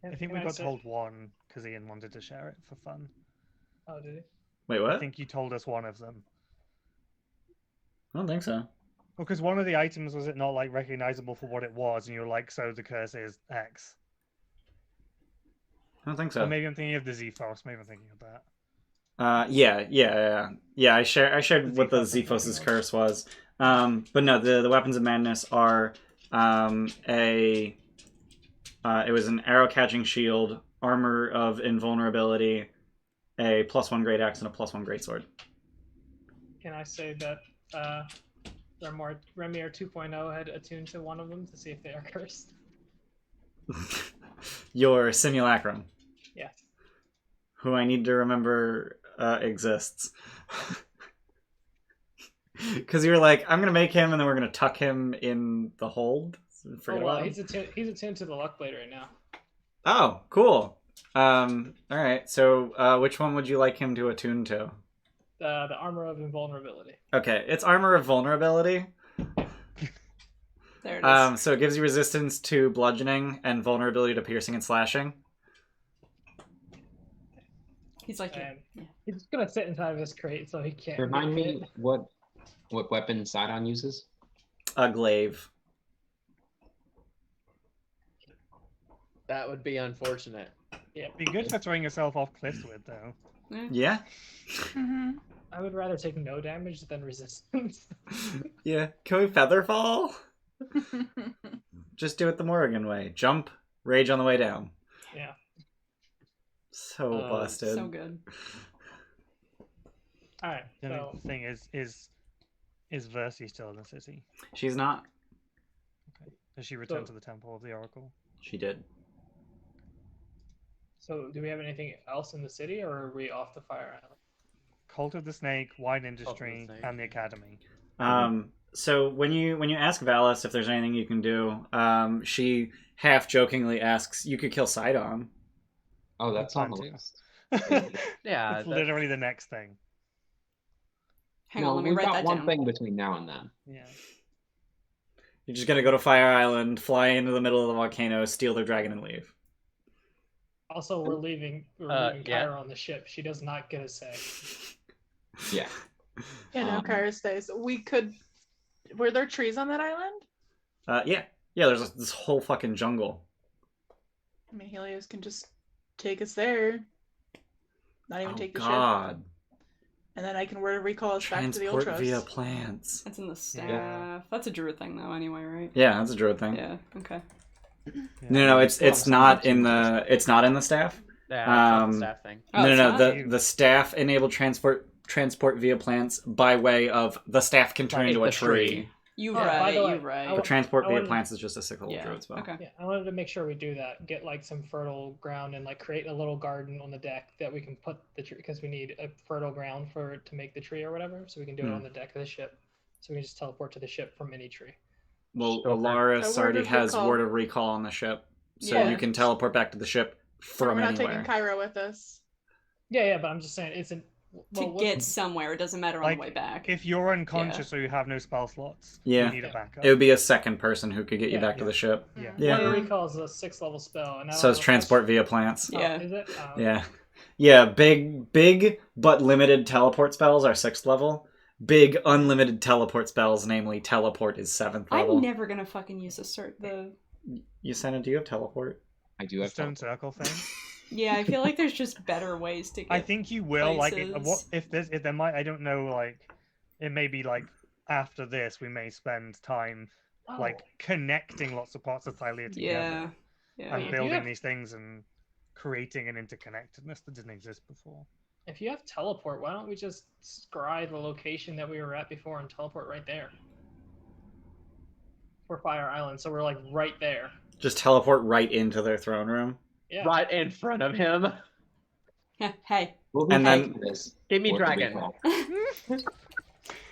I think we got told one because Ian wanted to share it for fun. Oh, did he? Wait, I what? think you told us one of them. I don't think so. Well, because one of the items was it not like recognizable for what it was, and you were like, so the curse is X. I don't think Or so. maybe I'm thinking of the Zephos. Maybe I'm thinking of that. Yeah. I shared what the Zephos I'm Zephos' thinking of. curse was. But no, the weapons of madness are it was an arrow catching shield, armor of invulnerability, a +1 great axe, and a +1 great sword. Can I say that Remir 2.0 had attuned to one of them to see if they are cursed? Your simulacrum, Yes. who I need to remember exists. Because you were like, I'm gonna make him, and then we're gonna tuck him in the hold. Forget Oh well, about him. he's attuned to the luck blade right now. Oh, cool. All right. So, which one would you like him to attune to? The armor of invulnerability. Okay, it's armor of vulnerability. There it is. So it gives you resistance to bludgeoning and vulnerability to piercing and slashing. He's like, And yeah. he's just gonna sit inside of his crate so he can't. Remind get me hit. what weapon Sidon uses? A glaive. That would be unfortunate. Be good for throwing yourself off cliffs with, though. Yeah. Mm-hmm. I would rather take no damage than resistance. Yeah. Can we featherfall? Just do it the Morrigan way. Jump, rage on the way down. Yeah. So busted. So good. All right. The So only thing is Versi still in the city? She's not. Does she return So- to the Temple of the Oracle? She did. So, do we have anything else in the city, or are we off the Fire Island? Cult of the Snake, Wine Industry, Snake. and the Academy. So when you ask Valis if there's anything you can do, she half jokingly asks, "You could kill Sidon." Oh, that's on the Plan list. Yeah, it's that- literally the next thing. Hang no, on, let me we've write got that one down. thing between now and then. Yeah. You're just gonna go to Fire Island, fly into the middle of the volcano, steal their dragon, and leave. Also, we're leaving yeah. Kyra on the ship. She does not get a say. Yeah. Yeah, no, Kyra stays. We could. Were there trees on that island? Yeah. There's this whole fucking jungle. I mean, Helios can just take us there. Not even Oh take the ship. God! And then I can recall us back to the Transport Ultros. via plants. That's in the staff. Yeah. That's a druid thing, though. Anyway, right? Yeah, that's a druid thing. Yeah. Okay. No, it's not in the staff. Yeah, it's not Um, the staff thing. Oh, no, it's not? the staff enable transport via plants by way of the staff can turn Like into a the tree. tree. You By right. the way, You right. I But transport I via wouldn't- plants is just a sickle Yeah. druid spell. Okay. Yeah, I wanted to make sure we do that. Get like some fertile ground and like create a little garden on the deck that we can put the tree, because we need a fertile ground to make the tree or whatever. So we can do it Hmm. on the deck of the ship. So we can just teleport to the ship from any tree. Well, Go for it. Alaris A word already of has recall. Word of Recall on the ship, so Yeah. you can teleport back to the ship So from we're not anywhere. taking Cairo with us. Yeah, but I'm just saying it's an. To Well, get somewhere, it doesn't matter on Like, the way back. If you're unconscious or you have no spell slots, Yeah. we need a backup. It would be a second person who could get you Yeah. back to the ship. Yeah. Yeah. Word of Recall is a 6th level spell, and I So don't it's know if transport via plants. that's- Yeah. Is it? Oh, Yeah. Yeah, big but limited teleport spells are 6th level. Big unlimited teleport spells, namely teleport, is 7th level. I'm never gonna fucking use the. Yusena, do you have teleport? I do The have stone teleport. circle thing. Yeah, I feel like there's just better ways to get. I think you will like it, places. what if there might, I don't know, like it may be like after this we may spend time like Oh. connecting lots of parts of Thylia together Yeah. Yeah. and If you building have- these things and creating an interconnectedness that didn't exist before. If you have teleport, why don't we just scry the location that we were at before and teleport right there? For Fire Island, so we're like right there. Just teleport right into their throne room. Yeah. Right in front of him. Hey. We'll be And back then- to this. Give me Word of dragon. Recall.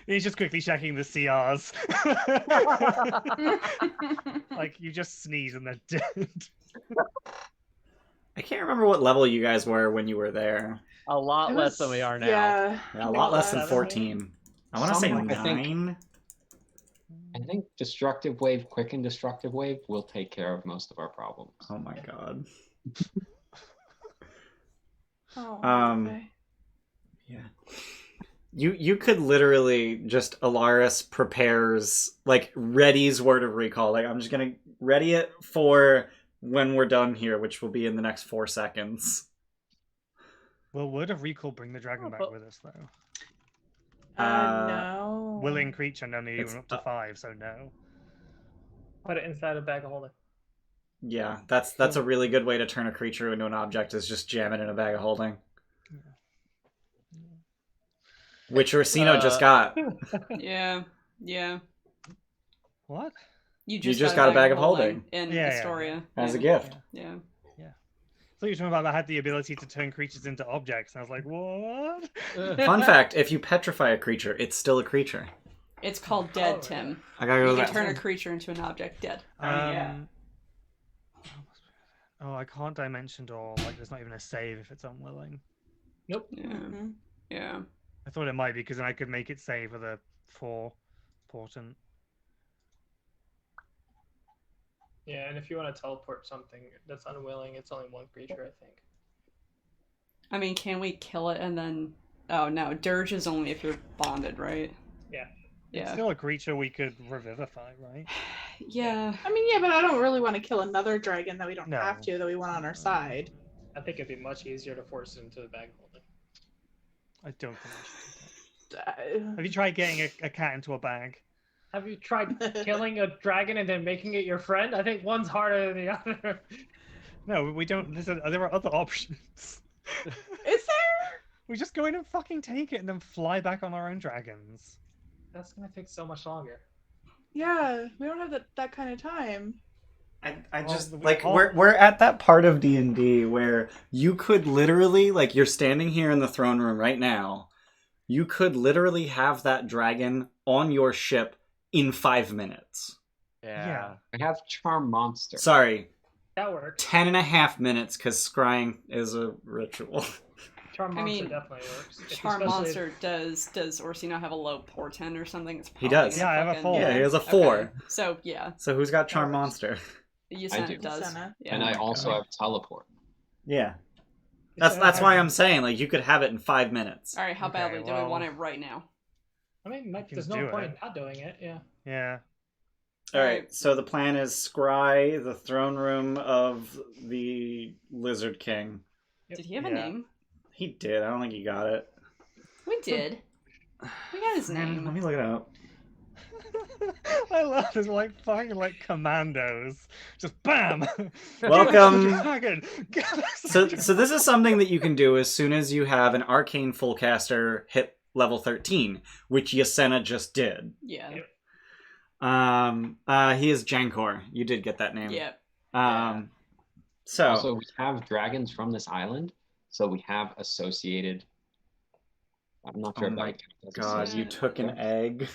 He's just quickly checking the CRs. Like you just sneeze and they're dead. I can't remember what level you guys were when you were there. A lot It less was- than we are now. Yeah. Yeah, a lot less than 7, 14. I want to say Something like I think- 9. I think Destructive Wave, Quick and Destructive Wave will take care of most of our problems. Oh my god. Oh, Okay. Yeah. You could literally just Alaris prepares like readies Word of Recall. Like I'm just gonna ready it for when we're done here, which will be in the next 4 seconds. Will Word of Recall bring the dragon Oh, back but- with us though? No. Willing creature, no, no, It's even up to 5, so no. Put it inside a bag of holding. Yeah, that's a really good way to turn a creature into an object is just jam it in a bag of holding. Which Orsino just got. Yeah. Yeah. What? You You just got a bag of holding. in Yeah, yeah. Astoria. As a Yeah. gift. Yeah. I thought you were talking about that had the ability to turn creatures into objects, and I was like, what? Fun fact, if you petrify a creature, it's still a creature. It's called dead, Oh, yeah. Tim. I gotta go You to can that. turn a creature into an object dead. yeah. Oh, I can't dimension door. Like, there's not even a save if it's unwilling. Nope. Yeah. Mhm. Yeah. I thought it might be because then I could make it save with a 4 portent. Yeah, and if you want to teleport something that's unwilling, it's only one creature, I think. I mean, can we kill it and then? Oh no, dirge is only if you're bonded, right? Yeah. It's Yeah. still a creature we could revivify, right? Yeah. I mean, yeah, but I don't really want to kill another dragon that we don't No. have to, that we want on our side. I think it'd be much easier to force it into the bag of holding. I don't think I should do that. Uh, Have you tried getting a cat into a bag? Have you tried killing a dragon and then making it your friend? I think one's harder than the other. No, we don't. There are other options. Is there? We just go in and fucking take it and then fly back on our own dragons. That's gonna take so much longer. Yeah, we don't have that kind of time. I Well, just we like all- we're at that part of D&D where you could literally like you're standing here in the throne room right now. You could literally have that dragon on your ship in 5 minutes. Yeah. I have Charm Monster. Sorry, That works. 10 and a half minutes because scrying is a ritual. Charm I monster mean, definitely works. Charm Especially- Monster does Orsino have a low portent or something? It's He probably does. gonna Yeah, I have a fucking- 4. Yeah, he has a Okay. 4. So yeah, So who's got Charm That works. Monster? Yusena do. does. Yusena. Yeah. And I my also God. have Teleport. Yeah. It's That's why I'm saying like you could have it in 5 minutes. All right, how Okay, badly do we well- want it right now? I mean, can there's do no it. point in not doing it. Yeah. Yeah. All right, so the plan is scry the throne room of the Lizard King. Did he have a Yeah. name? He did. I don't think he got it. We did. We got his Let name. me look it up. I love this, like fucking like commandos. Just bam. Welcome. Dragon. So this is something that you can do as soon as you have an arcane fullcaster hit level 13, which Yasena just did. Yeah. He is Jankor. You did get that name. Yeah. So Also, we have dragons from this island, so we have associated. I'm not sure Oh if my that counts as God, you associated. took an egg.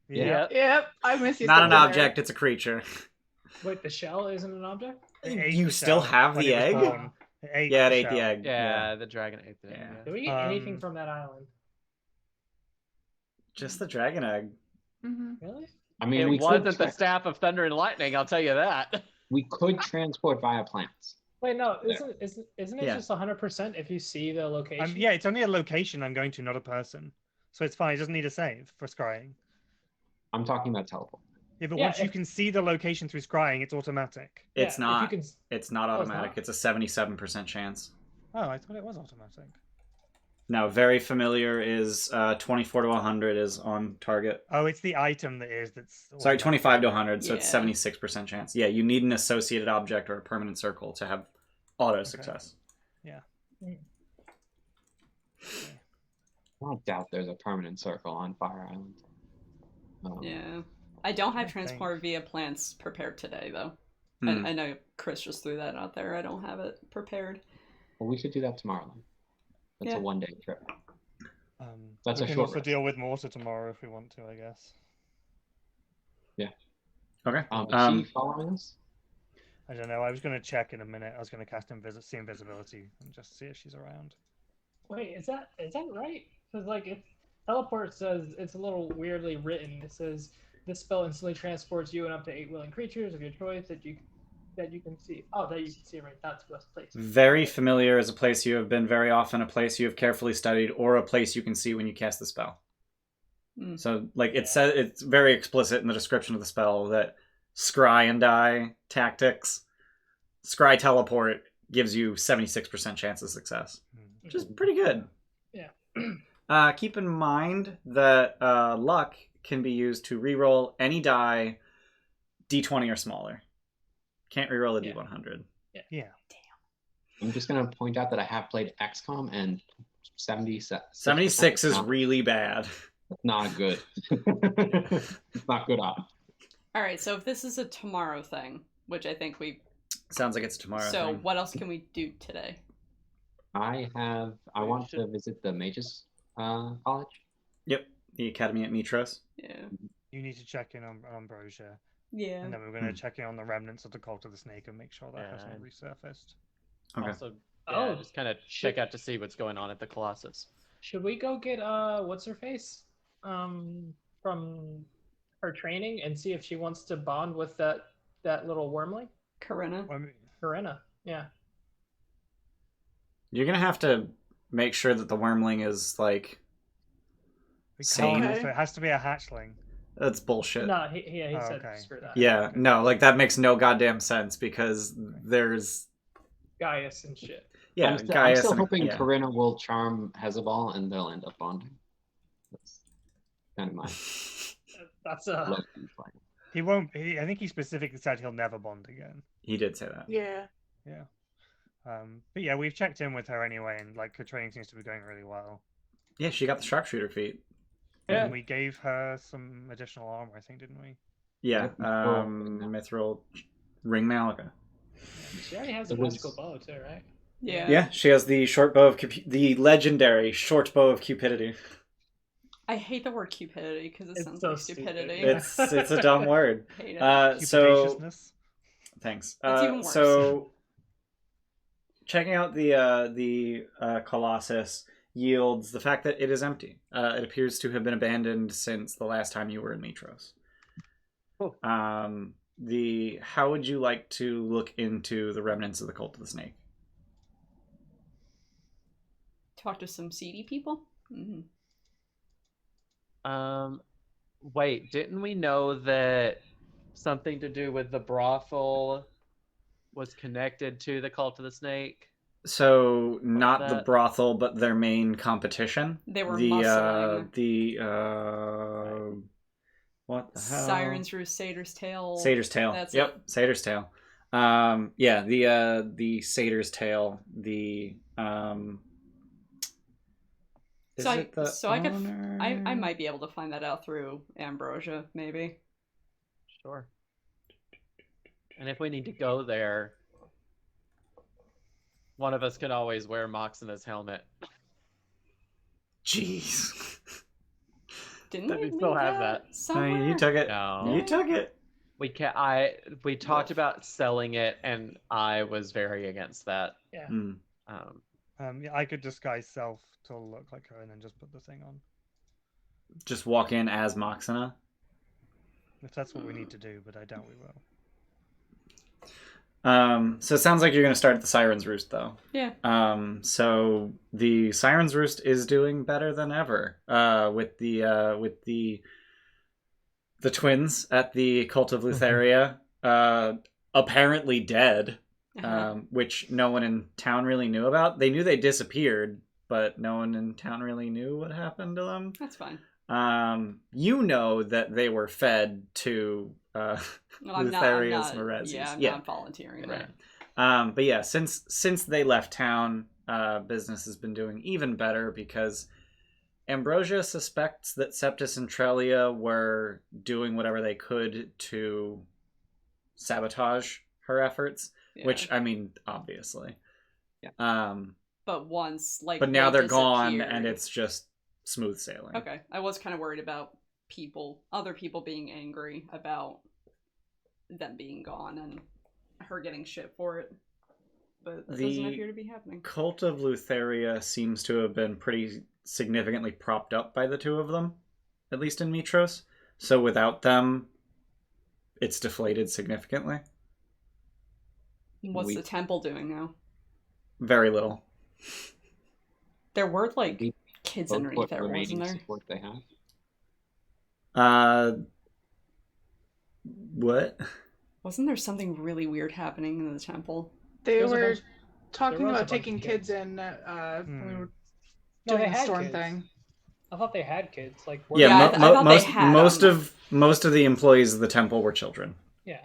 Yeah. Yep, I miss you. Not an stepped in there. object, it's a creature. Wait, the shell isn't an object? It ate You the still shell have when the it was egg? born. It ate Yeah, it the ate the shell. egg. Yeah, the dragon ate the Yeah. egg. Do we get anything from that island? Just the dragon egg. Mhm. Really? I mean, It we wasn't could the staff of thunder and lightning, I'll tell you that. we could transport via plants. Wait, no, Yeah. isn't it Yeah. just 100% if you see the location? Yeah, it's only a location I'm going to, not a person. So it's fine. It doesn't need a save for scrying. I'm talking about teleport. Yeah, but Yeah, once you can see the location through scrying, it's automatic. It's If you not. can... It's not Oh, it's automatic. not? It's a 77% chance. Oh, I thought it was automatic. No, very familiar is 24 to 100 is on target. Oh, it's the item that's Sorry, automatic. 25 to 100, so it's Yeah. 76% chance. Yeah, you need an associated object or a permanent circle to have auto success. I doubt there's a permanent circle on Fire Island. Yeah. I don't have I transport via plants prepared today, though. Hmm. I know Chris just threw that out there. I don't have it prepared. Well, we should do that tomorrow then. That's Yeah. a 1 day trip. That's we a can short also rest. deal with mortar tomorrow if we want to, I guess. Okay. Is she following us? I don't know. I was going to check in a minute. I was going to cast see invisibility and just see if she's around. Wait, is that right? Because like if teleport says it's a little weirdly written. It says this spell instantly transports you and up to 8 willing creatures of your choice that you can see. Oh, that you can see right. That's West Place. Very familiar is a place you have been very often, a place you have carefully studied, or a place you can see when you cast the spell. Mm. So, like, it says it's very explicit in the description of the spell that scry and die tactics, scry teleport gives you 76% chance of success, which is pretty good. Yeah. Keep in mind that luck can be used to reroll any die d20 or smaller. Can't reroll a Yeah. d100. Yeah. I'm just going to point out that I have played XCOM and 76 is really bad. not good. It's not good odds. All right, so if this is a tomorrow thing, which I think we... Sounds like it's tomorrow. So thing. what else can we do today? I want to visit the Mages College. Yep, the academy at Mitros. Yeah. You need to check in on Ambrosia. Yeah. And then we're going to check in on the remnants of the Cult of the Snake and make sure that hasn't And- resurfaced. Okay. Also, Oh, just kind of shit. check out to see what's going on at the Colossus. Should we go get what's her face from her training and see if she wants to bond with that little wormling? Corinna. I mean, Corinna. Yeah. You're gonna have to make sure that the wormling is like we Same. can't, so it has to be a hatchling. that's bullshit. No, he Oh, said okay. screw that. Yeah, no, like that makes no goddamn sense because there's Gaius and shit. yeah, I'm Gaius still and- hoping yeah. Corinna will charm Hezebal and they'll end up bonding. That's kind of my That's low-key plan. He won't. I think he specifically said he'll never bond again. He did say that. Yeah. Yeah. But yeah, we've checked in with her anyway, and like her training seems to be going really well. Yeah, she got the sharpshooter feat. Yeah. And we gave her some additional armor, I think, didn't we? Yeah, Yep. Mithril Ring Malika. She already has a It was- magical bow too, right? Yeah. Yeah, she has the short bow of the legendary short bow of cupidity. I hate the word cupidity because it It's sounds so like stupid. stupidity. It's a dumb word. I hate it. So Cupidaciousness. thanks. That's even worse. So checking out the Colossus yields the fact that it is empty. It appears to have been abandoned since the last time you were in Mitros. Cool. How would you like to look into the remnants of the Cult of the Snake? Talk to some seedy people? Mm. Wait, didn't we know that something to do with the brothel was connected to the Cult of the Snake? So not the that? brothel, but their main competition. They were the muscling. What the hell? Sirens Roost, Satyr's Tail. Satyr's Tail. That's Yep, it. Satyr's Tail. Yeah, the Satyr's Tail. Is So it the I might be able to find that out through Ambrosia, maybe. Sure. And if we need to go there, one of us could always wear Mox in his helmet. Jeez. Didn't That we we still leave have that. No, somewhere? you took it. No. You took it. We can't. We talked about selling it, and I was very against that. Yeah. Mm. Yeah, I could disguise self to look like her and then just put the thing on. Just walk in as Moxina. If that's what we need to do, but I doubt we will. So it sounds like you're going to start at the Sirens Roost, though. Yeah. So the Sirens Roost is doing better than ever. With the twins at the Cult of Lutheria, apparently dead, which no one in town really knew about. They knew they disappeared, but no one in town really knew what happened to them. That's fine. You know that they were fed to Lutheria's Morezes. Yeah, I'm not volunteering. Right. But yeah, since they left town, business has been doing even better because Ambrosia suspects that Septus and Trelia were doing whatever they could to sabotage her efforts, which, I mean, obviously. Yeah. But once, like, but now they they're gone, disappeared- and it's just smooth sailing. Okay, I was kind of worried about other people being angry about them being gone and her getting shit for it. But that doesn't appear to be happening. Cult of Lutheria seems to have been pretty significantly propped up by the two of them, at least in Mitros. So without them, it's deflated significantly. What's the temple doing now? Very little. There were, like, kids Both underneath what there, remaining wasn't there? support they have. What? Wasn't there something really weird happening in the temple? They There's a were bunch- talking there was a about bunch taking of kids kids. in when we were No, doing they the had storm kids. thing. I thought they had kids. Like, Yeah, Yeah, I thought they had most of the employees of the temple were children. yeah.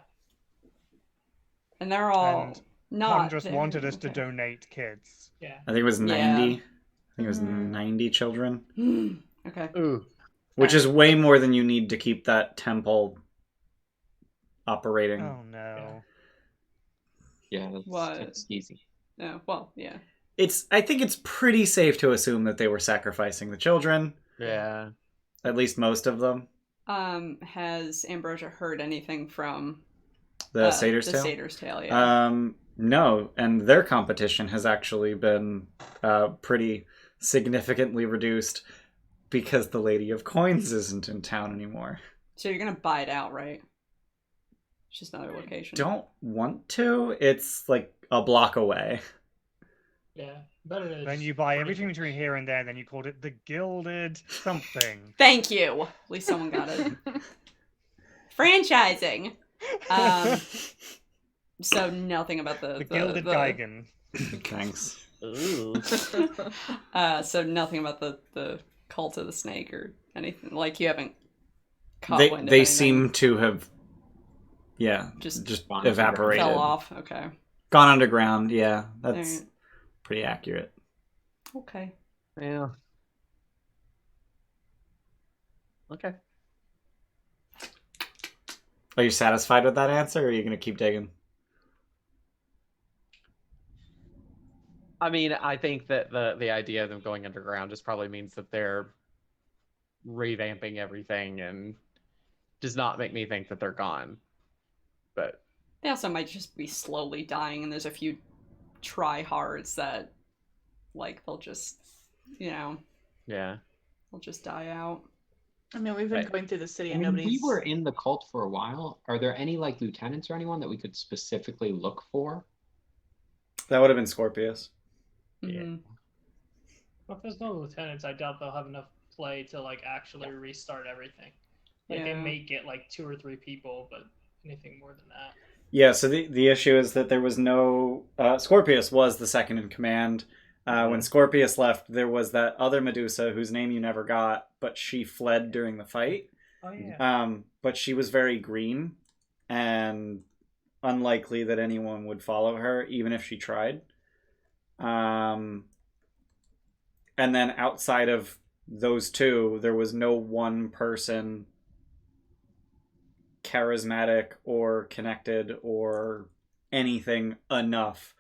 And they're all And not. Pondrus there. wanted us to Okay. donate kids. Yeah. I think it was Yeah. 90. I think it was 90 children, Okay. Ooh. which is way more than you need to keep that temple operating. Oh no. Yeah, What? that's easy. Yeah, well, yeah. I think it's pretty safe to assume that they were sacrificing the children. Yeah. At least most of them. Has Ambrosia heard anything from The Satyr's Tail? The Satyr's Tail, yeah. No, and their competition has actually been pretty significantly reduced because the Lady of Coins isn't in town anymore. So you're gonna buy it out, right? It's just another location. Don't want to. It's like a block away. Yeah. Better than Then you buy everything between here and there, then you called it the Gilded something. Thank you. At least someone got it. Franchising. So nothing about The Gilded Geigen. Thanks. Ooh. So nothing about the cult of the snake or anything. Like you haven't caught They wind of they anything. seem to have, Just gone evaporated. fell off. Okay. Gone underground. Yeah, that's Alright. pretty accurate. Okay. Yeah. Okay. Are you satisfied with that answer, or are you gonna keep digging? I mean, I think that the idea of them going underground just probably means that they're revamping everything and does not make me think that they're gone. But They also might just be slowly dying, and there's a few try-hards that, like, they'll just, yeah. they'll just die out. I mean, we've been Right. going through the city I and mean, nobody's. we were in the cult for a while. Are there any like lieutenants or anyone that we could specifically look for? That would have been Scorpius. Yeah. Mhm. Well, if there's no lieutenants, I doubt they'll have enough play to like actually restart everything. Like they Yeah. may get like 2 or 3 people, but anything more than that. Yeah, so the issue is that there was no... Scorpius was the second in command. When Scorpius left, there was that other Medusa whose name you never got, but she fled during the fight. Oh yeah. But she was very green, and unlikely that anyone would follow her, even if she tried. And then outside of those two, there was no one person charismatic or connected or anything enough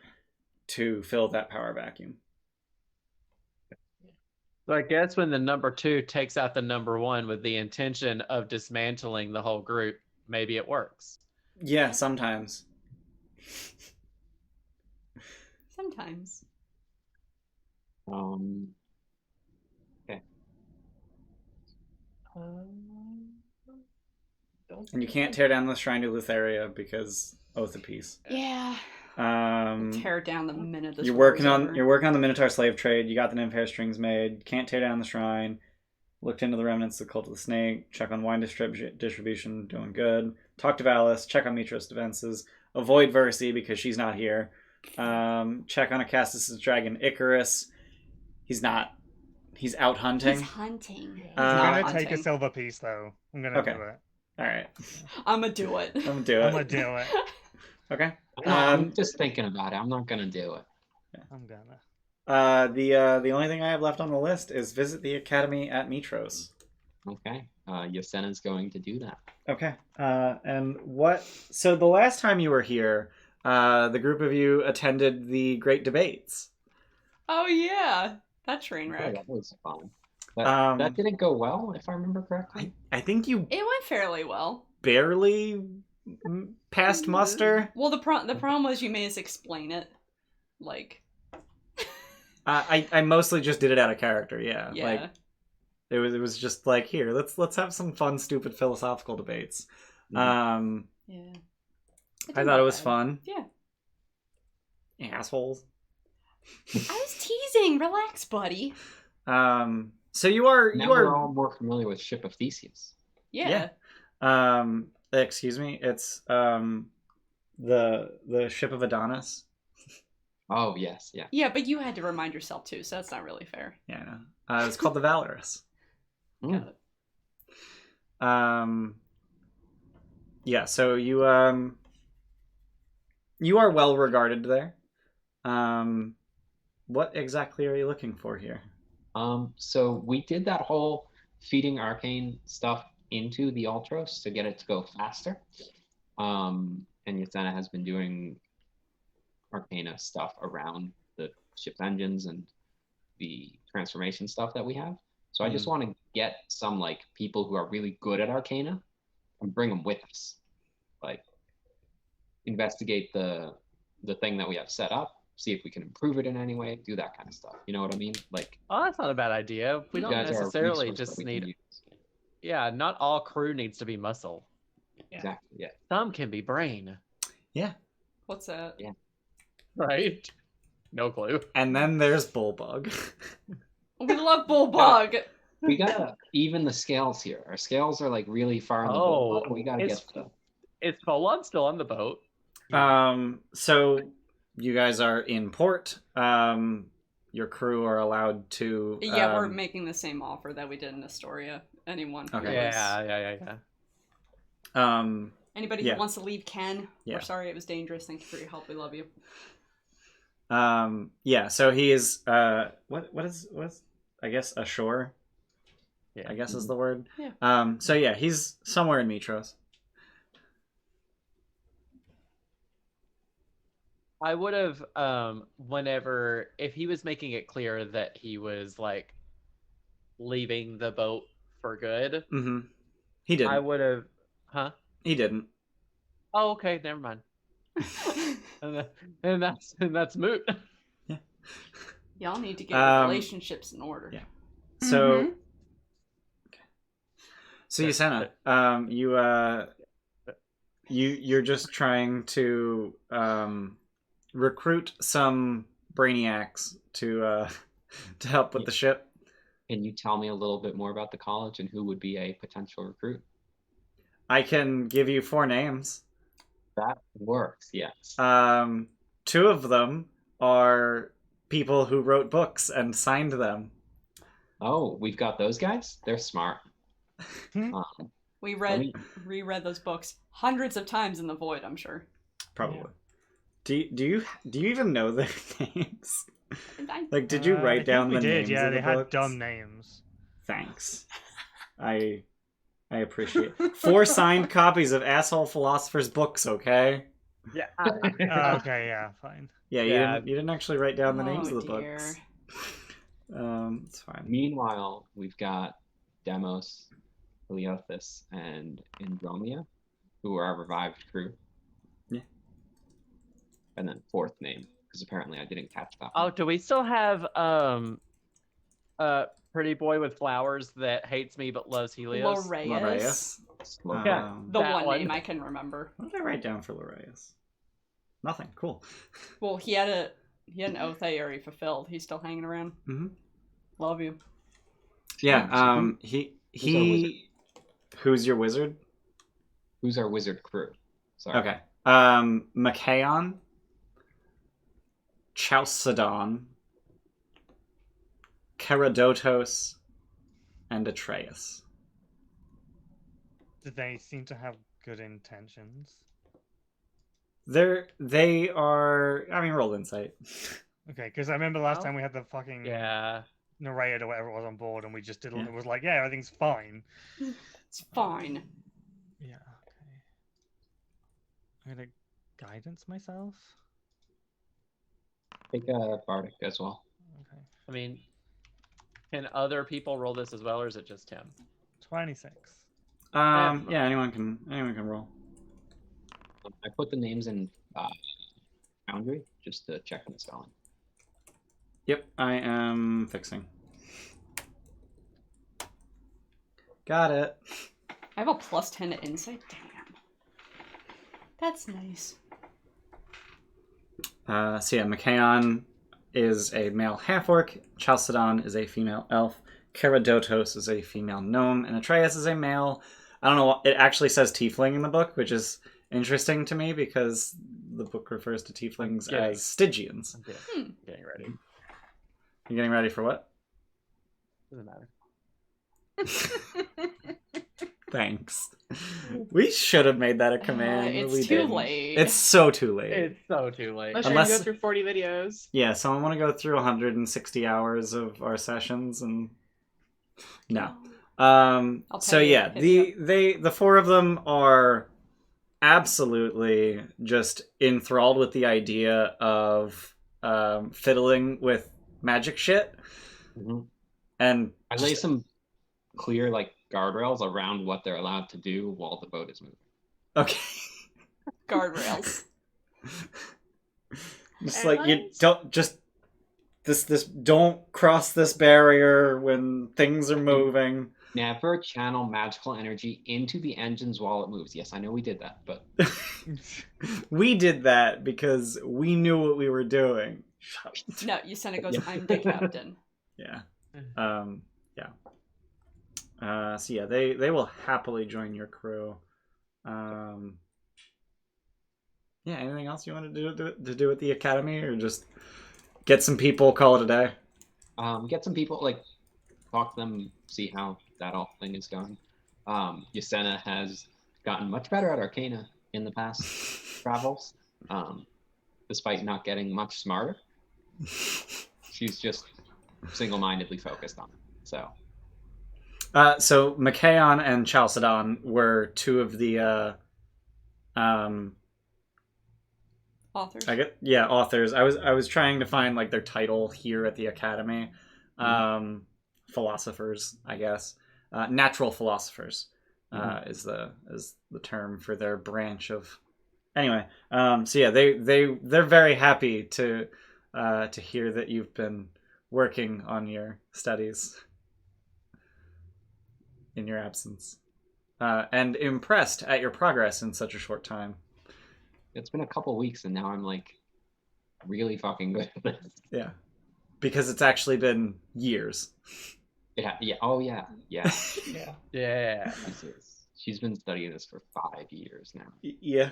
to fill that power vacuum. So I guess when the number 2 takes out the number 1 with the intention of dismantling the whole group, maybe it works. Yeah, sometimes. Sometimes. Okay. Don't And you can't tear down the Shrine to Lutheria because Oath of Peace. Yeah. Um, Tear it down the minute this you're war's working on over. the Minotaur slave trade. You got the nymph hair strings made. Can't tear down the shrine. Looked into the remnants of the cult of the snake. Check on wine distribution. Doing good. Talk to Valis. Check on Mitros defenses. Avoid Versi because she's not here. Check on Acastus' dragon Icarus. He's not. He's out hunting. He's hunting. I'm Uh, gonna take a silver piece though. I'm gonna Okay. do it. All right. I'm gonna do it. I'm gonna do it. I'm gonna do it. Okay. I'm just thinking about it. I'm not gonna do it. I'm gonna. The only thing I have left on the list is visit the academy at Mitros. Okay. Yasena's going to do that. Okay. And what? So the last time you were here, the group of you attended the great debates. Oh yeah, that train Okay, wreck. that was fun. That didn't go well, if I remember correctly. I think you It went fairly well. barely passed muster. Well, the problem was you made us explain it. Like, I mostly just did it out of character. Yeah. yeah. Like it was just like, here, let's have some fun, stupid philosophical debates. Mhm. Yeah. I thought it was fun. Yeah. Assholes. I was teasing. Relax, buddy. So you are Now we're all more familiar with Ship of Theseus. Yeah. Excuse me. It's the ship of Adonis. Oh yes, yeah. Yeah, but you had to remind yourself too, so that's not really fair. Yeah, I know. It's called the Valorous. Mm. Yeah, so you are well regarded there. What exactly are you looking for here? So we did that whole feeding arcane stuff into the Ultros to get it to go faster. And Yasena has been doing Arcana stuff around the ship's engines and the transformation stuff that we have. So I just want to get some like people who are really good at Arcana and bring them with us. Like investigate the thing that we have set up, see if we can improve it in any way, do that kind of stuff. You know what I mean? Like, Oh, that's not a bad idea. We you don't guys are a necessarily resource just that we can need. use. Yeah, not all crew needs to be muscle. Yeah. Exactly. Yeah. Some can be brain. Yeah. What's that? Yeah. Right? No clue. And then there's Bullbug. We love Bullbug. We gotta even the scales here. Our scales are like really far in the boat. We gotta it's- get the. Is Folon still on the boat? So you guys are in port. Your crew are allowed to. Yeah, we're making the same offer that we did in Astoria. Anyone? who Okay. Yeah. Anybody Yeah. who wants to leave can. Yeah. We're sorry it was dangerous. Thank you for your help. We love you. Yeah. So he is. What is I guess ashore. Yeah. I guess is the word. Yeah. So yeah, he's somewhere in Mitros. I would have, whenever, if he was making it clear that he was like leaving the boat for good, Mm-hmm. He didn't. I would have, huh? He didn't. Oh, okay, never mind. and that's moot. Y'all need to get your relationships in order. Yeah. So. Mhm. So Yasena, you're just trying to recruit some brainiacs to help with the ship. Can you tell me a little bit more about the college and who would be a potential recruit? I can give you 4 names. That works, yes. 2 of them are people who wrote books and signed them. Oh, we've got those guys? They're smart. We me- reread those books hundreds of times in the void, I'm sure. Probably. Do you even know their names? I- Like, did you I write think down we the did. names? Yeah, of they the had books? dumb names. Thanks. I appreciate 4 signed copies of Asshole Philosopher's books, okay? Yeah. Okay, yeah, fine. Yeah, Yeah. you didn't actually write down the names Oh, of the dear. books. It's fine. Meanwhile, we've got Demos, Heliosthus, and Andromia, who are our revived crew. Yeah. And then fourth name, because apparently I didn't catch that Oh, one. do we still have pretty boy with flowers that hates me but loves Helios? Lorraeus. Yeah, The that one one. name I can remember. What did I write down for Lorraeus? Nothing. Cool. Well, he had an oath that he already fulfilled. He's still hanging around. Mm-hmm. Love you. Yeah. So who's our wizard? Who's your wizard? Who's our wizard crew? Sorry. Okay. Machaon, Chalcedon, Keradotos, and Atreus. Do they seem to have good intentions? They are. I mean, roll insight. Okay, because I remember last Oh. time we had the fucking Yeah. narrator or whatever it was on board, and we just did. Yeah. It was like, yeah, everything's fine. It's fine. Yeah. Okay. I'm gonna guidance myself. Take a bardic as well. Okay. I mean, can other people roll this as well, or is it just him? 26. Yeah. Anyone can roll. I put the names in Foundry just to check the spelling. Yep, I am fixing. Got it. I have a +10 to insight. Damn. That's nice. So yeah, Machaon is a male half-orc, Chalcedon is a female elf, Keradotos is a female gnome, and Atreus is a male. I don't know. It actually says tiefling in the book, which is interesting to me because the book refers to tieflings Yeah. as Stygians. I'm getting ready. You getting ready for what? Doesn't matter. Thanks. We should have made that a command. but It's we too didn't. late. It's so too late. It's so too late. Unless you're gonna Unless- go through 40 videos. Yeah, so I want to go through 160 hours of our sessions and no. I'll So pay you. yeah, Hit me the four of them are absolutely just enthralled with the idea of fiddling with magic shit. Mhm. And I lay some clear like guardrails around what they're allowed to do while the boat is moving. okay. Guardrails. Just like you Airlines? don't just this don't cross this barrier when things are moving. Never channel magical energy into the engines while it moves. Yes, I know we did that, but We did that because we knew what we were doing. No, Yasena goes, I'm the captain. Yeah. So yeah, they will happily join your crew. Yeah, anything else you want to do at the academy, or just get some people, call it a day? get some people, like, talk to them, see how that all thing is going. Yasena has gotten much better at Arcana in the past travels, despite not getting much smarter. She's just single-mindedly focused on it. So Machaon and Chalcedon were two of the Authors. authors. I was trying to find like their title here at the academy. Philosophers, I guess. Natural philosophers is the term for their branch of. Anyway, so yeah, they're very happy to hear that you've been working on your studies in your absence, and impressed at your progress in such a short time. it's been a couple weeks, and now I'm like really fucking good at this. Yeah, because it's actually been years. Yeah. Oh yeah. Yeah. Yeah. Yeah. She's been studying this for 5 years now. Yeah.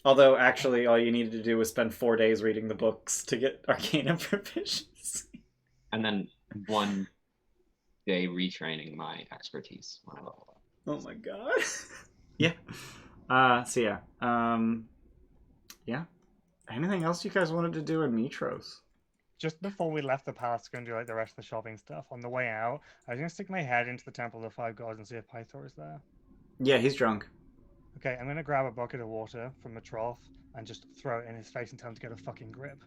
Although, actually, all you needed to do was spend 4 days reading the books to get Arcana proficiency. And then 1 day retraining my expertise when I level up. Oh my god. Yeah. So yeah. Yeah. Anything else you guys wanted to do in Mitros? Just before we left the palace to go and do like the rest of the shopping stuff, on the way out, I was gonna stick my head into the Temple of the Five Gods and see if Pythor is there. Yeah, he's drunk. Okay, I'm gonna grab a bucket of water from the trough and just throw it in his face and tell him to get a fucking grip.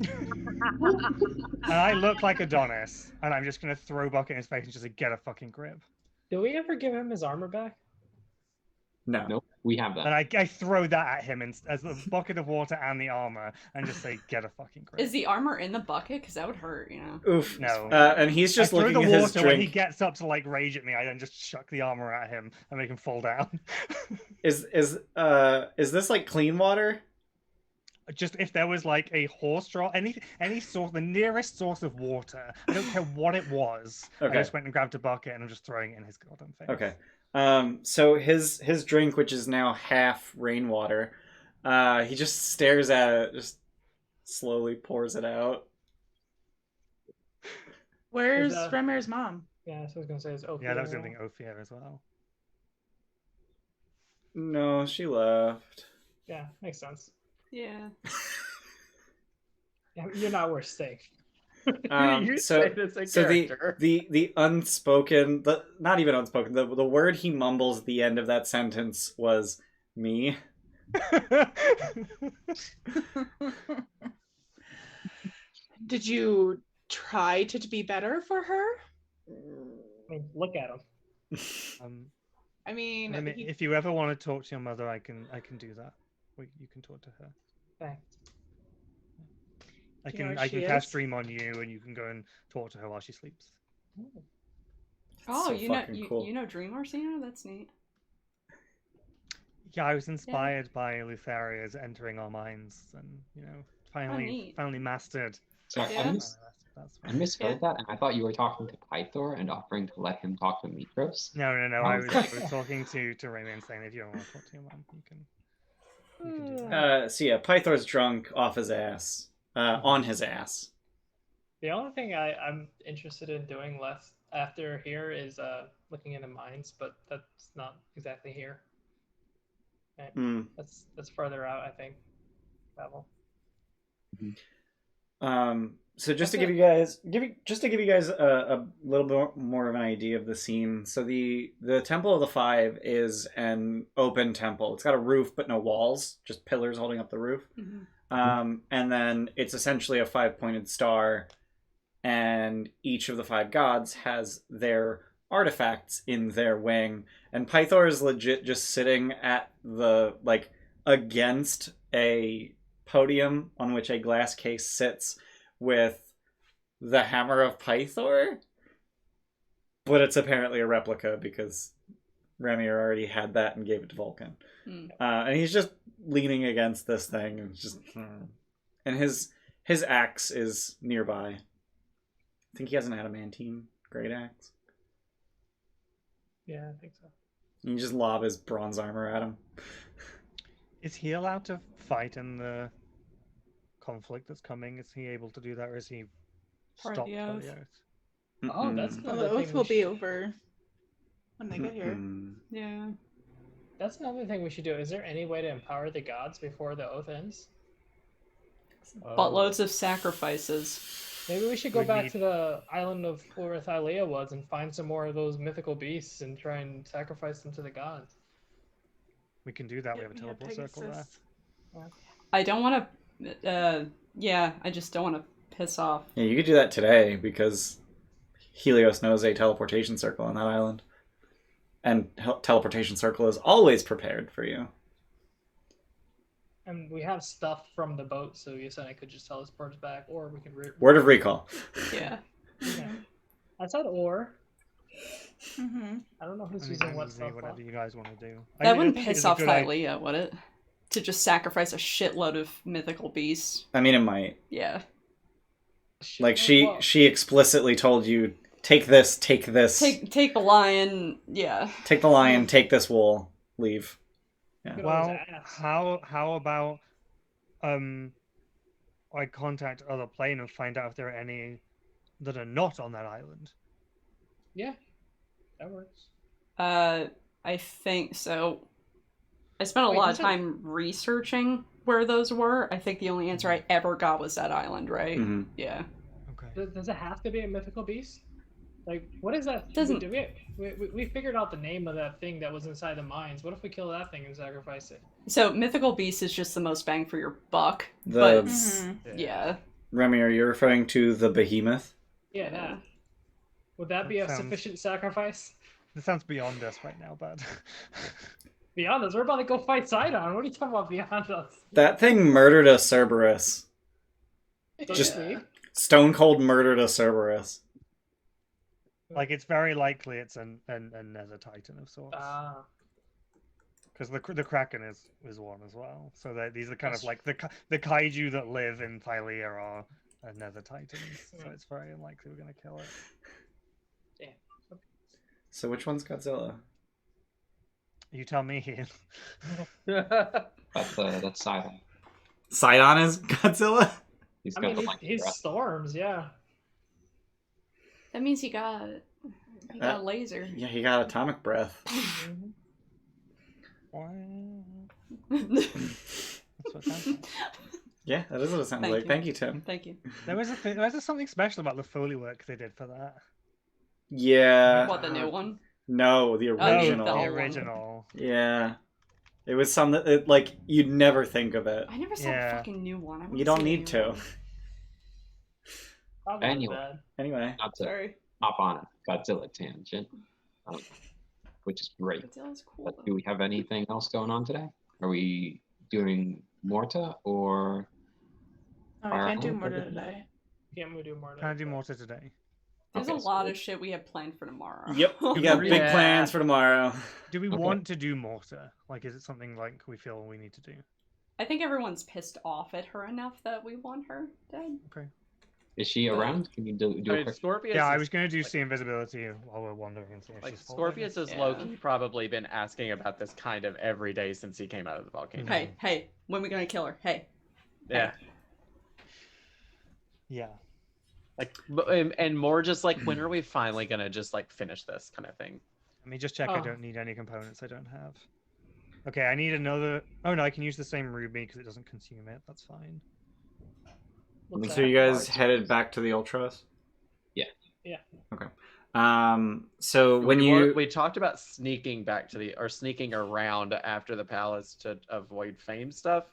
And I look like Adonis, and I'm just gonna throw bucket in his face and just say, "Get a fucking grip." Do we ever give him his armor back? No. Nope, we have And that. I throw that at him as a bucket of water and the armor, and just say, "Get a fucking grip." Is the armor in the bucket? Because that would hurt, you know. Oof. No. And he's just I throw looking the at water his when he drink. gets up to like rage at me. I then just chuck the armor at him and make him fall down. Is this like clean water? Just if there was like a horse trough, any source, the nearest source of water, I don't care what it was. Okay. I just went and grabbed a bucket and I'm just throwing it in his goddamn face. Okay. So his drink, which is now half rainwater, he just stares at it, just slowly pours it out. Where's that- Remir's mom? Yeah, so I was gonna say it's okay. Yeah, that was something Ophir as well. No, she left. Yeah, makes sense. Yeah. Yeah, you're not worth steak. You say this in character. the unspoken, not even unspoken, the word he mumbles at the end of that sentence was me. Did you try to be better for her? I mean, look at him. I mean, If you ever want to talk to your mother, I can do that. You can talk to her. Thanks. I Do you know can where I she can cast is? Dream on you, and you can go and talk to her while she sleeps. Oh, so you know, fucking cool. you know Dream Orsino? That's neat. Yeah, I was inspired by Lutheria's entering our minds, and neat. finally mastered. Sorry, Yeah. That's I misheard that, and I thought you were talking to Pythor and offering to let him talk to Mitros. No. Oh. I was talking to Remy and saying, if you don't want to talk to your mom, you can do that. So yeah, Pythor's drunk off his ass, on his ass. The only thing I'm interested in doing less after here is looking into mines, but that's not exactly here. Right. Mm. That's further out, I think. Travel. So just to give you guys a little bit more of an idea of the scene. So the Temple of the Five is an open temple. It's got a roof but no walls, just pillars holding up the roof. Mm-hmm. And then it's essentially a 5-pointed star, and each of the 5 gods has their artifacts in their wing. And Pythor is legit just sitting at the against a podium on which a glass case sits with the Hammer of Pythor, but it's apparently a replica because Remir already had that and gave it to Vulcan. And he's just leaning against this thing and just and his axe is nearby. I think he has an adamantine great axe. Yeah, I think so. And you just lob his bronze armor at him. Is he allowed to fight in the conflict that's coming? Is he able to do that, or is he Part of stopped the by oath. the oath? Oh, that's Mm-mm. Well, another the thing oath we will be should- over when they get here. Mm-mm. Yeah. That's another thing we should do. Is there any way to empower the gods before the oath ends? Buttloads of sacrifices. Maybe we should go We back need- to the island of where Thylea was and find some more of those mythical beasts and try and sacrifice them to the gods. We can do that. We Yeah, have a we teleport circle there. Pegasus. I don't want to. Yeah, I just don't want to piss off. Yeah, you could do that today because Helios knows a teleportation circle on that island. And teleportation circle is always prepared for you. And we have stuff from the boat, so Yasena could just teleport us back, or we could. Word of recall. Yeah. Yeah. I said or. Mm-hmm. I don't know who's I mean, using what easy, stuff. whatever you guys want to do. That I wouldn't think piss it's a off good idea. Thylea, would it? To just sacrifice a shitload of mythical beasts. I mean, it might. Yeah. Like, she explicitly told you, take this. Take the lion. Yeah. Take the lion, take this wool, leave. Good Well, old ass. how about I contact other plane and find out if there are any that are not on that island? Yeah, that works. I think so. I spent a Wait, lot of does it- time researching where those were. I think the only answer I ever got was that island, right? Mhm. Yeah. Okay. Does it have to be a mythical beast? Like, what is that? Doesn't- We figured out the name of that thing that was inside the mines. What if we kill that thing and sacrifice it? So mythical beast is just the most bang for your buck. The- But Mm-hmm. yeah. Remy, are you referring to the behemoth? Yeah, that. Would that be That a sounds- sufficient sacrifice? This sounds beyond us right now, bud. Beyond us, we're about to go fight Sidon. What are you talking about beyond us? That thing murdered a Cerberus. Just Just- me? Stone cold murdered a Cerberus. Like, it's very likely it's a Nether Titan of sorts. Ah, Because the Kraken is one as well. So these are kind of That's- like the kaiju that live in Thylea are Nether Titans. So Hmm. it's very unlikely we're going to kill it. So which one's Godzilla? You tell me, Ian. That's Sidon. Sidon is Godzilla? He's I got mean, the he's, like he's breath. storms, yeah. That means he got a laser. Yeah, he got atomic breath. Mhm. That's what it sounds like. Yeah, that is what it sounds Thank like. you. Thank you, Tim. Thank you. There's something special about the Foley work they did for that. Yeah. What, the new one? No, the the original. The old one. original. Yeah. It was something that, like, you'd never think of it. I never saw Yeah. a fucking new one. I wanna You don't see the need new to. one. Probably Anyway. bad. Anyway. Not to Sorry. hop on a Godzilla tangent, which is great. Godzilla's cool. But Though. do we have anything else going on today? Are we doing Morta or Oh, Fire I can't do Island? murder today. Can't we do more? Can I do more today? There's Okay, a so lot we- of shit we have planned for tomorrow. Yep. You got big Yeah. plans for tomorrow. Do we Okay. want to do mortar? Like, is it something like we feel we need to do? I think everyone's pissed off at her enough that we want her dead. Okay. is she around? Can you do I a mean, quick? Scorpius. Yeah, I is- was going to do see invisibility while we're wandering and see if Like she's following us. Scorpius has Yeah. low-key probably been asking about this kind of every day since he came out of the volcano. Hey, hey, when we gonna kill her? Hey. Yeah. Yeah. Like, and more just like, when are we finally gonna just like finish this kind of thing? Let me just check I Oh. don't need any components I don't have. Okay, I need another... Oh no, I can use the same ruby because it doesn't consume it. That's fine. What's So that? you guys headed back to the Ultras? Yeah. Yeah. Okay. So when you... we talked about sneaking back to or sneaking around after the palace to avoid fame stuff.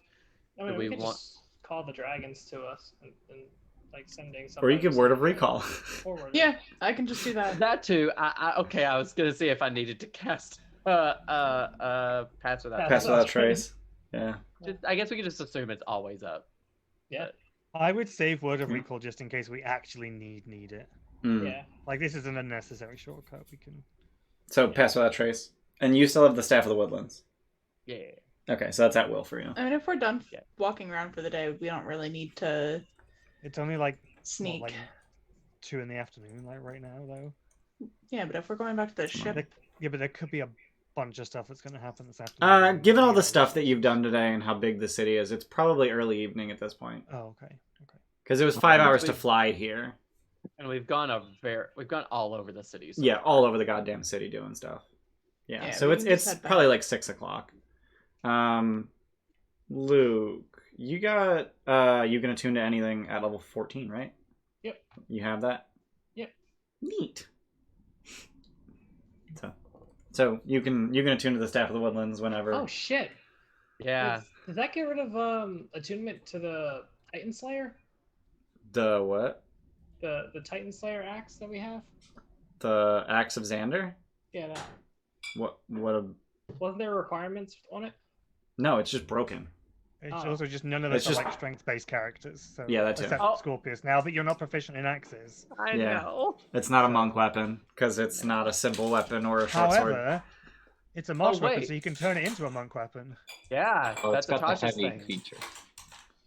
I mean, do we we could want- just call the dragons to us and like sending Or somebody you could to word of send them recall. forward. Yeah, I can just do that. That too. Okay, I was gonna see if I needed to cast pass without Pass Pass trace. without trace. Yeah. I guess we could just assume it's always up. Yeah. I would save word of Hmm. recall just in case we actually need it. Mm. Yeah. Like, this is an unnecessary shortcut. We can... So pass without trace. And you still have the Staff of the Woodlands. Yeah. Okay, so that's at will for you. I mean, if we're done Yeah. walking around for the day, we don't really need to It's only like, what, sneak. like 2 in the afternoon, like right now, though. Yeah, but if we're going back to the ship, There, yeah, but there could be a bunch of stuff that's going to happen this afternoon. Given all the stuff that you've done today and how big the city is, it's probably early evening at this point. Oh, okay. Because it was 5 hours to Honestly- fly here. And we've gone all over the city. So Yeah, far. all over the goddamn city doing stuff. Yeah, Yeah, so we it's can just it's head back. probably like 6 o'clock. Luke, you got you can attune to anything at level 14, right? Yep. You have that? Yep. Neat. So you can attune to the Staff of the Woodlands whenever. Oh shit. Yeah. Does that get rid of attunement to the Titan Slayer? The what? The Titan Slayer axe that we have? The Axe of Xander? Yeah, that. What a Wasn't there requirements on it? No, it's just broken. It's Oh. also just none of It's us are just- like strength-based characters. So Yeah, that too. except Oh. Scorpius. Now that you're not proficient in axes. I Yeah. know. It's not a monk weapon because it's not a simple weapon or a short sword. However, it's a martial weapon, wait. so you can turn it into a monk weapon. Yeah, Oh, that's it's got the Natasha's heavy thing. feature.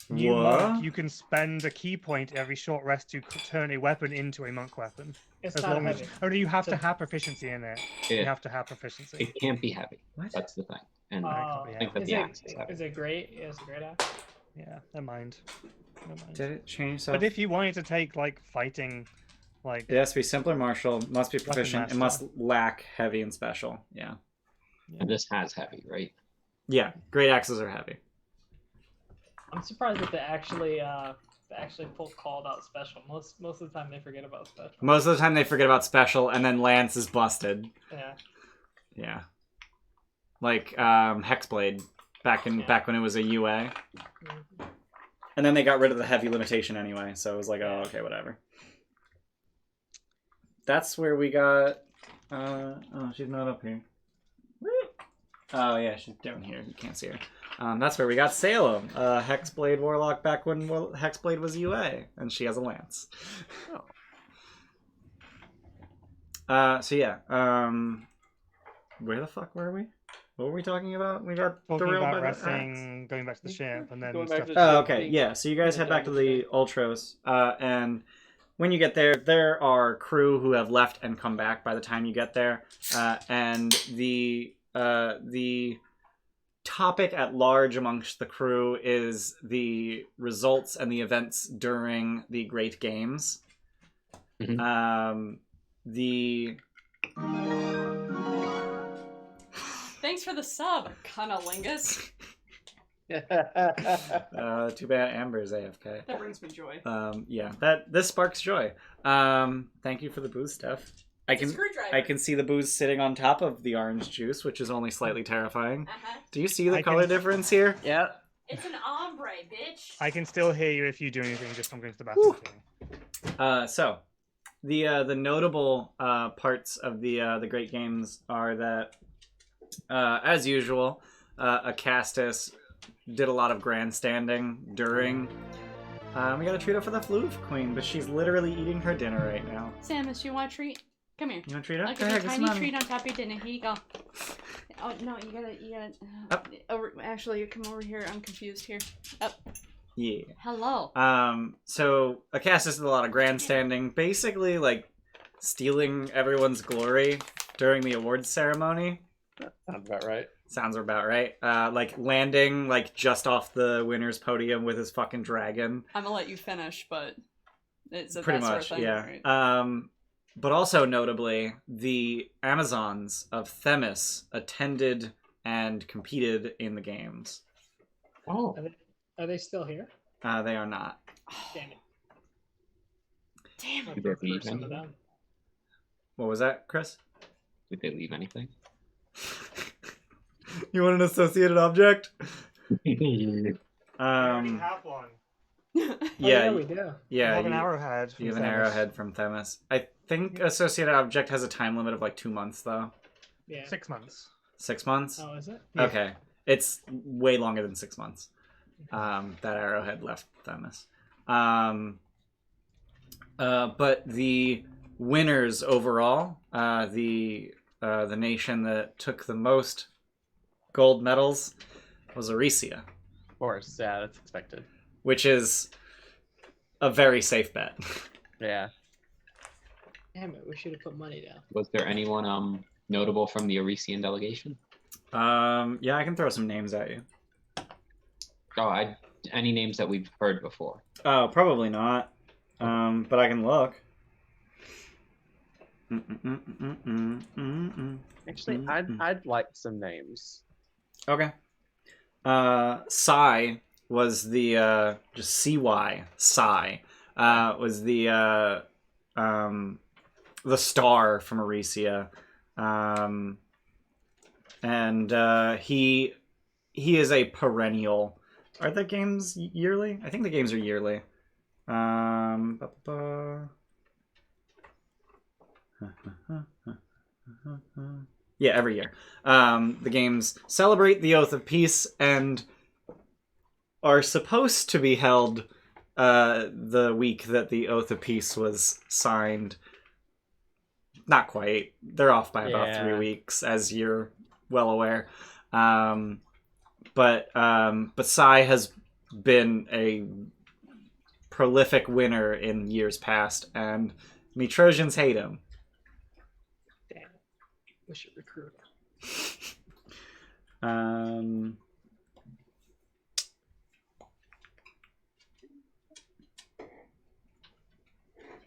New What? monk, you can spend a key point every short rest to turn a weapon into a monk weapon. It's As not long as heavy. only you have So- to have proficiency in it. You It, have to have proficiency. it can't be heavy. What? That's the thing. And Oh, I think that is the axe is it heavy. is it great? Yeah, it's a great axe. Yeah, never mind. Never mind. Did it change stuff? But if you wanted to take like fighting, like It has to be simpler martial, must be proficient, it master. must lack heavy and special. Yeah. and this has heavy, right? Yeah, great axes are heavy. I'm surprised that they actually called out special. Most of the time they forget about special. Most of the time they forget about special and then Lance is busted. Yeah. Yeah. Like Hexblade back when it was a UA. Mhm. And then they got rid of the heavy limitation anyway, so it was like, oh, okay, whatever. That's where we got... oh, she's not up here. Oh, yeah, she's down here. You can't see her. That's where we got Salem, Hexblade Warlock back when Hexblade was UA, and she has a lance. So yeah, where the fuck were we? What were we talking about? We got Talking thrilled about by the resting, going back to the ship, and then Going back stuff. to the Oh, ship. okay, yeah. So you guys head back to the Ship. Ultros, and when you get there, there are crew who have left and come back by the time you get there, and the topic at large amongst the crew is the results and the events during the Great Games. Mhm. Thanks for the sub, cunnilingus. Too bad Amber's AFK. That brings me joy. Yeah, this sparks joy. Thank you for the booze, Steph. I can see the booze sitting on top of the orange juice, which is only slightly terrifying. Do you see the color difference here? Yeah. It's an ombre, bitch. I can still hear you if you do anything. Just I'm going to the bathroom. So the notable parts of the Great Games are that, as usual, Acastus did a lot of grandstanding during. We got a treat up for the Floof Queen, but she's literally eating her dinner right now. Samus, you want a treat? Come here. You want a treat up? I'll Go give you a ahead, get some tiny money. treat on top of your dinner. Here you go. Oh no, you gotta. Actually, you come over here. I'm confused here. Up. Yeah. Hello. So Acastus did a lot of grandstanding, basically like stealing everyone's glory during the awards ceremony. Sounds about right. Sounds about right. Like landing like just off the winner's podium with his fucking dragon. I'm gonna let you finish, but it's a Pretty that much, sort of thing, yeah. right? But also notably, the Amazons of Themis attended and competed in the games. Oh, Are they still here? They are not. Damn it. Damn I'll it. Did they prefer leave some of anything? them. What was that, Chris? Did they leave anything? You want an associated object? We already have one. Oh, Yeah, we do. yeah. we have an you- arrowhead. You have from an Themis. arrowhead from Themis. I think associated object has a time limit of like 2 months, though. Yeah. 6 months. 6 months? Oh, is it? Yeah. Okay. It's way longer than 6 months. That arrowhead left Themis. But the winners overall, the nation that took the most gold medals was Odyssey, Of course. Yeah, that's expected. which is a very safe bet. Yeah. Damn it, we should have put money down. Was there anyone notable from the Oresian delegation? Yeah, I can throw some names at you. Oh, any names that we've heard before. Oh, probably not. But I can look. Actually, I'd like some names. Okay. Psy was the just CY Psy was the star from Odyssey. And he is a perennial. Are the games yearly? I think the games are yearly. Yeah, every year. The games celebrate the Oath of Peace and are supposed to be held the week that the Oath of Peace was signed. Not quite. They're off by about 3 Yeah. weeks, as you're well aware. But Psy has been a prolific winner in years past, and Mitrosians hate him. Damn it. We should recruit him.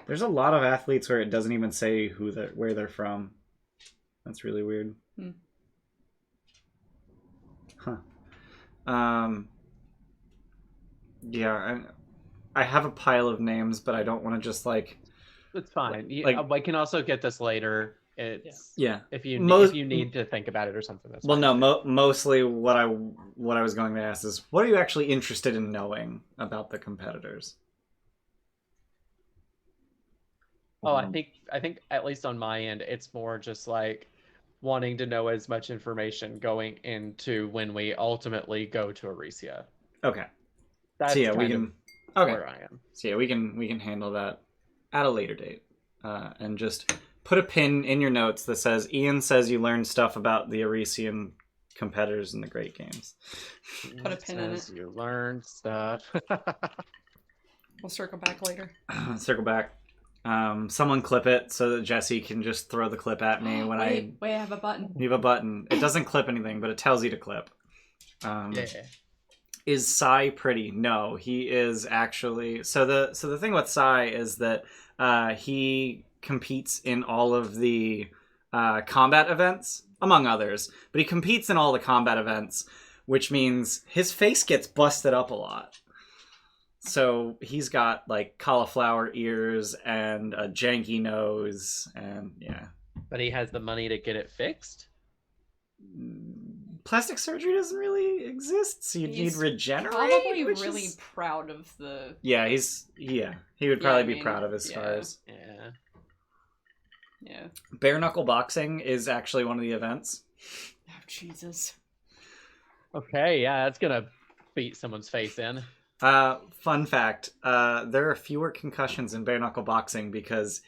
There's a lot of athletes where it doesn't even say where they're from. That's really weird. Huh. Yeah, I have a pile of names, but I don't want to just like. It's fine. Like- I can also get this later It's Yeah. if you Most- if you need to think about it or something. That's Well, fine. no. Mostly, what I was going to ask is, what are you actually interested in knowing about the competitors? Oh, I think at least on my end, it's more just like wanting to know as much information going into when we ultimately go to Arisia. Okay. That's So yeah, we kind can. of Okay. where I am. So yeah, we can handle that at a later date, and just put a pin in your notes that says Ian says you learned stuff about the Arisian competitors in the Great Games. Put a pin in it. You learned stuff. We'll circle back later. Circle back. Someone clip it so that Jesse can just throw the clip at me when wait, I have a button. you have a button. It doesn't clip anything, but it tells you to clip. Yeah. Is Sai pretty? No, he is actually. So the thing with Sai is that he competes in all of the combat events, among others. But he competes in all the combat events, which means his face gets busted up a lot. So he's got like cauliflower ears and a janky nose, and yeah. But he has the money to get it fixed. Plastic surgery doesn't really exist, so you'd need He's regenerate. Probably which really is- proud of the. Yeah, he would Yeah, probably I be mean, proud of his yeah. scars. Yeah. Yeah. Bare knuckle boxing is actually one of the events. Oh Jesus. Okay, yeah, that's gonna beat someone's face in. Fun fact, there are fewer concussions in bare knuckle boxing because,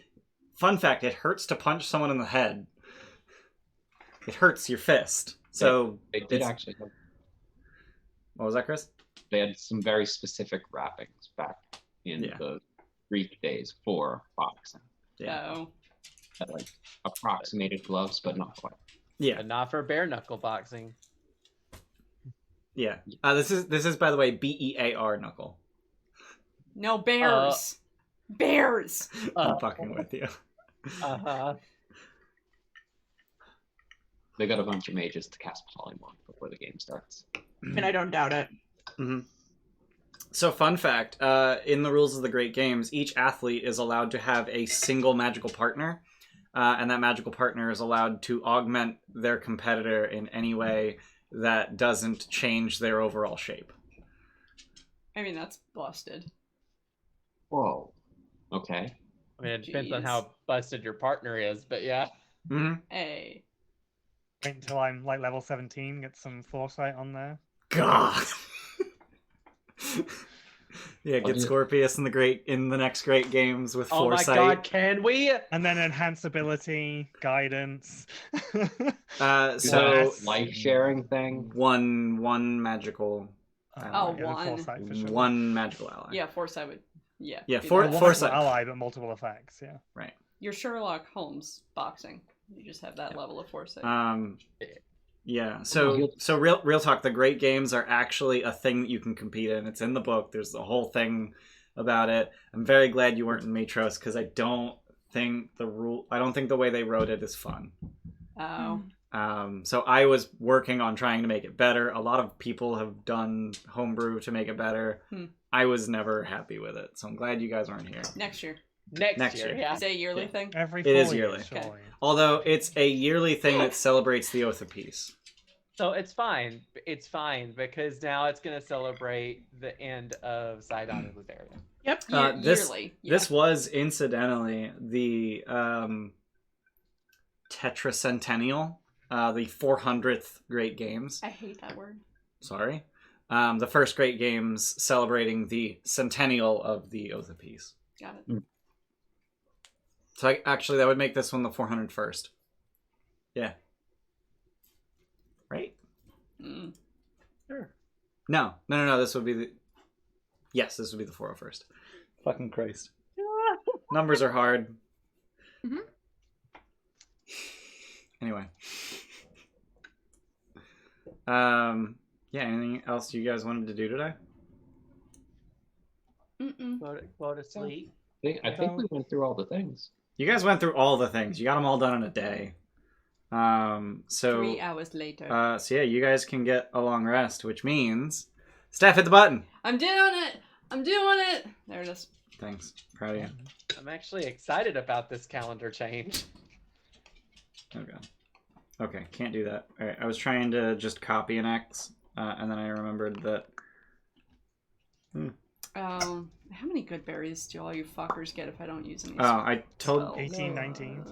fun fact, it hurts to punch someone in the head. It hurts your fist. So They did it's- actually have, What was that, Chris? they had some very specific wrappings back in Yeah. the Greek days for boxing. Yeah. Oh. That like approximated gloves, but not quite. Yeah. But not for bare knuckle boxing. Yeah. This is by the way BEAR knuckle. No, bears. Bears. I'm fucking with you. Uh-huh. They got a bunch of mages to cast polymorph before the game starts. And I don't doubt it. Mm-hmm. So, fun fact, in the rules of the Great Games, each athlete is allowed to have a single magical partner, and that magical partner is allowed to augment their competitor in any way that doesn't change their overall shape. I mean, that's busted. Whoa. Okay. I mean, it depends on Jeez. how busted your partner is, but yeah. Mm-hmm. Hey. Wait until I'm like level 17, get some foresight on there. God. Yeah, Well, get Scorpius in the next Great Games with Oh my foresight. god, can we? And then enhance ability, guidance. So that life sharing thing. one magical, Oh, yeah, the one. foresight for sure. one magical ally. Yeah, foresight would. Yeah. Yeah, do for- that. One foresight. magical ally, but multiple effects. Yeah. Right. You're Sherlock Holmes boxing. You just have that level of foresight. Yeah. So real talk. The Great Games are actually a thing that you can compete in. It's in the book. There's the whole thing about it. I'm very glad you weren't in Mitros because I don't think the way they wrote it is fun. Oh. So I was working on trying to make it better. A lot of people have done homebrew to make it better. I was never happy with it. So I'm glad you guys aren't here. Next year. Next year. year, yeah. Is it a yearly thing? Every It is 4 years, yearly. surely. Although it's a yearly thing that celebrates the Oath of Peace. So it's fine. It's fine because now it's going to celebrate the end of Sidon and Lutheria. Yep. Yearly. Yeah. This was incidentally the tetracentennial, the 400th Great Games. I hate that word. Sorry. The first Great Games celebrating the centennial of the Oath of Peace. Got it. So actually, that would make this one the 401st. Yeah. Right? Mm. Sure. No. This would be the... Yes, this would be the 401st. Fucking Christ. Numbers are hard. Mhm. Anyway. Yeah, anything else you guys wanted to do today? Mm-mm. Go to sleep. I think we went through all the things. You guys went through all the things. You got them all done in a day. So 3 hours later. So yeah, you guys can get a long rest, which means Steph, hit the button. I'm doing it. I'm doing it. There it is. Thanks, proud of you. I'm actually excited about this calendar change. Oh god. Okay, can't do that. Alright, I was trying to just copy an X, and then I remembered that... How many good berries do all you fuckers get if I don't use any? Oh, I told... spells? 18, 19.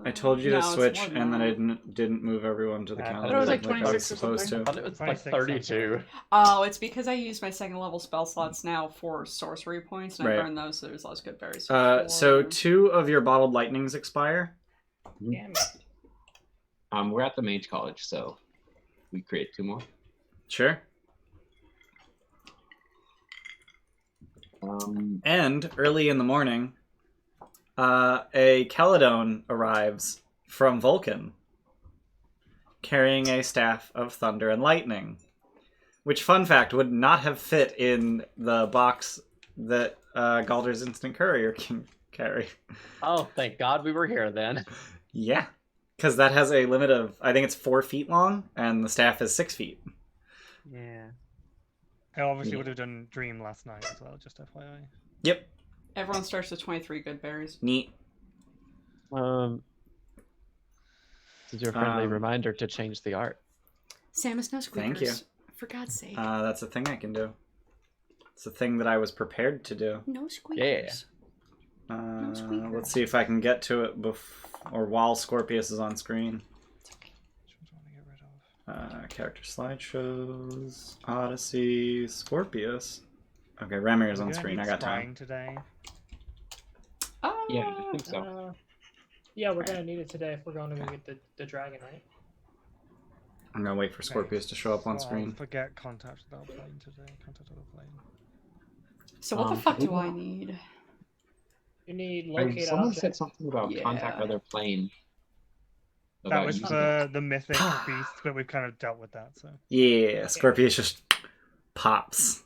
I told you No, to it's switch, more than and then I that. didn't move everyone to the I thought calendar it was like I was 26 or supposed something. I to. thought it was 26 like 32. Oh, it's because I use my second level spell slots now for sorcery points, and I Right. burn those, so there's less good berries. So 2 of your bottled lightnings expire. Damn it. We're at the Mage College, so we create 2 more. Sure. And early in the morning, a Caledon arrives from Vulcan, carrying a staff of thunder and lightning, which, fun fact, would not have fit in the box that Galder's Instant Courier can carry. Oh, thank God we were here then. Yeah, because that has a limit of, I think it's 4 feet long, and the staff is 6 feet. Yeah. I obviously would have done Dream last night as well, just FYI. Yep, Everyone starts with 23 good berries. neat. This is your friendly Um, reminder to change the art. Samus, no squeakers. Thank you. For God's sake. That's a thing I can do. It's a thing that I was prepared to do. No squeakers. squeakers. Let's see if I can get to it or while Scorpius is on screen. It's okay. Which ones want to get rid of? Character slideshows, Odyssey, Scorpius. Okay, Remir's Are we on gonna screen. need I got scrying time. today. Yeah, I think so. Yeah, we're gonna need it today if we're going to go get the dragon, right? I'm gonna wait for Scorpius to show up on So I'll screen. forget contact without plane today. Contact without plane. So what the fuck do I need? You need I mean, locate someone object. said something about Yeah. contact other plane. That about was using for the mythic beast, but we've kind of dealt with that. So Yeah, Scorpius just pops.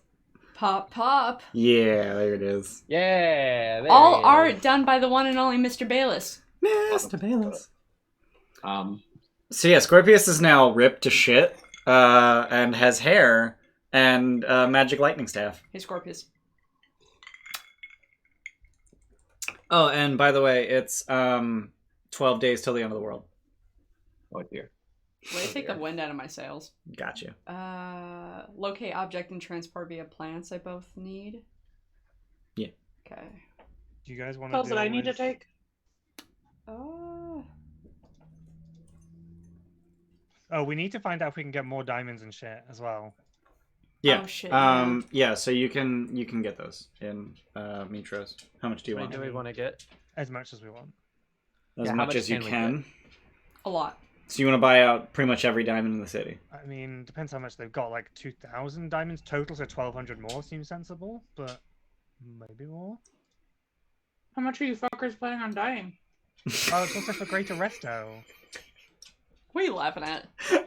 Pop, pop. Yeah, there it is. Yeah. There All he art is. done by the one and only Mr. Bayless. Mr. Bayless. Um, So yeah, Scorpius is now ripped to shit, and has hair and magic lightning staff. Hey, Scorpius. Oh, and by the way, it's 12 days till the end of the world. oh dear. Way to take the wind out of my sails. Gotcha. Locate object and transport via plants I both need. Yeah. Okay. do you guys want Spells to? that I need to take. Oh, we need to find out if we can get more diamonds and shit as well. Yeah. Oh, shit, Yeah. So you can get those in Mitros. How much do you What want? do we want to get? As much as we want. As Yeah, how much much as you can we can. A lot. So you want to buy out pretty much every diamond in the city. I mean, depends how much they've got. Like 2,000 diamonds total, so 1,200 more seems sensible, but maybe more. How much are you fuckers planning on dying? Oh, it's also for Greater Resto. What are you laughing at?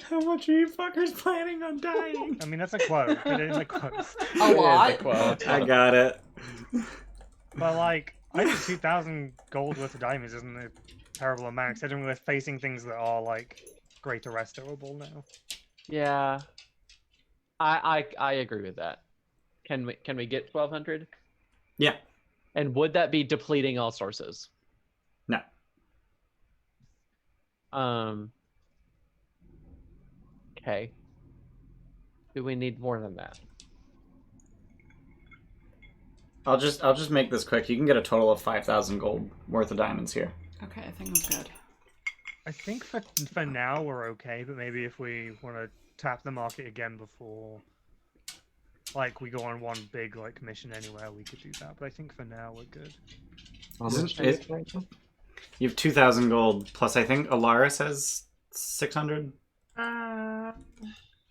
How much are you fuckers planning on dying? I mean, that's a quote. It is a quote. A lot? It is a quote. I got it. But like, I think 2,000 gold worth of diamonds isn't a terrible amount, considering we're facing things that are like Greater Restoable now. Yeah. I agree with that. Can we get 1,200? Yeah. And would that be depleting all sources? No. Okay. Do we need more than that? I'll just make this quick. You can get a total of 5,000 gold worth of diamonds here. Okay, I think I'm good. I think for now we're okay, but maybe if we want to tap the market again before, like, we go on one big like mission anywhere, we could do that. But I think for now we're good. How Isn't much it- is it right now? You have 2,000 gold plus. I think Alaris has 600. I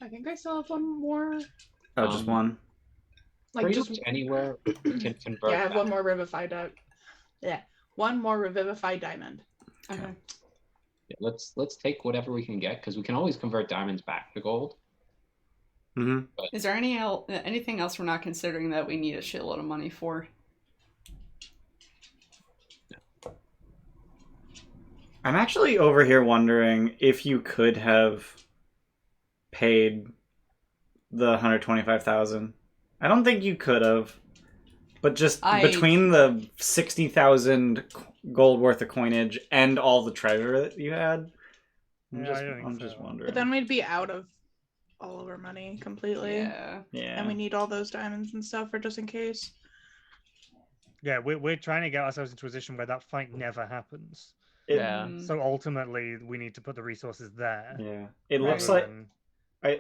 think I still have one more. Oh, just one. Like Pretty just much anywhere we can convert. yeah, I have that. one more revivified yeah, one more revivified diamond. Okay. Yeah, let's take whatever we can get because we can always convert diamonds back to gold. Mm-hmm. Is there anything else we're not considering that we need a shitload of money for? I'm actually over here wondering if you could have paid the 125,000. I don't think you could have, but just between the 60,000 gold worth of coinage and all the treasure that you had, Yeah, I don't think I'm just so. wondering. But then we'd be out of all of our money completely. Yeah. Yeah. And we need all those diamonds and stuff for just in case. Yeah, we're trying to get ourselves into a position where that fight never happens. Yeah. Mhm. So ultimately, we need to put the resources there. Yeah. It Right. looks rather like than-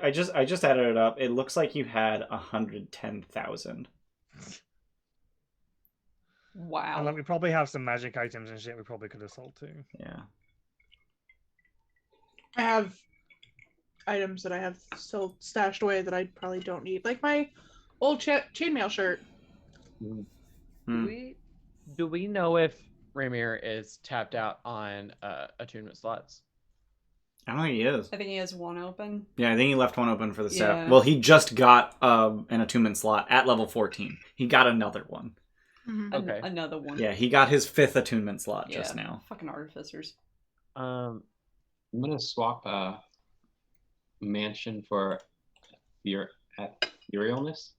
I just added it up. It looks like you had 110,000. Wow. And like, we probably have some magic items and shit we probably could have sold too. Yeah. I have items that I have still stashed away that I probably don't need. Like my old chainmail shirt. Mm. Hmm. Do we know if Ramir is tapped out on attunement slots? I don't think he is. I think he has one open. Yeah, I think he left one open for the staff. Yeah. Well, he just got an attunement slot at level 14. He got another one. Mhm. Okay. Another one. Yeah, he got his 5th attunement slot just Yeah. now. Fucking artificers. Um, I'm gonna swap mansion for etherealness.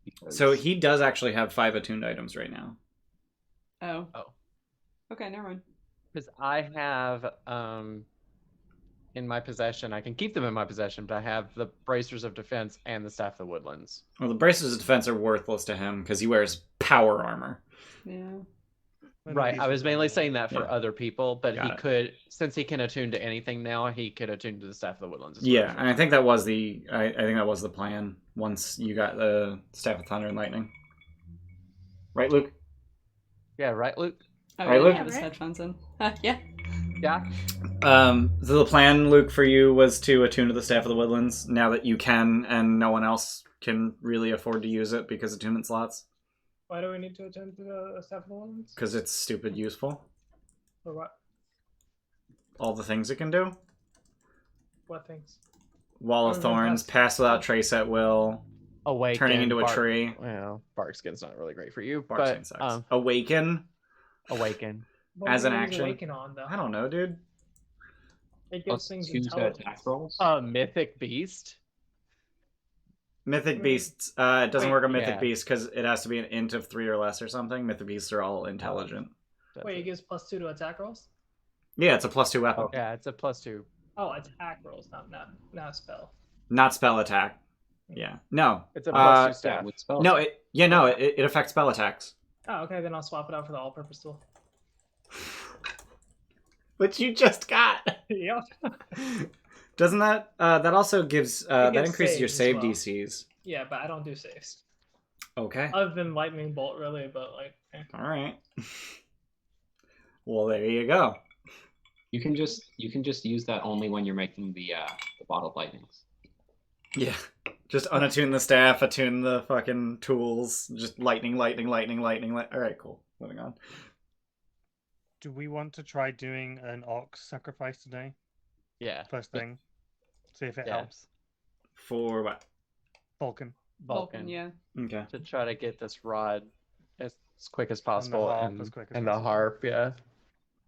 Because So he does actually have 5 attuned items right now. Oh. Oh. Okay, never mind. because I have in my possession, I can keep them in my possession, but I have the Bracers of Defense and the Staff of the Woodlands. Well, the Bracers of Defense are worthless to him because he wears power armor. Yeah. Right, I was mainly saying that for Yeah. other people, but Got he it. could, since he can attune to anything now, he could attune to the Staff of the Woodlands. as Yeah, well. and I think that was I think that was the plan once you got the Staff of Thunder and Lightning. Right, Luke? Yeah, right, Luke? Oh, Right, yeah, Luke? he have his headphones in. Yeah. Yeah. So the plan, Luke, for you was to attune to the Staff of the Woodlands now that you can and no one else can really afford to use it because attunement slots. Why do we need to attend to the Staff of the Woodlands? Because it's stupid useful. For what? All the things it can do. What things? Wall of Other than Thorns, pass- pass without trace at will, Awaken. turning into a tree. Well, Bark Skin's not really great for you, Barkskin but sucks. Awaken. Awaken. What As do an we use action? Awaken on, though? I don't know, dude. It gives plus things 2 to intelligence. attack rolls. Mythic Beast. Mythic Hmm. Beasts. It doesn't Wait, work on Mythic yeah. Beasts because it has to be an int of 3 or less or something. Mythic Beasts are all intelligent. That's Wait, it it. gives +2 to attack rolls? Yeah, it's a +2 weapon. Yeah, it's a +2. Oh, attack rolls, not spell. Not spell attack. Yeah. No. It's a +2 Uh, Yeah, staff. with spell No, attack. it affects spell attacks. Oh, okay, then I'll swap it out for the all-purpose tool. Which you just got. Yep. Doesn't that that also gives that gives increases your saves as save well. DCs. Yeah, but I don't do saves. Okay. Other than lightning bolt, really, but like. All right. Well, there you go. You can just use that only when you're making the bottled lightnings. Yeah. Just unattune the staff, attune the fucking tools. Just lightning. All right, cool. Moving on. Do we want to try doing an ox sacrifice today? Yeah. First thing. See if it Yeah. helps. For what? Vulcan. Vulcan. Yeah. Okay. To try to get this rod as quick as possible harp and, as quick as and the possible. harp, yeah.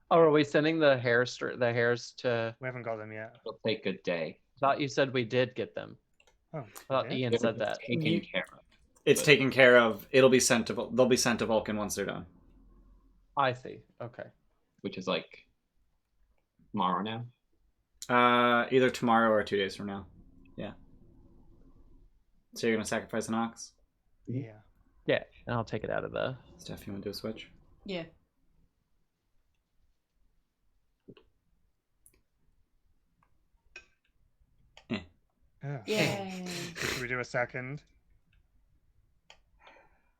Oh, are we sending the hairs to We haven't got them yet. It'll take a day. thought you said we did get them. Oh, I thought yeah? Ian said that. Taken You- care of. It's But- taken care of. It'll be sent to. They'll be sent to Vulcan once they're done. I see. Okay. Which is like tomorrow now. Either tomorrow or 2 days from now. Yeah. So you're gonna sacrifice an ox? Yeah. Yeah, and I'll take it out of the. Steph, you want to do a switch? Yeah. Yeah. Yay. Should we do a second?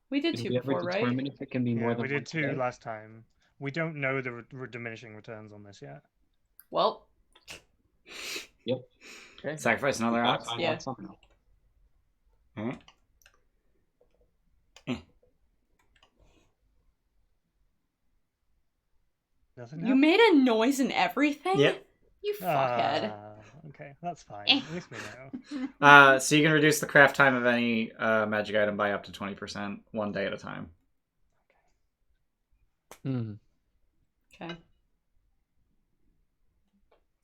We did Did 2 we ever before, right? determine if it can be more Yeah, than we did once a 2 day? last time. We don't know the diminishing returns on this yet. Well, Okay. Sacrifice another I ox? want Yeah. something else. Alright. Nothing you happened? made a noise and everything? Yep. You fuckhead. Okay, that's fine. Eh. At least we know. So you can reduce the craft time of any magic item by up to 20%, 1 day at a time. Hmm. Okay.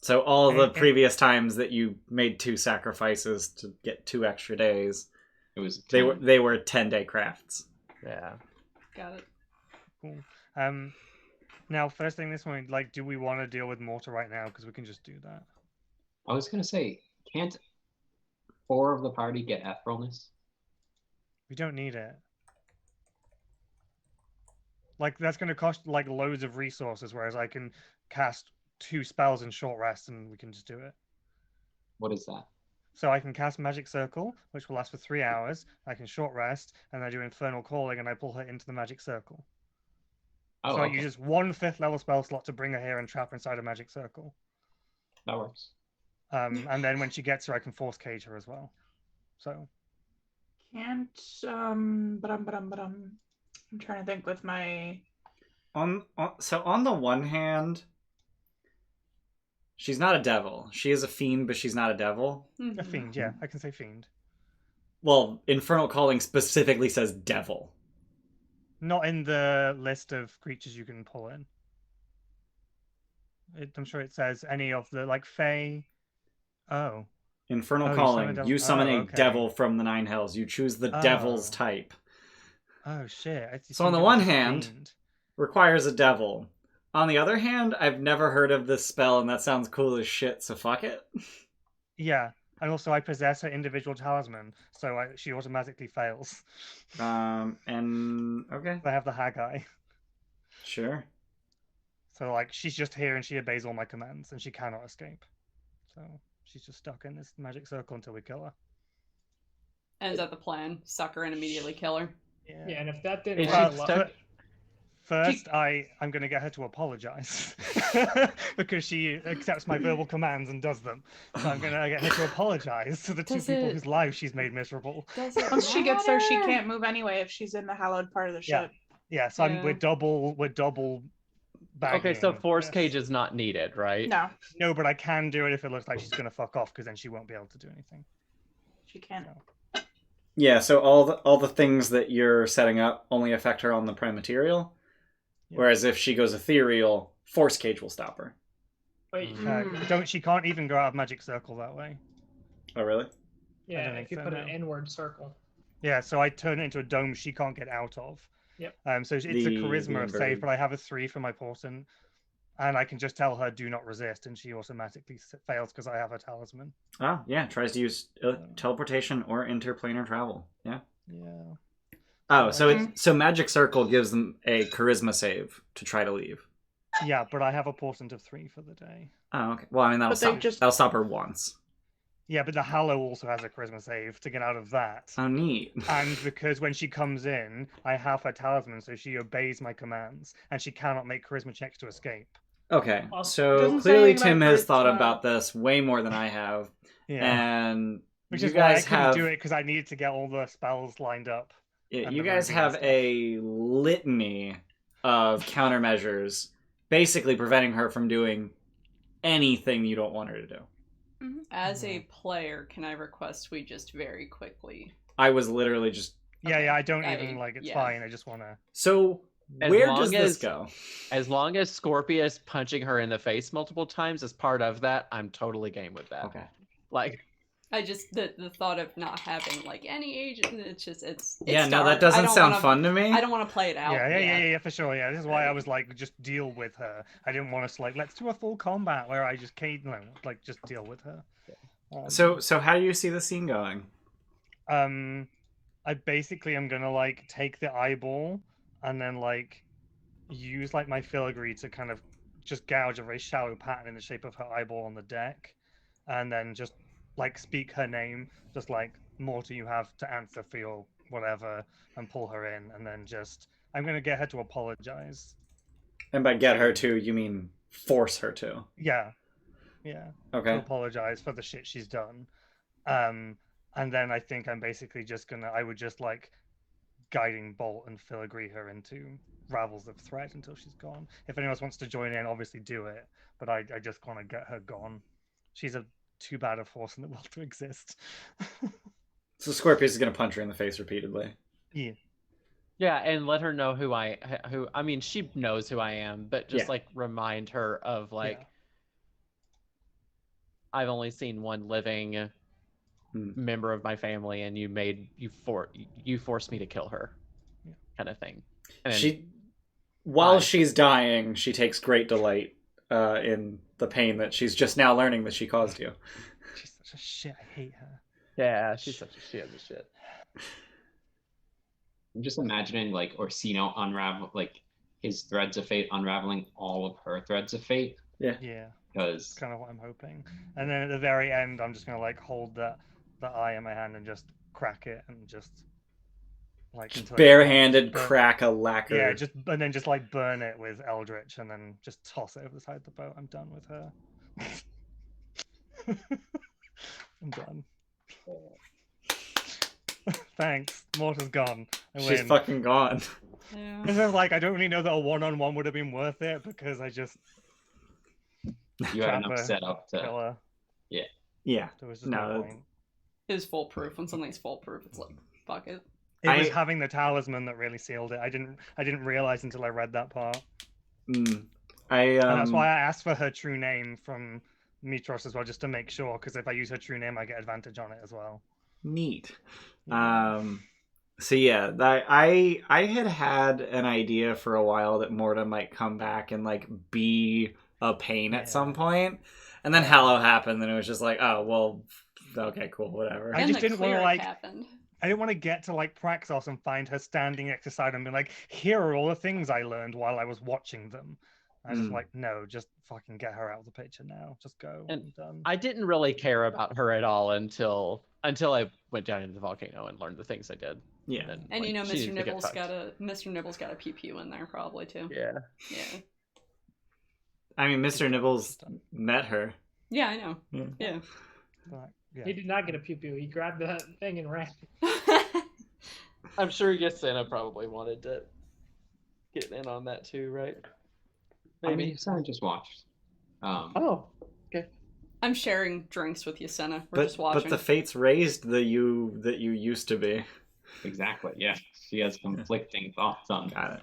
So all of the And- previous times that you made 2 sacrifices to get 2 extra days, It was they 10. were 10-day crafts. Yeah. Got it. Cool. Now, first thing this morning, like, do we want to deal with mortar right now? Because we can just do that. I was gonna say, can't 4 of the party get Etherealness? We don't need it. Like, that's going to cost like loads of resources, whereas I can cast 2 spells in short rest and we can just do it. What is that? So I can cast Magic Circle, which will last for 3 hours. I can short rest, and I do Infernal Calling, and I pull her into the Magic Circle. Oh, So okay. I use 1 5th level spell slot to bring her here and trap her inside a Magic Circle. That works. And then when she gets her, I can force cage her as well. So Can't I'm trying to think with my So on the one hand, she's not a devil. She is a fiend, but she's not a devil. a fiend, yeah, I can say fiend. Well, Infernal Calling specifically says devil. Not in the list of creatures you can pull in. I'm sure it says any of the like Fae. Oh. Infernal Oh, Calling. You summon a okay. devil from the Nine Hells. You choose the devil's type. Oh shit! So on the one hand, requires a devil. On the other hand, I've never heard of this spell, and that sounds cool as shit. So fuck it. Yeah, and also I possess her individual talisman, so she automatically fails. And okay, I have the Haggai. sure. So like she's just here and she obeys all my commands, and she cannot escape. So she's just stuck in this magic circle until we kill her. And is that the plan? Suck her and immediately kill her? Yeah, and if that didn't Is work, she stuck? First, I'm going to get her to apologize because she accepts my verbal commands and does them. So I'm going to get her to apologize to the 2 people whose lives she's made miserable. once she gets there, she can't move anyway if she's in the hallowed part of the ship. Yeah. So we're double bagging. Okay, so force cage is not needed, right? No, but I can do it if it looks like she's going to fuck off, because then she won't be able to do anything. She can't. Yeah, so all the things that you're setting up only affect her on the prime material, whereas if she goes ethereal, force cage will stop her. Wait, She can't even go out of magic circle that way. Oh really? yeah, if you put an inward circle. Yeah, so I turn it into a dome she can't get out of. Yep. So it's a charisma save, but I have a 3 for my portent, and I can just tell her do not resist, and she automatically fails because I have a talisman. Oh yeah, tries to use teleportation or interplanar travel. Yeah. Yeah. Oh, so magic circle gives them a charisma save to try to leave. Yeah, but I have a portent of 3 for the day. Oh, okay. Well, I mean that'll stop her once. Yeah, but the Hallow also has a charisma save to get out of that. Oh, neat. And because when she comes in, I have her talisman, so she obeys my commands, and she cannot make charisma checks to escape. Okay, so Doesn't say clearly anything Tim about has thought charisma. about this way more than I have. Yeah. And Which you is why I guys couldn't have do it, because I needed to get all the spells lined up. Yeah, and you the guys verbiage and have stuff. a litany of countermeasures, basically preventing her from doing anything you don't want her to do. As a player, can I request we just very quickly? I was literally just... Yeah, I don't even, it's yeah. fine, I just want to... So, As where long does this as- go? As long as Scorpius punching her in the face multiple times is part of that, I'm totally game with that. Okay. Like, I just the thought of not having like any agent, it's Yeah, no, dark. that I doesn't don't sound wanna- fun to me. I don't want to play it out. Yeah, for sure. Yeah, this is why I was like, just deal with her. I didn't want us like, let's do a full combat where I just just deal with her. So how do you see the scene going? I basically am gonna like take the eyeball and then like use like my filigree to kind of just gouge a very shallow pattern in the shape of her eyeball on the deck, and then just like speak her name, just like Mortar, you have to answer for your whatever, and pull her in, and then just I'm gonna get her to apologize. And by get her to, you mean force her to? Yeah. Okay. To apologize for the shit she's done. And then I think I'm basically just I would just like guiding bolt and filigree her into Ravels of Threat until she's gone. If anyone else wants to join in, obviously do it, but I just want to get her gone. She's too bad a force in the world to exist. So Scorpius is going to punch her in the face repeatedly. Yeah. yeah, and let her know who I mean, she knows who I am, but just Yeah. like remind her of like, I've only seen one living member of my family, and you forced me to kill her, kind of thing. And She while Why? she's dying, she takes great delight in the pain that she's just now learning that she caused you. She's such a shit. I hate her. Yeah, she's such a shit. I'm just imagining like Orsino unravel like his threads of fate unraveling all of her threads of fate. Yeah, Because that's kind of what I'm hoping. And then at the very end, I'm just gonna like hold the eye in my hand and just crack it and just like until it's Barehanded burnt. crack a lacquer. Yeah, and then just like burn it with Eldritch and then just toss it over the side of the boat. I'm done with her. I'm done. Thanks. Mortar's gone. I She's win. fucking gone. Yeah. And then, like, I don't really know that a one-on-one would have been worth it because I just you had trap enough her, set up to kill her. Yeah. There was just no point. It was foolproof. When something's foolproof, it's like, fuck it. It was having the talisman that really sealed it. I didn't realize until I read that part. Mm. And that's why I asked for her true name from Mitros as well, just to make sure, because if I use her true name, I get advantage on it as well. Neat. Yeah. So yeah, I had an idea for a while that Morta might come back and like be a pain at some point, and then Hallow happened, and it was just like, oh well, okay, cool, whatever. I just didn't want to like. Happened. I didn't want to get to like Praxos and find her standing next to Sidon and be like, here are all the things I learned while I was watching them. I was just like, no, just fucking get her out of the picture now. Just go. And I'm done. I didn't really care about her at all until I went down into the volcano and learned the things I did. Yeah. And And you know, she Mr. needed to get Nibbles got a pew pew in there probably too. Yeah. Yeah. I mean, Mr. Nibbles met her. Yeah, I know. Yeah. But, yeah. He did not get a pew pew. He grabbed that thing and ran. I'm sure Yasena probably wanted to get in on that too, right? I mean, Sarah just watched. Oh, okay. I'm sharing drinks with Yasena. We're just watching. But the fates raised the you that you used to be. Exactly. Yeah, she has conflicting thoughts on. Got it.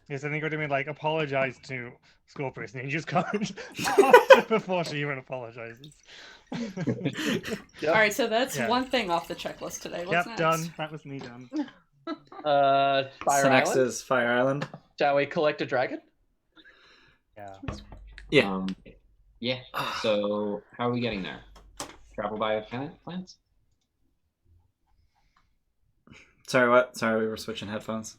Yes, I think we're going to like apologize to Scorpius, and he just can't before she even apologizes. All right, so that's one thing off the checklist today. What's next? Done. That was me done. Fire So next Island. is Fire Island. Shall we collect a dragon? Yeah. Yeah. Yeah. So how are we getting there? Travel by plants? Sorry, what? Sorry, we were switching headphones.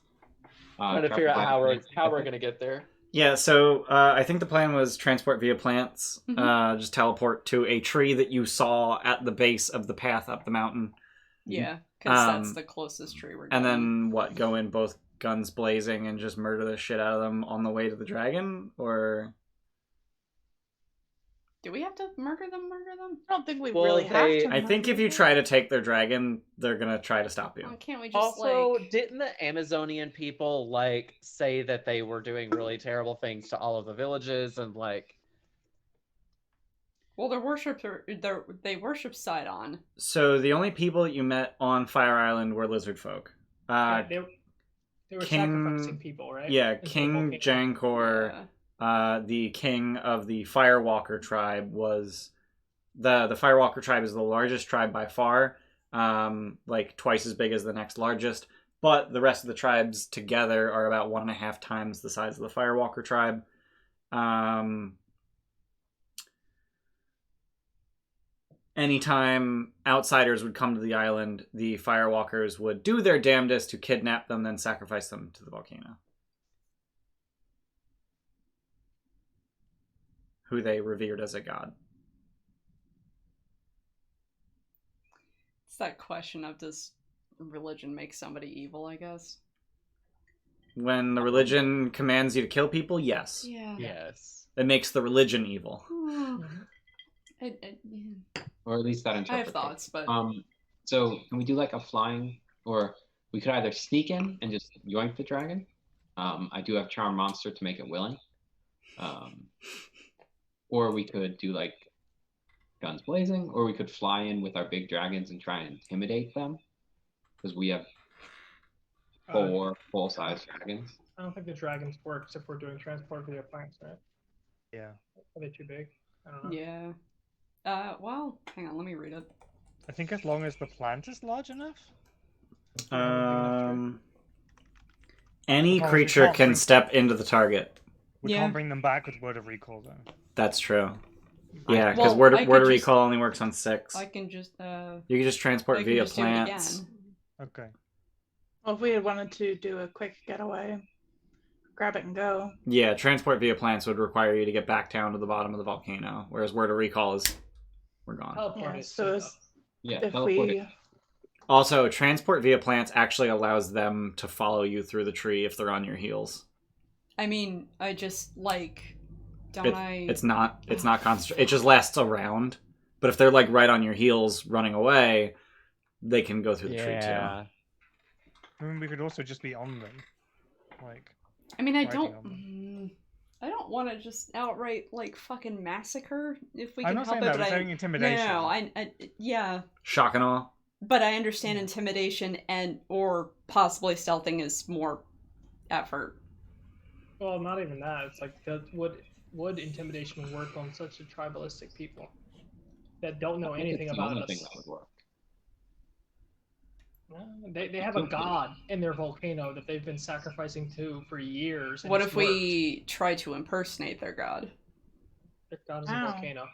Trying to figure out how we're gonna get there. Yeah, so I think the plan was transport via plants. Just teleport to a tree that you saw at the base of the path up the mountain. Yeah, because that's the closest tree we're getting. And then what? Go in both guns blazing and just murder the shit out of them on the way to the dragon, or do we have to murder them? I don't think we really have to. I think if you try to take their dragon, they're gonna try to stop you. Why can't we just Also, didn't the Amazonian people like say that they were doing really terrible things to all of the villages and like? Well, they worship Sidon. So the only people that you met on Fire Island were lizard folk. They were sacrificing people, right? Yeah, It's King the Jankor, the king of the Firewalker tribe, was the Firewalker tribe is the largest tribe by far, like twice as big as the next largest. But the rest of the tribes together are about 1.5 times the size of the Firewalker tribe. Anytime outsiders would come to the island, the Firewalkers would do their damnedest to kidnap them, then sacrifice them to the volcano, who they revered as a god. It's that question of does religion make somebody evil, I guess? When the religion commands you to kill people, yes. Yeah. Yes. It makes the religion evil. Or at least that I interpretation. have thoughts, but so can we do like a flying, or we could either sneak in and just yoink the dragon. I do have Charm Monster to make it willing. Or we could do like guns blazing, or we could fly in with our big dragons and try and intimidate them, because we have 4 full-size dragons. I don't think the dragons work except for doing transport via plants, right? Yeah. Are they too big? I don't know. yeah. Well, hang on, let me read it. I think as long as the plant is large enough. Any As long as we creature can't can bring- step into the target. We Yeah. can't bring them back with Word of Recall, though. That's true. Yeah, because Well, word I of could just- recall only works on 6. I can just You can just transport I can via just do it plants. again. Okay. Well, if we had wanted to do a quick getaway, grab it and go. Yeah, transport via plants would require you to get back down to the bottom of the volcano, whereas word of recall is we're gone. Teleport Yeah, is so it's- Yeah, if teleport we it. Also, transport via plants actually allows them to follow you through the tree if they're on your heels. I mean, I just like don't It's not concentrate. It just lasts a round. But if they're like right on your heels running away, they can go through the tree too. Yeah. I mean, we could also just be on them. Like, I mean, I riding don't. on them. I don't want to just outright like fucking massacre if we I'm can not help saying it. that. But We're I saying intimidation. no, yeah, Shock and awe. but I understand Yeah. intimidation and or possibly stealthing is more effort. Well, not even that. It's like, would intimidation work on such a tribalistic people that don't know I think anything it's the about only us? thing that would work. They have a god in their volcano that they've been sacrificing to for years. And What it's if we try to impersonate their god? worked. Their god is a Ow. volcano.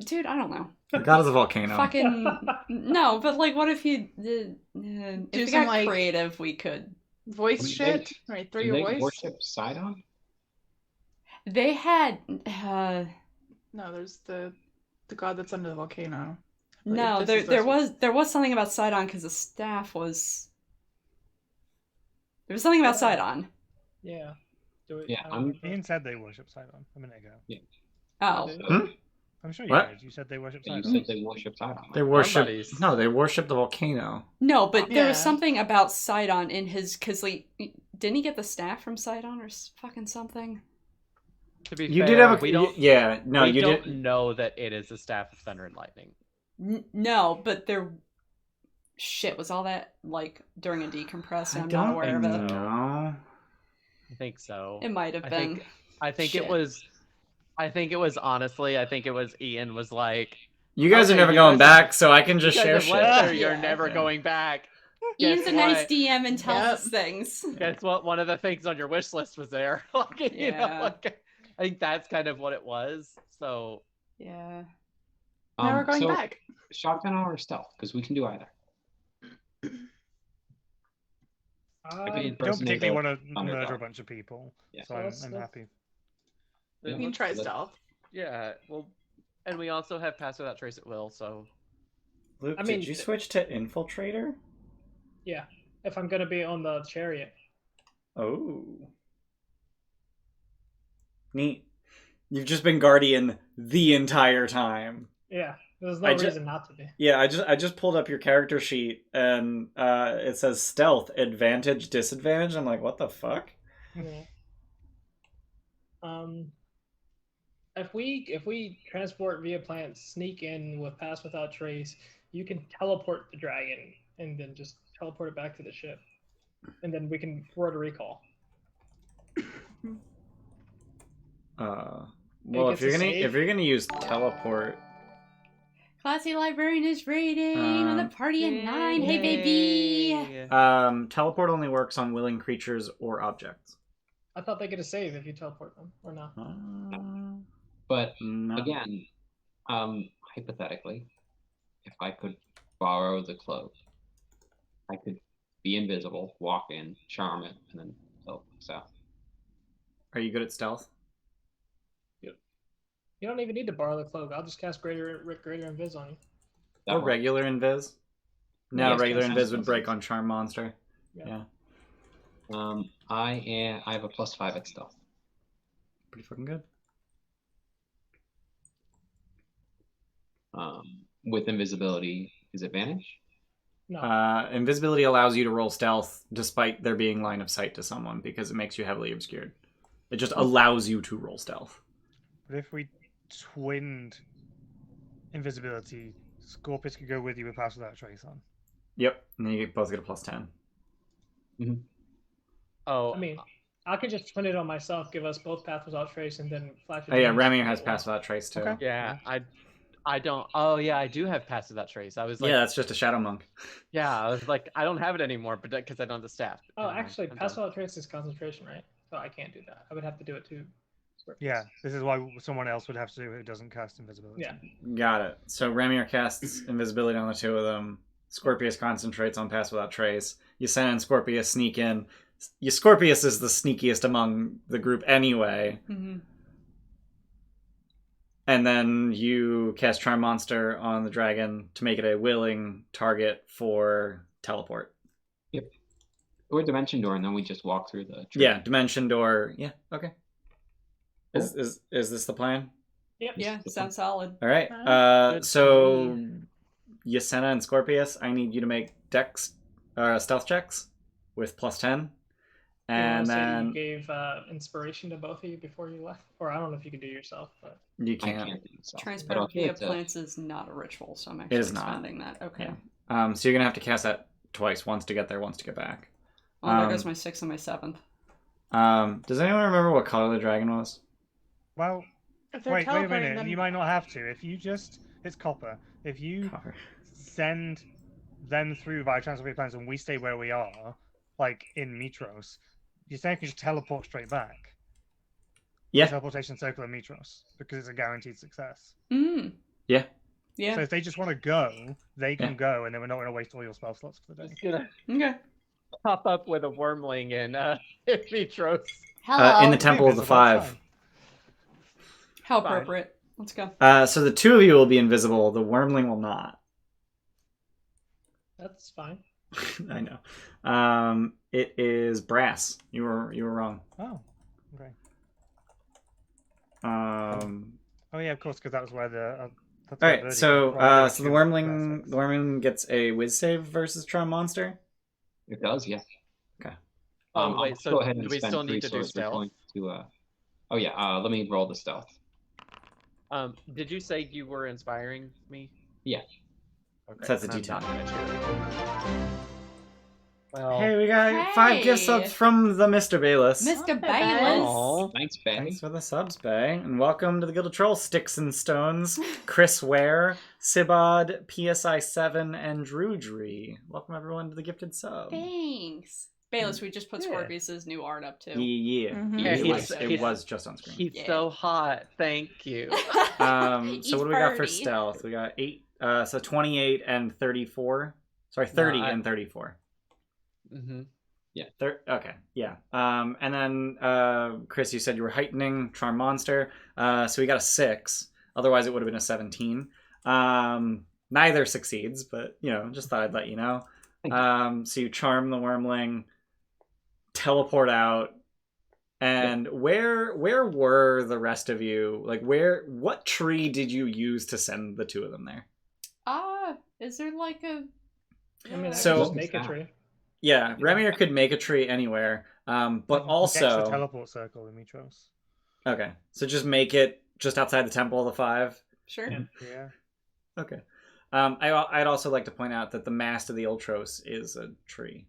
Dude, I don't know. The god is a volcano. Fucking no, but like, what if you if we some, got like- creative, we could. voice I mean, shit, right through Do your they voice. worship Sidon? They had No, there's the god that's under the volcano. Like, no, this there is there was something about Sidon because the staff was. There was something about Yeah. Sidon. Yeah. Do it. Yeah, I don't I'm- remember. Ian said they worship Sidon a minute ago. Oh, Hmm? I'm sure you What? did. You said they worship You Sidon. said they worship Sidon. They worship. Somebody's- No, they worship the volcano. no, but there was Yeah. something about Sidon in his because like didn't he get the staff from Sidon or fucking something? To be You fair, did have a. we don't. Yeah, no, we you don't did. know that it is the staff of thunder and lightning. No, but there. Shit, was all that like during a decompress? I I'm don't not aware of it. know. I think so. It might have I been. think. I think Shit. it was. I think it was honestly. I think it was Ian was like. You guys Okay, are never you going guys have- back, so I can just "You share guys have left shit. there, You're Yeah. never Yeah. going back. Ian's Guess a nice what? DM and tells Yep. us things. Guess what? One of the things on your wish list was there. Like, you know, Yeah. like, I think that's kind of what it was. So Yeah. Now we're going so back. Shotgun or stealth? Because we can do either. Uh, If we I don't impersonate particularly a want to thunder murder god. a bunch of people, Yeah. so Let's- I'm let's- happy. We Yeah, can let's- try let's- stealth. yeah, well, and we also have pass without trace at will. So Luke, I mean- did you switch to infiltrator? yeah. If I'm gonna be on the chariot. Oh. Neat. You've just been guardian the entire time. Yeah. There's no I ju- reason not to be. Yeah, I just pulled up your character sheet and it says stealth, advantage, disadvantage. I'm like, what the fuck? Yeah. If we transport via plants, sneak in with pass without trace, you can teleport the dragon and then just teleport it back to the ship, and then we can word a recall. Well, if gets you're a gonna save? use teleport, Classy librarian is raiding on the party at 9. Hey, baby. Yay. teleport only works on willing creatures or objects. I thought they get a save if you teleport them, or not. But No. again, hypothetically, if I could borrow the cloak, I could be invisible, walk in, charm it, and then teleport us out. Are you good at stealth? You don't even need to borrow the cloak. I'll just cast greater invis on you. That Or works. regular invis? No, Yes, regular yes, invis yes, would yes, break yes. on charm monster. Yeah. Yeah. I have a +5 at stealth. Pretty fucking good. With invisibility is advantage. No. Invisibility allows you to roll stealth despite there being line of sight to someone because it makes you heavily obscured. It just allows you to roll stealth. But if we twinned invisibility, Scorpius could go with you with pass without trace on. Yep, and then you both get a +10. Oh, I mean, I can just twin it on myself, give us both path without trace, and then flash it. Oh yeah, to Remy you. has pass without trace too. Okay. yeah. I don't. Oh yeah, I do have Pass Without Trace. I was like, yeah, that's just a shadow monk. yeah, I was like, I don't have it anymore, but because I don't have the staff. Oh, Never mind, actually, I'm Pass done. Without Trace is concentration, right? So I can't do that. I would have to do it too. Yeah, this is why someone else would have to do it who doesn't cast invisibility. Yeah. Got it. So Ramir casts invisibility on the two of them. Scorpius concentrates on Pass Without Trace. Yasena and Scorpius sneak in. Scorpius is the sneakiest among the group anyway. Mm-hmm. And then you cast Charm Monster on the dragon to make it a willing target for teleport. Or Dimension Door, and then we just walk through the tree. Yeah, Dimension Door. Yeah, okay. Is this the plan? Yep. Yeah, sounds solid. All right. Good So Yasena and Scorpius, I need you to make Dex stealth checks with +10. And You then gave inspiration to both of you before you left, or I don't know if you could do it yourself, but you I can't. can't do so. Transparent via plants is not a ritual, so I'm actually is not. expanding that. Okay. Yeah. So you're gonna have to cast that twice, once to get there, once to get back. Oh, there goes my 6th and my 7th. Does anyone remember what color the dragon was? Well, If they're wait a teleporting, minute. then You might not have to. If you just, it's copper. If you Copper. send them through via transfer plans and we stay where we are, like in Mitros, you saying can just teleport straight back. Yeah. Teleportation circle in Mitros because it's a guaranteed success. Mm. Yeah. Yeah. So if they just want to go, they can Yeah. go, and then we're not going to waste all your spell slots for the day. Just gonna Okay. pop up with a wormling in Mitros. Hello. In the Temple of the Invisible, that's Five. fine. How Fine. appropriate. Let's go. So the two of you will be invisible. The wormling will not. that's fine. I know. It is brass. You were wrong. Oh, okay. All Oh yeah, of course, because that was where the. That's right. where So Birdie- so the wormling gets a Wiz save versus Charm Monster. It does, yeah. Oh I'll wait, go so ahead and do we spend still need 3 to do swords. We're stealth? going to, Oh yeah, let me roll the stealth. Did you say you were inspiring me? Yeah. Okay. So that's a then I'm D10. not gonna do it. Well, Hey, we got 5 gift Hey. subs from the Mr. Bayless. Mr. Okay, Bayless. aw. Thanks, Bay. Thanks for the subs, Bay. And welcome to the Gilded Troll Sticks and Stones, Chris Ware, Sibod, PSI7, and Drudry. Welcome everyone to the gifted sub. Thanks. Bayless, we just put Yeah. Scorpius's new art up too. Yeah. Mhm. Yeah, It he's- was just on screen. He's Yeah. so hot. Thank you. So what do we got for He's stealth? We got 8, so 28 and 34. Sorry, 30 No, and 34. hmm Okay, yeah. And then Chris, you said you were heightening Charm Monster. So we got a 6. Otherwise, it would have been a 17. Neither succeeds, but just thought I'd let you know. So you charm the wormling, teleport out, and where were the rest of you? Like, what tree did you use to send the two of them there? Is there like a? I mean, I So- can just make a tree. Yeah, Remir could make a tree anywhere, but Next to also teleport circle in Mitros. okay. So just make it just outside the Temple of the Five. Sure. Yeah. Yeah. Okay. I'd also like to point out that the mast of the Ultros is a tree.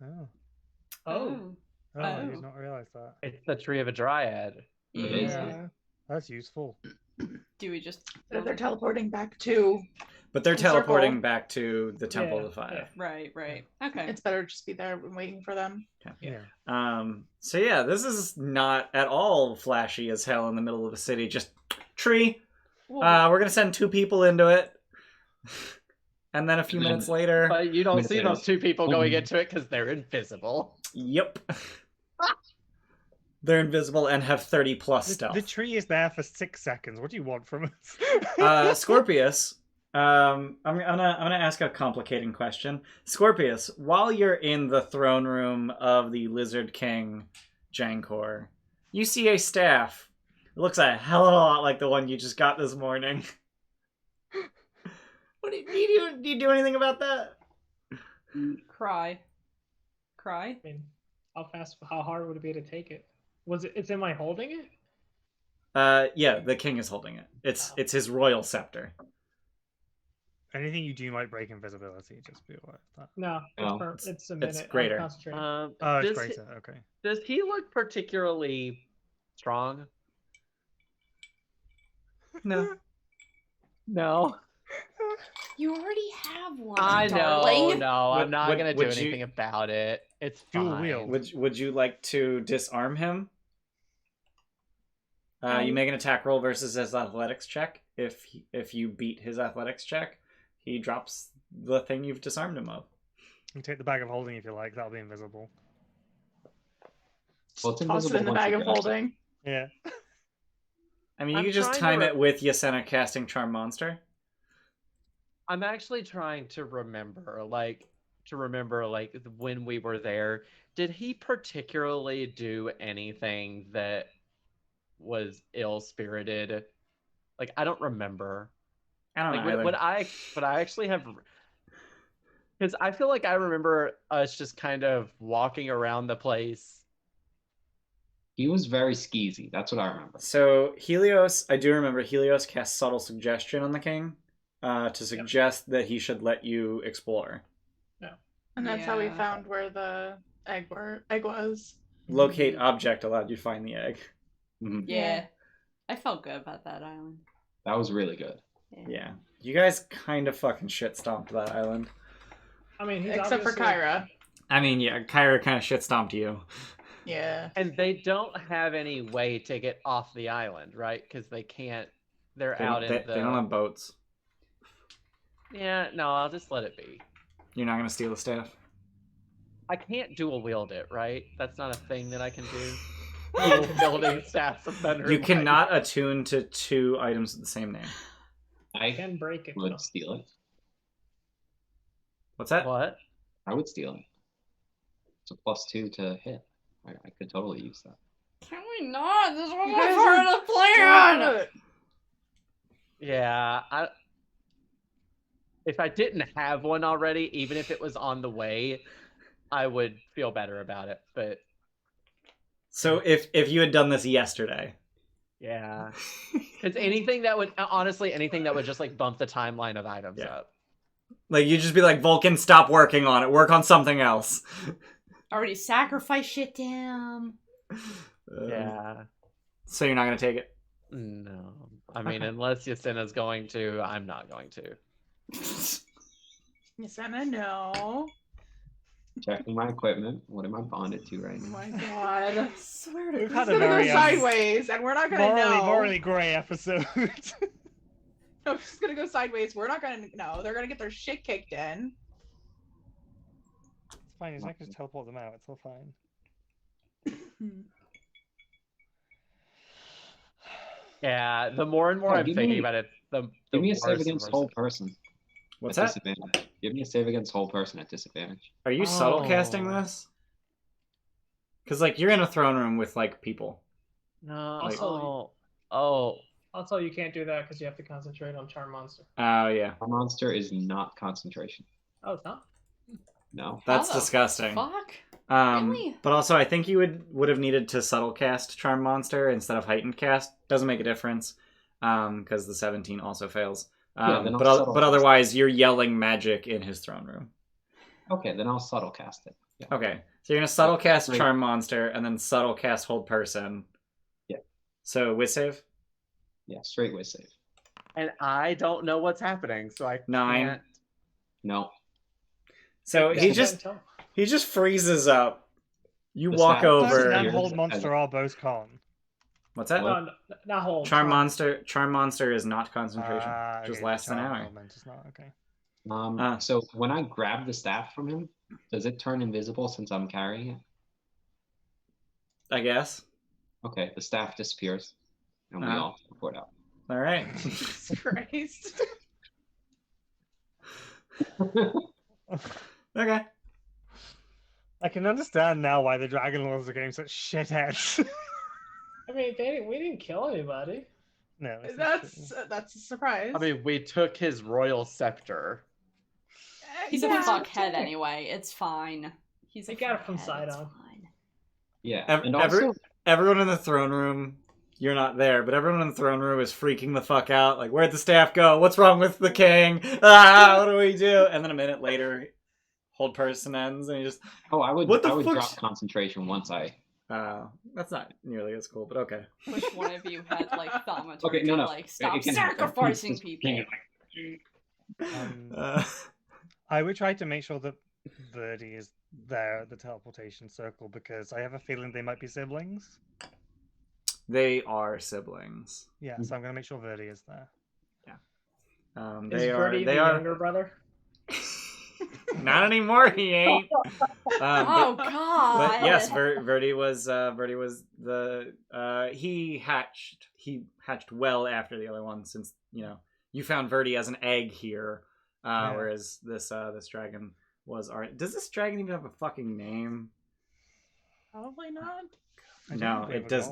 Oh. Oh. Oh, I Oh. did not realize that. It's the tree of a dryad. Yeah. It is. Yeah. That's useful. Do we just? So they're teleporting back to. But they're The circle. teleporting back to the Temple of the Yeah, Five. Right. Right. Okay. It's better to just be there and waiting for them. Yeah. So yeah, this is not at all flashy as hell in the middle of a city. Just tree. We're gonna send 2 people into it, and then a few minutes later, But you don't Minutes see later. those 2 people going into it because they're invisible. yep, they're invisible and have 30 plus stealth. The tree is there for 6 seconds. What do you want from us? Scorpius, I'm gonna ask a complicating question. Scorpius, while you're in the throne room of the Lizard King, Jankor, you see a staff. It looks a hell of a lot like the one you just got this morning. What do you do anything about that? Cry. I mean, how hard would it be to take it? It's in my holding it? Yeah, the king is holding it. It's his royal scepter. Anything you do might break invisibility. Just be aware of that. No, Oh. it's a minute. It's I'm greater. concentrating. Oh, Does it's greater. Okay. Does he look particularly strong? No. No. You already have one. I know. darling. No, I'm not gonna do would you- anything about it. It's Dual fine. wield. Would you like to disarm him? You make an attack roll versus his athletics check. If you beat his athletics check, he drops the thing you've disarmed him of. You take the bag of holding if you like. That'll be invisible. Well, it's Toss it invisible in the once bag you of cast it. holding. Yeah. I mean, you I'm could just trying time to it with Yasena casting Charm Monster. I'm actually trying to remember, like, when we were there. Did he particularly do anything that was ill-spirited? Like, I don't remember. I don't Like, know. would I actually have? Because I feel like I remember us just kind of walking around the place. He was very skeezy. That's what I remember. So Helios, I do remember Helios cast Subtle Suggestion on the king to suggest that he should let you explore. And that's how we Yeah. found where the egg was. Locate object allowed you to find the egg. Mhm. Yeah. I felt good about that island. That was really good. Yeah. You guys kind of fucking shit stomped that island. I mean, he's Except for obviously- Kyra. I mean, yeah, Kyra kind of shit stomped you. Yeah. And they don't have any way to get off the island, right? Because they can't. They're They, out they, in the. they don't have boats. Yeah, no, I'll just let it be. You're not gonna steal the staff. I can't dual wield it, right? That's not a thing that I can do. Dual wielding staffs of thunder. You and cannot attune to two items with the same name. I I can break it. though. would steal it. What's that? What? I would steal it. It's a +2 to hit. I could totally use that. Can we not? This was You my guys part are- of the plan! Yeah, if I didn't have one already, even if it was on the way, I would feel better about it. But So if you had done this yesterday, yeah, because anything that would just like bump the timeline of items Yeah. up. like you'd just be like, Vulcan, stop working on it. Work on something else. Already sacrificed shit, damn. Yeah. So you're not gonna take it. No, I mean, Okay. unless Yasena's going to, I'm not going to. Yasena, no. Checking my equipment. What am I bonded to right Oh now? my god. I swear to We've It's had a gonna go very sideways, and we're not gonna know. morally grey episode. No, it's just gonna go sideways. We're not gonna know. They're gonna get their shit kicked in. It's fine. It's not just teleport them out. It's all fine. Yeah, the more and more Yeah, I'm give thinking me- about it, the Give me a worse save and against worse whole it- person. What's at that? disadvantage. Give me a save against whole person at disadvantage. Are you subtle casting Oh. this? Because like you're in a throne room with like people. No. Also- Oh. Also, you can't do that because you have to concentrate on Charm Monster. Oh yeah, Our monster is not concentration. Oh, it's not? No. that's How the disgusting. Fuck. Um, Really? But also, I think you would have needed to subtle cast Charm Monster instead of heightened cast. Doesn't make a difference, because the 17 also fails. Yeah, then I'll but subtle but cast. otherwise, you're yelling magic in his throne room. Okay, then I'll subtle cast it. Yeah. Okay, so you're gonna subtle cast Great. Charm Monster and then subtle cast Hold Person. Yeah. So whiz save Yeah, straight with save. And I don't know what's happening, so I 9. can't. No. So Yeah, he you just can't tell. he just freezes up. You The walk staff over. doesn't And Here, hold as- monster are both con. What's that? What? No, not hold. Charm Monster is not concentration. Just Okay, lasts an charm hour. element is not okay. So when I grab the staff from him, does it turn invisible since I'm carrying it? I guess. Okay, the staff disappears, and we Uh-huh. all report out. All right. Jesus Christ. Okay. I can understand now why the Dragonlords are getting such shitheads. I mean, we didn't kill anybody. No, it's not true. That's a surprise. I mean, we took his royal scepter. He's Yeah. a fuckhead anyway. It's fine. He's a He got it from fuckhead, it's Sidon. fine. Yeah, Ev- and every- also, Everyone in the throne room, you're not there, but everyone in the throne room is freaking the fuck out. Like, where'd the staff go? What's wrong with the king? Ah, what do we do? And then a minute later, Hold Person ends, and he just, I would What the drop fuck's- concentration once I That's not nearly as cool, but okay. Wish one of you had like thaumaturgy, Okay, no. like stop It can happen. sacrificing Just people. being like, I would try to make sure that Verdi is there at the teleportation circle because I have a feeling they might be siblings. They are siblings. Yeah, so I'm gonna make sure Verdi is there. Is They are. Verdi They the are. younger brother? Not anymore. He ain't. Oh God! But yes, Verdi was the he hatched well after the other one, since you found Verdi as an egg here, whereas this dragon was Does this dragon even have a fucking name? Probably not. No, it does.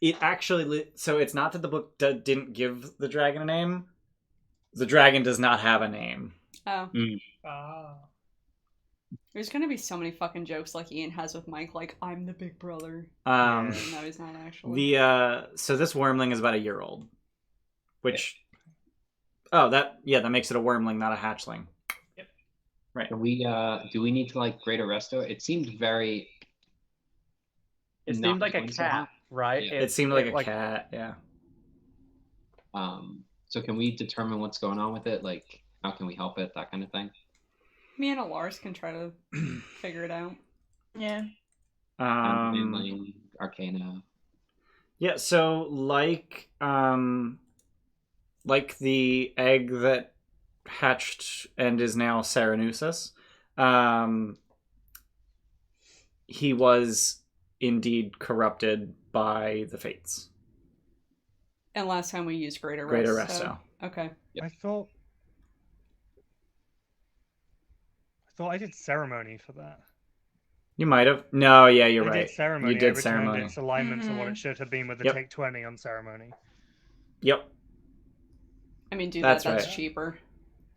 It actually, so it's not that the book didn't give the dragon a name. The dragon does not have a name. Oh. Ah. There's gonna be so many fucking jokes like Ian has with Mike, like I'm the big brother. No, he's not actually. So this wormling is about a year old, which that makes it a wormling, not a hatchling. Yep. Right. do we need to like grade a resto? It seemed very. It not seemed like a doing so cat, hot. right? Yeah. It seemed like a cat. Yeah. So can we determine what's going on with it? Like, how can we help it? That kind of thing. Me and Lars can try to figure it out. Yeah. Handling, Arcana. Yeah. So like the egg that hatched and is now Saranusis, he was indeed corrupted by the fates. And last time we used Greater Resto. So... Okay. Yep. I thought I did ceremony for that. You might have. No, yeah, you're I right. did ceremony. You did I returned ceremony. its alignment to what it should have been with the Yep. take 20 on ceremony. Yep. I mean, That's that's right. cheaper.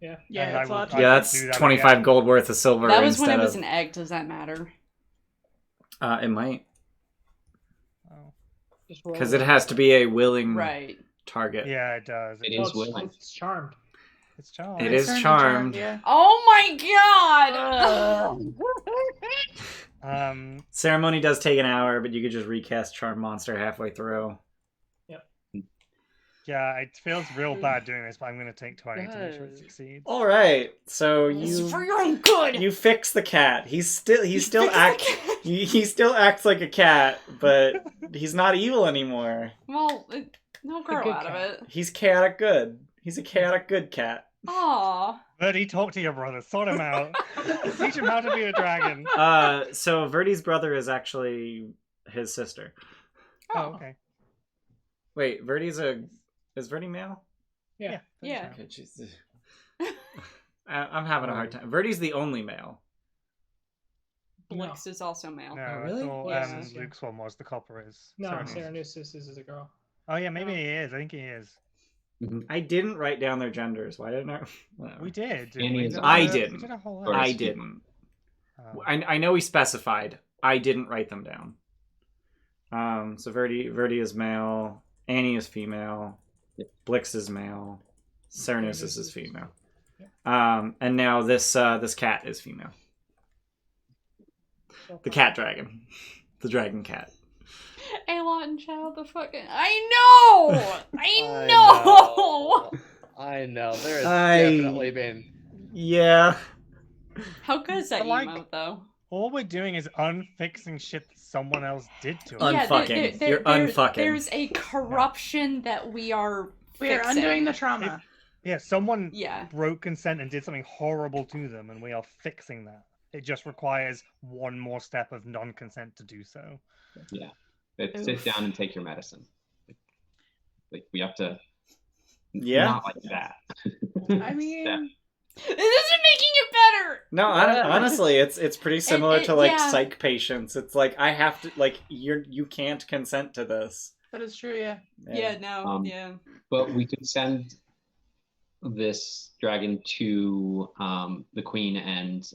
Yeah. Yeah, And that's I a will lot try Yeah, to that's do that 25 again. gold worth of silver. That was when it instead was of... an egg. Does that matter? It might, Oh. Just roll because it has to be a willing Right. target. Yeah, it does. It Well, is willing. it's charmed. It's charmed. It It's is turned to charmed. Yeah. Oh my God! Ceremony does take an hour, but you could just recast Charm Monster halfway through. Yeah, it feels real bad doing this, but I'm going to take 20 to make sure it Does. succeeds. All right, so It's for your own good. you fix the cat. He still fixed the cat. he still acts like a cat, but he's not evil anymore. Well, he'll grow good out of cat. it. He's chaotic good. He's a chaotic good cat. Aww. Verdi, talk to your brother. Sort him out. Teach him how to be a dragon. So Verdi's brother is actually his sister. Oh, okay. Wait, is Verdi male? Yeah. Yeah. Okay, Jesus. I'm having a hard time. Verdi's the only male. Blix is also male. No, really? I thought Yeah. Luke's one was. The copper is. No, Saranusis. Saranusis is a girl. Oh, yeah, maybe he is. I think he is. I didn't write down their genders. Why didn't I? Whatever. We did. And we? he's- There I was a- didn't. We did a whole Or I is- didn't. Oh. I know he specified. I didn't write them down. So Verdi is male. Annie is female. Blix is male. Saranusis is female. And now this cat is female. The cat dragon. The dragon cat. A-Lot and Child, the fucking... I know! I know. There has I- definitely been. Yeah. How good is that But, like, emote, though? All we're doing is unfixing shit that someone else did to us. Unfucking. You're unfucking. There's a corruption that we are We are fixing. undoing the trauma. Yeah, someone Yeah. broke consent and did something horrible to them, and we are fixing that. It just requires one more step of non-consent to do so. Yeah. Sit down and take your medicine. Like we have to. Yeah. Not like that. I mean, Yeah. This isn't making it better! No, honestly, it's pretty similar to like yeah. psych patients. It's like I have to like you can't consent to this. that is true, yeah. Yeah, no, yeah. But we could send this dragon to the queen and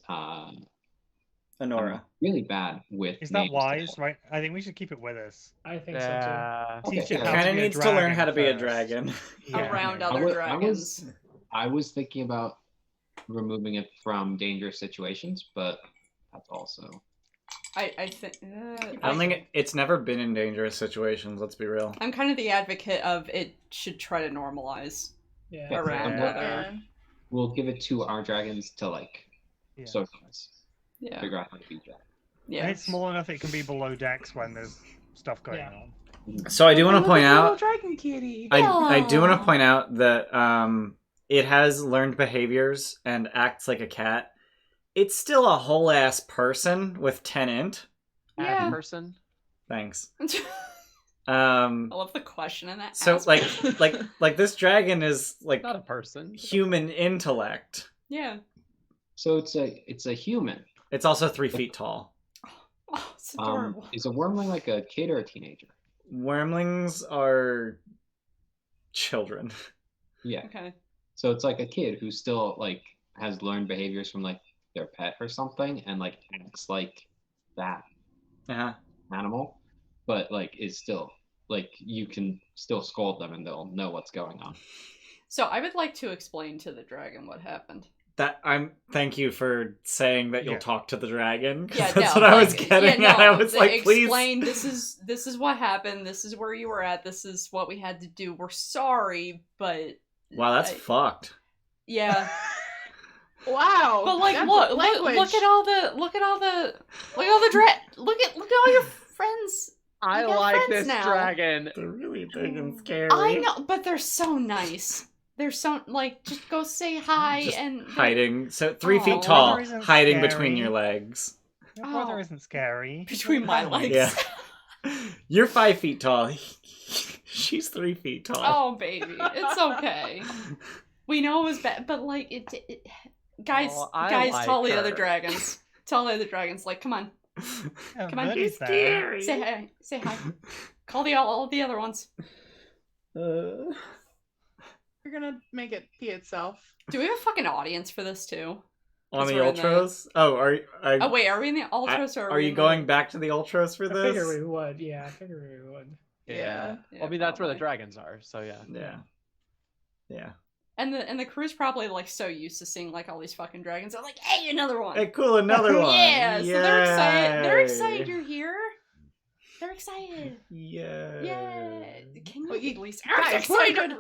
Honora. I'm really bad with Is that names wise? today. Right? I think we should keep it with us. I think so Yeah. Teach Okay, it yeah. how Kind to of be a needs to learn how to be a first. dragon. Yeah. Around I other was- dragons. I was thinking about removing it from dangerous situations, but that's also I think. I don't think it's never been in dangerous situations. Let's be real. I'm kind of the advocate of it should try to normalize Yeah. around Yeah. other. We'll give it to our dragons to like Yeah. socialize, Yeah. figure out how to beat that. Yeah. And it's small enough it can be below decks when there's stuff going Yeah. on. So I do want to Look point at the little out. dragon kitty. I do want Aw. to point out that it has learned behaviors and acts like a cat. It's still a whole ass person with 10 int. Yeah. person. Thanks. I love the question in that. So aspect. like this dragon is like Not a person. human intellect. Yeah. So it's a human. It's also 3 feet tall. Oh, it's adorable. Is a wormling like a kid or a teenager? Wormlings are children. Yeah. Okay. So it's like a kid who still like has learned behaviors from like their pet or something, and like acts like that Uh-huh. animal, but like is still like you can still scold them and they'll know what's going on. So I would like to explain to the dragon what happened. Thank you for saying that you'll Yeah. talk to the dragon. 'Cause Yeah, that's no, what I like, was getting yeah, at. I no, was like, please. explain. This is what happened. This is where you were at. This is what we had to do. We're sorry, but Wow, that's I- fucked. yeah. Wow. But like, that's look language. at all the look at all your friends. I You got like friends this now. dragon. They're really big and scary. I know, but they're so nice. They're so like, just go say hi Just and hiding. So 3 Aw. feet tall, Brother isn't hiding scary. between your legs. Your brother Oh. isn't scary. between my legs. Yeah. You're 5 feet tall. She's 3 feet tall. Oh baby, it's okay. We know it was bad, but like guys, Oh, I guys, like tell the other her. dragons. Tell the other dragons, like, come on, Yeah, come on, Birdie's there. say hi. Call all the other ones. Uh, We're gonna make it pee itself. Do we have a fucking audience for this too? on the we're in the- Ultros? Oh, Oh wait, are we in the Ultros or are you going back to the Ultros for I figure this? we would. Yeah, I figure we would. Yeah. Well, I mean, that's where the dragons are, so yeah. Yeah. Yeah. And the crew's probably like so used to seeing like all these fucking dragons. They're like, hey, another one. Hey, cool, another one. Yeah, so they're excited. They're Yay. excited you're here. They're excited. Yeah. Yeah. Can you Well, at least Guys, excited?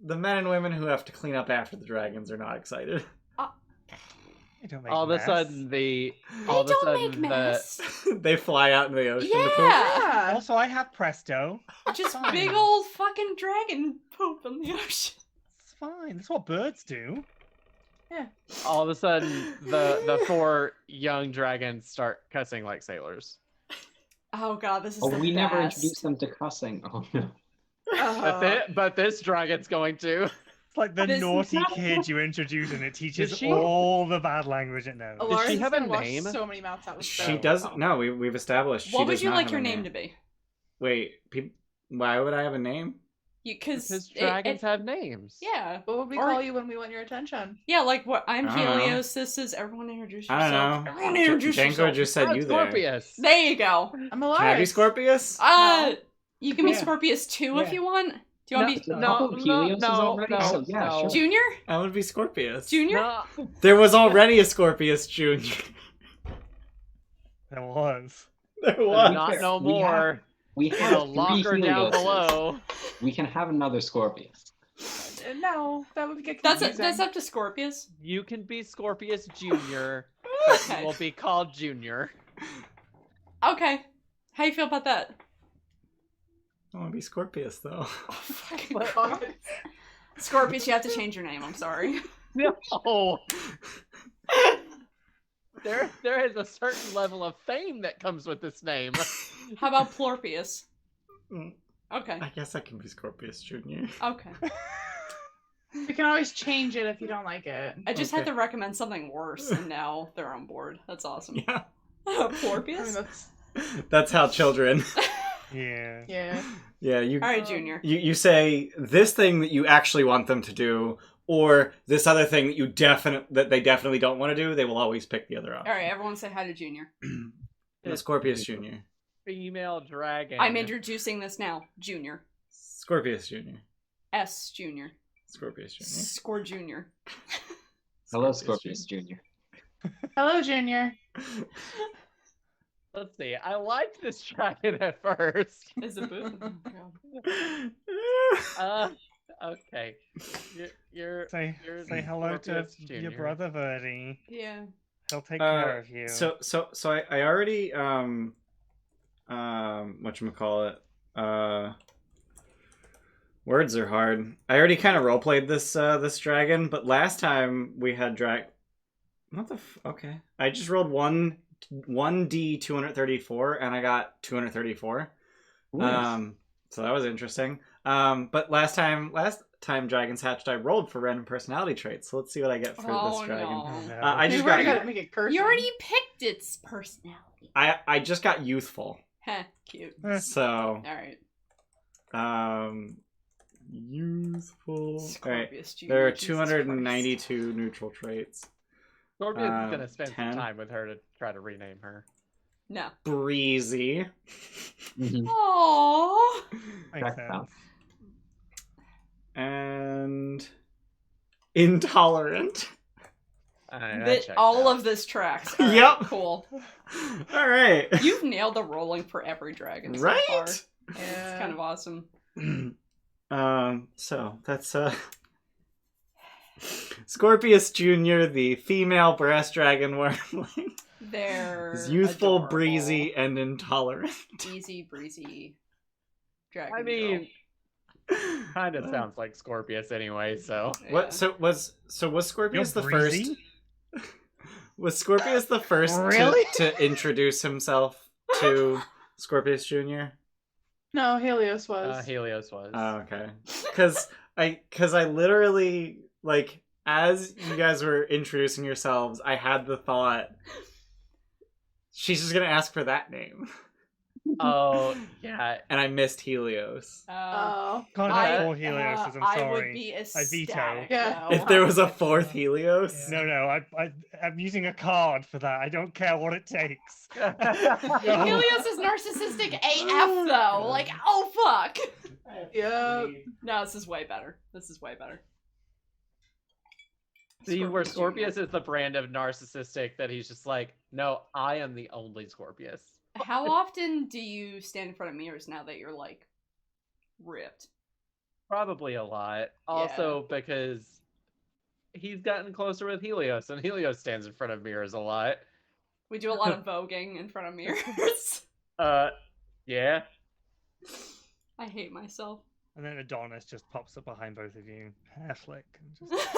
The men and women who have to clean up after the dragons are not excited. They don't make All of a mess. sudden, They all of a don't sudden, make mess. They fly out in the ocean to poop. Yeah. Yeah. Also, I have Presto. Just Fine. big old fucking dragon poop in the ocean. It's fine. That's what birds do. all of a sudden, the 4 young dragons start cussing like sailors. Oh god, this is Oh, the we best. never introduced them to cussing. Oh no. But this dragon's going to. It's like the This- naughty kid you introduce and it teaches she- all the bad language it knows. Does she have a gonna wash name? So many mouths out with She soap. doesn't. No, we've established. What she would does you not like have your a name to be? Wait, why would I have a name? Because dragons have names. Yeah. What would we Or- call you when we want your attention? Yeah, like what? I'm I don't know. Helios. This is everyone. Introduce I yourself. don't know. Everyone introduce Janko yourself. just said I'm you there. Scorpius. There you go. I'm Can I be alive. Scorpius? You can be Yeah. Scorpius too if Yeah. you want. Do you want to be There's a couple of Helioses already, so yeah, sure. Junior? I would be Scorpius. Junior? No. There was already a Scorpius Junior. There was. There To be was. Not fair, no we have- more. We The have 3 locker down Helioses. below. We can have another Scorpius. No, that would get That's confusing. that's up to Scorpius. You can be Scorpius Junior, but you Okay. will be called Junior. Okay. How you feel about that? I want to be Scorpius though. Oh, fucking God. Scorpius, you have to change your name. I'm sorry. No. There is a certain level of fame that comes with this name. How about Plorpius? Mm, Okay. I guess I can be Scorpius Junior. Okay. We can always change it if you don't like it. I just had Okay. to recommend something worse, and now they're on board. That's awesome. Yeah, I mean, Plorpius? that's that's how children. Yeah. yeah. Yeah, you. All right, Junior. You say this thing that you actually want them to do, or this other thing that they definitely don't want to do. They will always pick the other All option. right, everyone say hi to Junior. No, Scorpius Junior. Female dragon. I'm introducing this now. Junior. Scorpius Junior. S. Junior. Scorpius Junior. Score Junior. Hello, Scorpius Jr. Hello, Junior. Let's see. I liked this dragon at first. Is it boot? Oh, God. Okay. You're Say hello to Scorpius your Jr.. brother Verdi. Yeah. He'll take care of you. So I already whatchamacallit, words are hard. I already kind of roleplayed this dragon, but last time we had what the okay. I just rolled 1d 234 and I got 234. So that was interesting. But last time dragons hatched, I rolled for random personality traits. So let's see what I get for this dragon. No. Oh, no. I just We've already got got to make it cursing. You already picked its personality. I just got youthful. Heh, cute. So Alright. youthful. All right. Scorpius Jr. There are Jesus 292 neutral traits. Scorpius is gonna spend 10. some time with her to try to rename her. Christ. No. Breezy. Aww. Makes That sense. sounds- And intolerant. All of this tracks. All right, Yep. Cool. All right. You've nailed the rolling for every dragon so Right? far. Yeah. It's kind of awesome. So that's Scorpius Jr., the female brass dragon wormling. They're Is youthful, adorable. breezy, and intolerant. Easy breezy dragon. I mean, kind of sounds like Scorpius anyway. So girl. What? Yeah. So was Scorpius You're the breezy? first? Was Scorpius the first Really? to introduce himself to Scorpius Jr.? No, Helios was. Helios was. Oh, okay. Because I literally, like, as you guys were introducing yourselves, I had the thought, she's just gonna ask for that name, Oh yeah. and I missed Helios. Oh. Can't I- have 4 Helioses, I'm I sorry. would be I veto. ecstatic. Yeah. though. If there was a fourth Helios, No, I'm using a card for that. I don't care what it takes. Helios is narcissistic AF though. Like, oh fuck. Yep. No, this is way better. This is way better. See, where Jr. Scorpius is the brand of narcissistic that he's just like, no, I am the only Scorpius. How often do you stand in front of mirrors now that you're like ripped? Probably a lot. Also because he's gotten closer with Helios, and Helios stands in front of mirrors a lot. We do a lot of voguing in front of mirrors. Yeah. I hate myself. And then Adonis just pops up behind both of you. Hair flick. And just...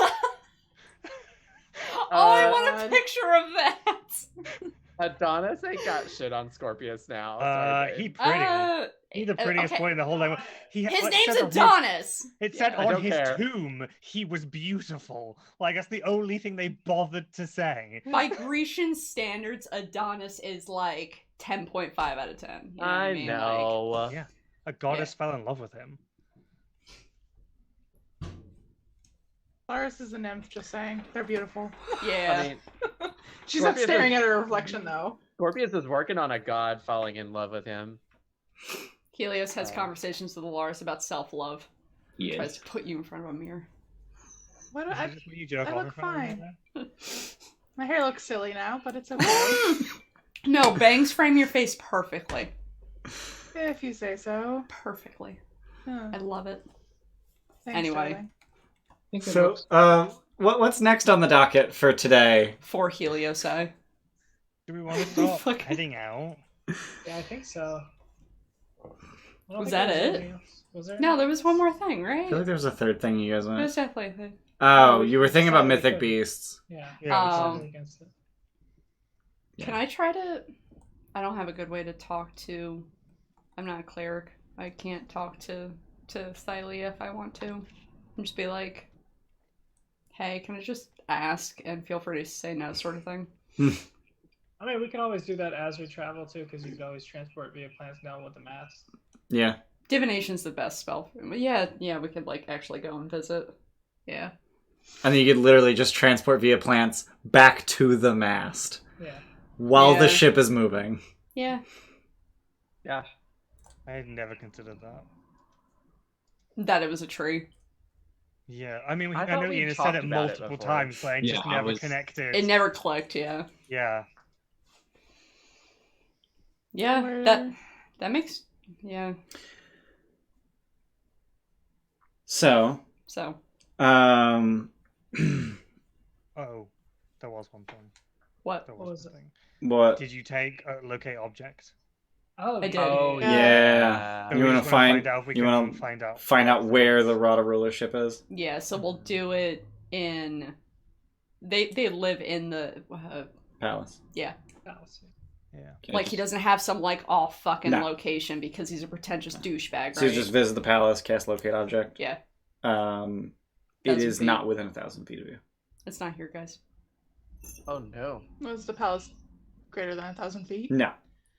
I want a God. picture of that. Adonis ain't got shit on Scorpius now. Sorry, he babe. pretty. He's the prettiest okay. boy in the whole language. His it name's said on Adonis. It said I on don't his care. tomb he was beautiful. Like, that's the only thing they bothered to say. By Grecian standards, Adonis is like 10.5 out of 10. You know what I mean? know. Yeah. A goddess fell in love with him. Laris is a nymph, just saying. They're beautiful. Like, yeah. I mean, She's not Scorpius staring is- at her reflection, though. Scorpius is working on a god falling in love with him. Helios has conversations with Alaris about self-love. He Tries is. to put you in front of a mirror. What? Is it just when you jerk I off in look front of him fine. like My hair looks silly now, but it's okay. No, bangs frame your face perfectly. If you say so. Perfectly. Huh. I love it. Thanks, Anyway. darling. I think it So, looks- what's next on the docket for today? For Heliosi. Do we want to start Fuck. heading out? Yeah, I think so. I don't Was think that there it? anything else. Was there? No, there was one more thing, I right? feel like there was a third thing you guys There went. was definitely a thing. Oh, you were thinking about Decided we mythic couldn't. beasts. Yeah. Yeah, we Um, decided against it. Can I try to... I don't have a good way to talk to... I'm not a cleric. I can't talk to Thylia if I want to. And just be like, hey, can I just ask and feel free to say no sort of thing? I mean, we can always do that as we travel too, because you can always transport via plants now with the mass. Yeah. Divination's the best spell. But yeah, we could like actually go and visit. Yeah. And then you could literally just transport via plants back to the mast Yeah. while the Yeah. ship is moving. Yeah. Yeah. I had never considered that. That it was a tree. Yeah, I mean, I I thought know we Ian has talked said it about it multiple before. times, saying Yeah, just I never was- connected. It never clicked. Yeah. Yeah. Yeah. Or- That makes. Yeah. So, So. um, Oh, there was one thing. What? There What was was one it? thing. what? Did you take locate object? Oh, I did. Oh Yeah. Yeah. So You we want just to wanna find? out if we You can want to find out find out where it the is. Rod of Rulership is? Yeah. So we'll do it in. They live in the. Palace. Yeah. Oh, let's see. Yeah. Okay. Like he doesn't have some like off fucking No. location because he's a pretentious douchebag, right? So you just visit the palace, cast locate object. Yeah. It 1,000 is feet. not within 1,000 feet of you. It's not here, guys. Oh no. Was the palace greater than 1,000 feet? No.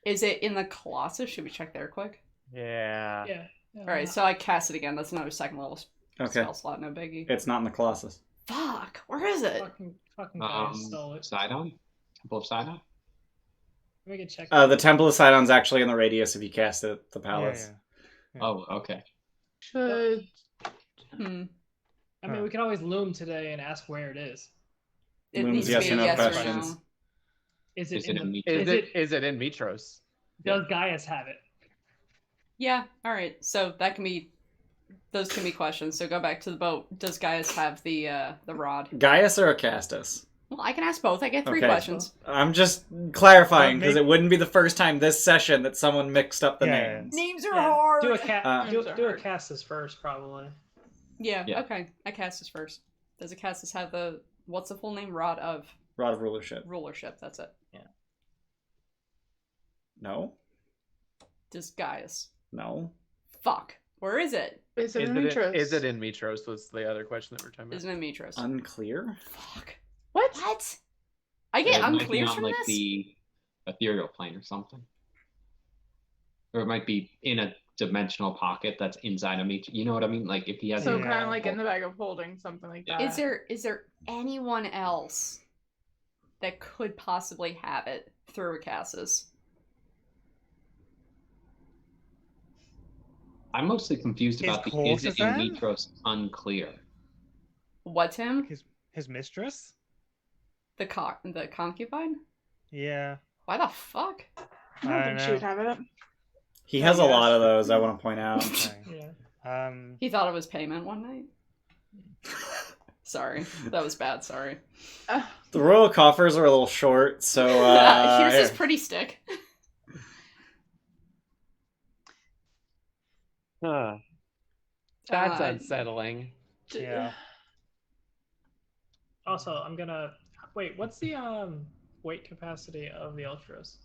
Is it in the Colossus? Should we check there quick? Yeah. Yeah. All right. So I cast it again. That's another second level Okay. spell slot. No biggie. It's not in the Colossus. Fuck. Where is it? Fucking guys stole it. Sidon? Temple of Sidon? We can check. The Temple of Sidon's actually in the radius if you cast it at the palace. Yeah. Oh, okay. Should Hmm. I mean, we can always loom today and ask where it is. It Loom's needs to yes be or no yes or questions. no. Is it Is in it in the? Mitros? Is it in Mitros? Does Gaius have it? Yeah. All right. So that can be. Those can be questions. So go back to the boat. Does Gaius have the rod? Gaius or Acastus? Well, I can ask both. I get 3 Okay. questions. I'm just clarifying Well, because it wouldn't be the first time this session that someone mixed up the Yeah. names. Names are Yeah. hard. Do a Names do are a hard. Castus first, probably. Yeah. Yeah. Okay. I cast this first. Does Acastus have the what's the full name? Rod of Rod of Rulership. Rulership. That's it. No. Does Gaius? No. Fuck. Where is it? is it in Mitros? Is it in Mitros? Was the other question that we're talking about. Isn't it Mitros? Unclear. Fuck. What? What? I get It might be unclear on from like this. the ethereal plane or something. Or it might be in a dimensional pocket that's inside of me. You know what I mean? Like if he has So a- kind of like in the bag of holding, something like that. Is there anyone else that could possibly have it through Acastus? I'm mostly confused Is about the is it in courtesan? Mitros unclear. What's him? His mistress? The concubine? Yeah. Why the fuck? I don't think she would have it. He has a yes. lot of those. I want to point out. Okay. Yeah. He thought it was payment one night. Sorry, that was bad. Sorry. The royal coffers are a little short, so Here's his here. pretty stick. Huh. That's Uh, unsettling. Yeah. Also, I'm gonna wait. What's the weight capacity of the Ultras?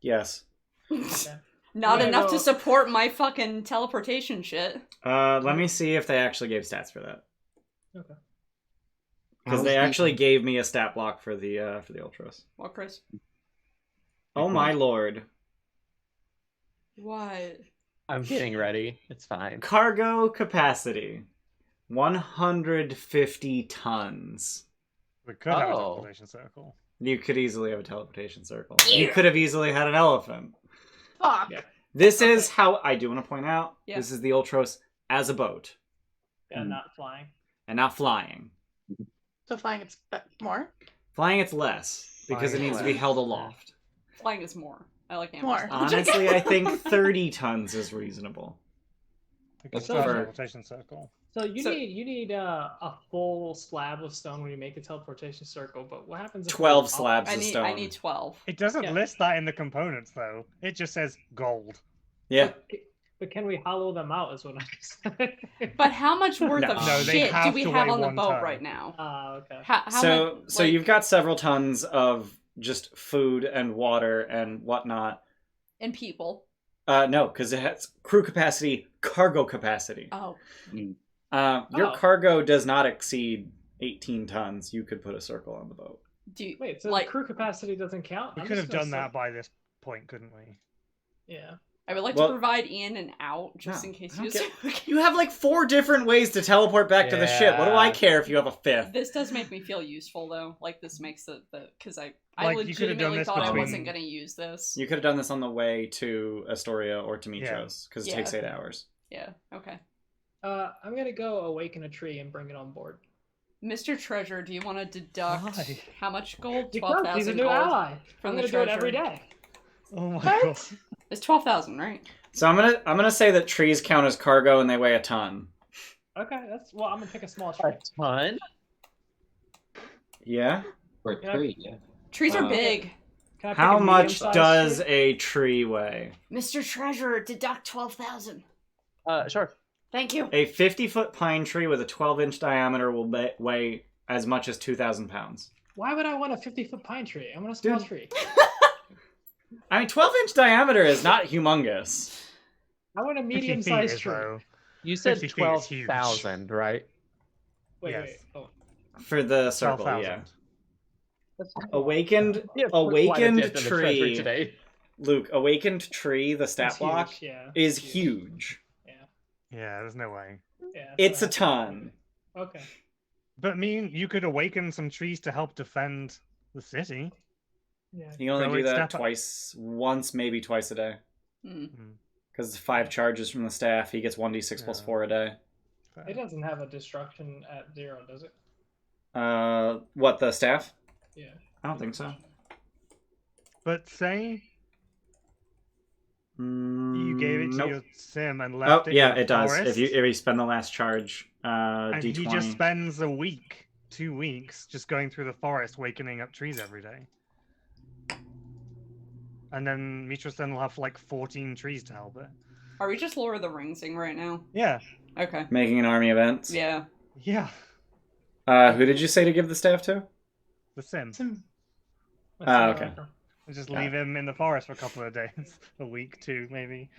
Yes. Okay. Not Yeah, enough no. to support my fucking teleportation shit. Let me see if they actually gave stats for that. Okay. Because they actually gave me a stat block for the ultras. What, Chris? Oh my lord! What? I'm getting ready. It's fine. Cargo capacity, 150 tons. We could have a Oh. teleportation circle. You could easily have a teleportation circle. You could have easily had an elephant. Fuck. Yeah. This is how I do want to point out. Yeah. This is the ultros as a boat Yeah, not flying. and not flying. So flying it's more? Flying, it's less because Flying it is needs to be less. held aloft. Flying is more. I like More. animals. Honestly, I think 30 tons is reasonable. We could That's still have a fair. teleportation circle. So you So- need a full slab of stone when you make a teleportation circle. But what happens? If 12 you- slabs I of need stone. I need 12. It doesn't Yeah. list that in the components though. It just says gold. Yeah. But can we hollow them out? Is what I'm saying. But how much worth No. of No, they shit do have we to have weigh on the 1 boat ton. right now? Okay. How So much, so like- you've got several tons of just food and water and whatnot. and people. No, because it has crew capacity, cargo capacity. Oh, Your Oh. cargo does not exceed 18 tons. You could put a circle on the boat. do you, Wait, so like the crew capacity doesn't count? We I'm could just have gonna done that by this point, couldn't we? say- Yeah. I would like Well- to provide in and out just No, in case I you. don't You have like 4 different ways to teleport back to the ship. What do I Yeah. care if you have a 5th? This does make me feel useful though. Like this makes the because I Like, you could have done legitimately this thought I between- wasn't gonna use this. You could have done this on the way to Astoria or to Mitros because it Yeah. takes 8 hours. Yeah. Okay. I'm gonna go awaken a tree and bring it on board. Mr. Treasure, do you want to deduct Why? how much gold? Because he's a 12,000 new gold. ally. from I'm the gonna do it every treasure. day. Oh my What? god. It's 12,000, right? So I'm gonna say that trees count as cargo and they weigh a ton. Okay, I'm gonna pick a small A tree. ton? Yeah. For a Yeah. tree, yeah. Trees are Uh, big. Can I pick How a much medium-sized does tree? a tree weigh? Mr. Treasure, deduct 12,000. Sure. Thank you. A 50-foot pine tree with a 12-inch diameter will weigh as much as 2,000 pounds. Why would I want a 50-foot pine tree? I want a small Dude. tree. I mean, 12-inch diameter is not humongous. I want a 50 feet medium-sized is tree. though. You said 50 feet is huge. 12,000, right? Wait, Yes. wait. Oh, For the circle, 12,000. yeah. that's Awakened, Yeah, quite a awakened dip in the treasury tree. today. Luke, awakened tree, the stat It's block, huge, yeah, is it's huge. Yeah, there's no way. Yeah, It's so a ton. Okay. But I mean, you could awaken some trees to help defend the city. Yeah. You can only So do it's that defi- once, maybe twice a day. Hmm. Because 5 charges from the staff, he gets 1d6 plus Yeah. 4 a day. It doesn't have a destruction at 0, does it? What, the staff? Yeah. I don't think so. But say you gave it to Nope. your sim and Oh, left it yeah, in the it does. forest, If you spend the last charge, and D20. he just spends a week, 2 weeks, just going through the forest, wakening up trees every day. And then Mitros then will have like 14 trees to help it. Are we just Lord of the Ringsing right now? Yeah, Okay. Making an army of Ents. Yeah. yeah, Who did you say to give the staff to? the sim. Okay. And just Got leave him in the forest for a couple of days, a week, 2 maybe.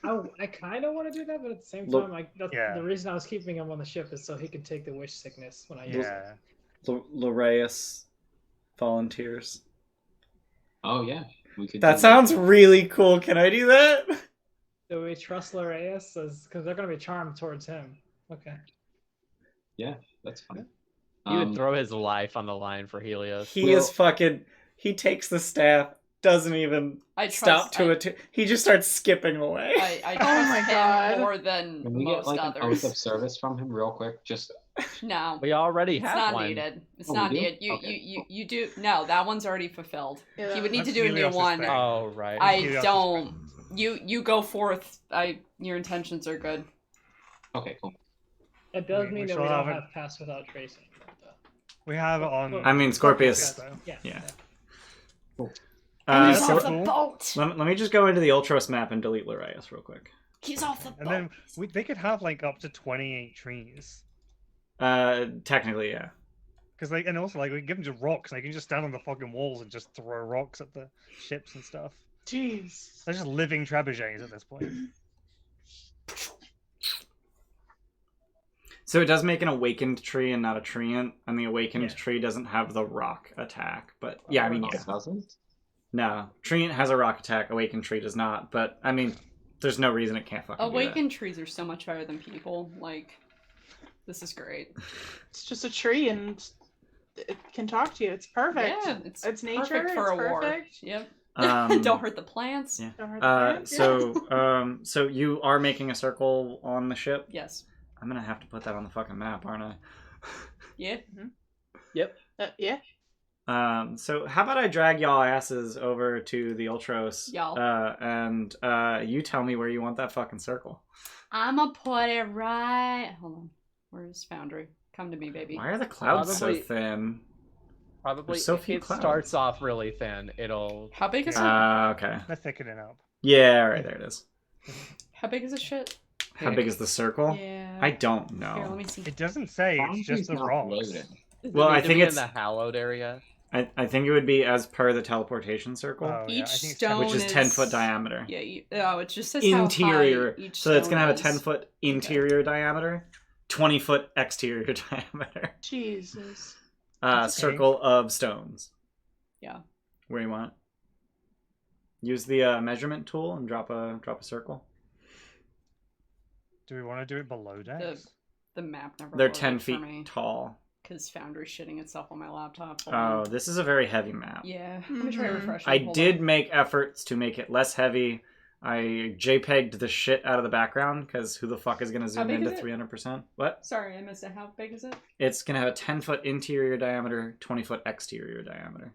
I kind of want to do that, but at the same Look- time, Yeah. the reason I was keeping him on the ship is so he could take the wish sickness when I use it. Yeah. Loreus volunteers. Oh yeah, we could. That do sounds really cool. Can I do that? Do we trust Loreus? Because they're going to be charmed towards him. Okay. Yeah, that's fine. He would throw his life on the line for Helios. He Well- is fucking. He takes the staff, doesn't even I trust, stop to he just starts skipping away. I Oh trust my him God. more than Can we get most like an others. oath of service from him real quick? Just No. We already It's have not one. needed. It's Oh, we not do? needed. You do. No, that one's already fulfilled. Yeah, He would need to that's do a new Helios' one. thing. Oh, right. I Helios' don't. You go forth. Your intentions are good. okay, cool. It does We mean that shall we don't have it. have pass without tracing. We have it on. I mean, Scorpius. though. Yeah. Yeah. He's that's off cool. the boat. Let me just go into the Ultros map and delete Loreus real quick. He's off the boat. And then they could have like up to 28 trees. Technically, yeah. Because and also like we give them just rocks, and they can just stand on the fucking walls and just throw rocks at the ships and stuff. Jeez. They're just living trebuchets at this point. So it does make an awakened tree and not a treant, and the awakened Yeah. tree doesn't have the rock attack. But yeah, I mean, Oh, yeah. it doesn't? No, treant has a rock attack. Awakened tree does not. But I mean, there's no reason it can't fucking do that. Awakened trees are so much better than people. Like, this is great. It's just a tree and it can talk to you. It's perfect. Yeah, it's nature. perfect for it's a war. perfect. Yep. Um, Don't hurt the plants. yeah. Don't hurt the plants. So you are making a circle on the ship. Yes. I'm gonna have to put that on the fucking map, aren't I? Yeah. Yep. Yeah. So how about I drag y'all asses over to the Ultros, Y'all. and you tell me where you want that fucking circle. I'ma put it right. Hold on. Where's Foundry? Come to me, baby. Why are the clouds Probably- so thin? Probably There's so if few it clouds. starts off really thin, it'll... How big is it? Okay. They're thickening up. Yeah, right there it is. How big is this shit? How big is the circle? Yeah. I don't Here, let know. me see. It doesn't say. It's Foundry's just the not rocks. loaded. Does it Well, need I to think be it's- in the hallowed area. I think it would be as per the teleportation circle, Oh, yeah, Each I think it's stone which is is 10-foot diameter. Yeah. It just says Interior. How high each So it's gonna have a stone is. 10-foot interior diameter, 20-foot exterior diameter. Jesus. That's okay. Circle of stones. Yeah. Where do you want it? Use the measurement tool and drop a circle. Do we want to do it below decks? The map never. They're loaded 10 for feet me tall. because Foundry's shitting itself on my laptop. Hold Oh, on. this is a very heavy map. Yeah. Let me try Mhm. refreshing. I Hold did on. make efforts to make it less heavy I JPEG'd the shit out of the background because who the fuck is gonna zoom big into is it? 300%? What? Sorry, I missed it. How big is it? It's gonna have a 10-foot interior diameter, 20-foot exterior diameter.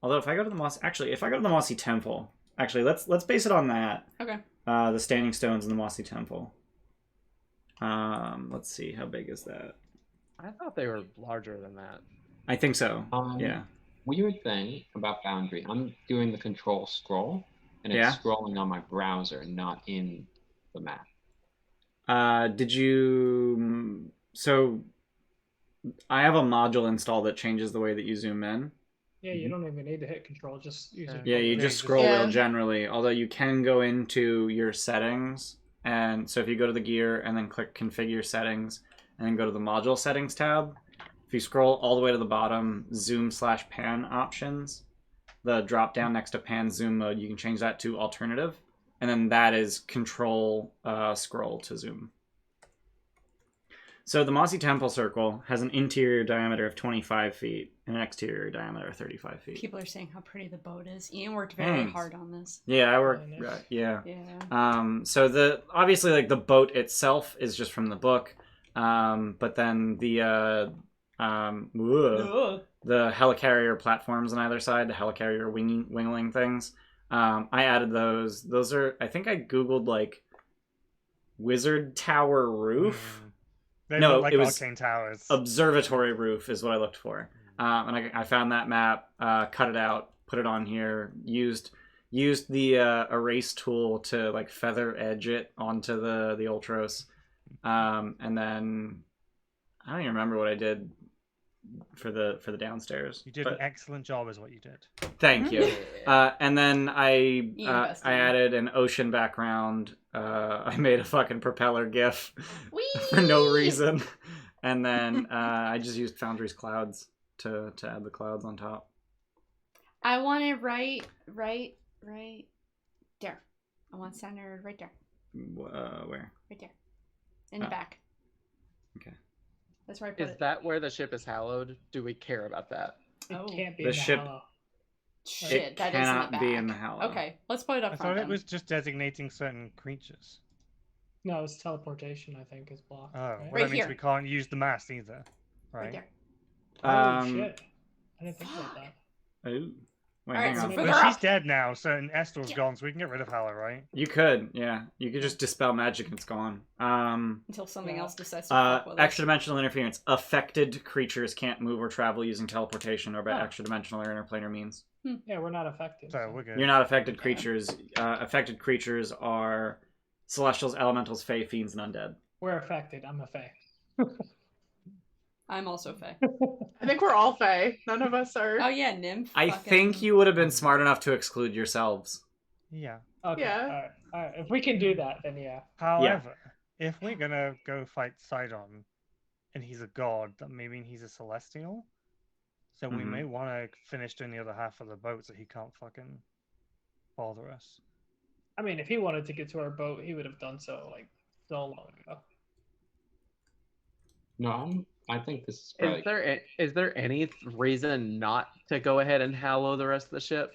Although if I go to the Mossy Temple, actually let's base it on that. Okay. The Standing Stones in the Mossy Temple. Let's see, how big is that? I thought they were larger than that. I think so. Yeah. Weird thing about Boundary, I'm doing the control scroll, and it's Yeah. scrolling on my browser, not in the map. Did you... So, I have a module installed that changes the way that you zoom in. Yeah, you don't even need to hit control. Just use it. Yeah, you Yeah, just just- scroll Yeah. wheel generally. Although you can go into your settings, and so if you go to the gear and then click configure settings, and then go to the module settings tab, if you scroll all the way to the bottom, zoom/pan options, the drop down next to pan zoom mode, you can change that to alternative, and then that is control scroll to zoom. So the Mossy Temple Circle has an interior diameter of 25 feet and an exterior diameter of 35 feet. People are saying how pretty the boat is. Ian worked very Thanks. hard on this. Yeah, I work. Really nice. Yeah. Yeah. So obviously like the boat itself is just from the book, but then the helicarrier platforms on either side, the helicarrier wingling things. I added those. Those are, I think I googled like Wizard Tower roof. They No, look like it was arcane towers. Observatory roof is what I looked for. And I found that map, cut it out, put it on here, used the erase tool to like feather edge it onto the Ultros. And then I don't even remember what I did for the downstairs. You did but an excellent job, is what you did. thank you. And then I invested. added an ocean background. I made a fucking propeller GIF Whee! for no reason, and then I just used Foundry's clouds to add the clouds on top. I want it right there. I want center right there. Where? Right there. In the Oh. back. Okay. That's where I put Is it. that where the ship is hallowed? Do we care about that? It Oh. can't be The in the ship- hollow. Shit, It that is in the cannot back. be in the Hallow. Okay, let's put it up I front thought it then. was just designating certain creatures. No, it's teleportation. I think is blocked. Oh, right? well, Right that means here. we can't use the mast either, right right? there. Oh shit! I didn't think about that. Oh. Wait, Alright, hang so on. for But the- she's dead now, so and Estor's Yeah. gone, so we can get rid of Hallow, right? You could, yeah. You could just dispel magic and it's gone. Until something Yeah. else decides to fuck with us. Extra dimensional interference. Affected creatures can't move or travel using teleportation or by Oh. extra dimensional or interplanar means. Yeah, we're not affected. So we're good. You're not affected Yeah. creatures. Affected creatures are celestials, elementals, fae, fiends, and undead. We're affected. I'm a fae. I'm also Fae. I think we're all Fae. None of us are. Oh yeah, nymph. I fucking- think you would have been smart enough to exclude yourselves. Yeah. Okay. Yeah. All right. If we can do that, then yeah. However, if we're gonna go fight Sidon, and he's a god, that may mean he's a celestial. So we Mhm. may want to finish doing the other half of the boat so he can't fucking bother us. I mean, if he wanted to get to our boat, he would have done so like so long ago. No, I think this is probably. Is there any reason not to go ahead and hallow the rest of the ship?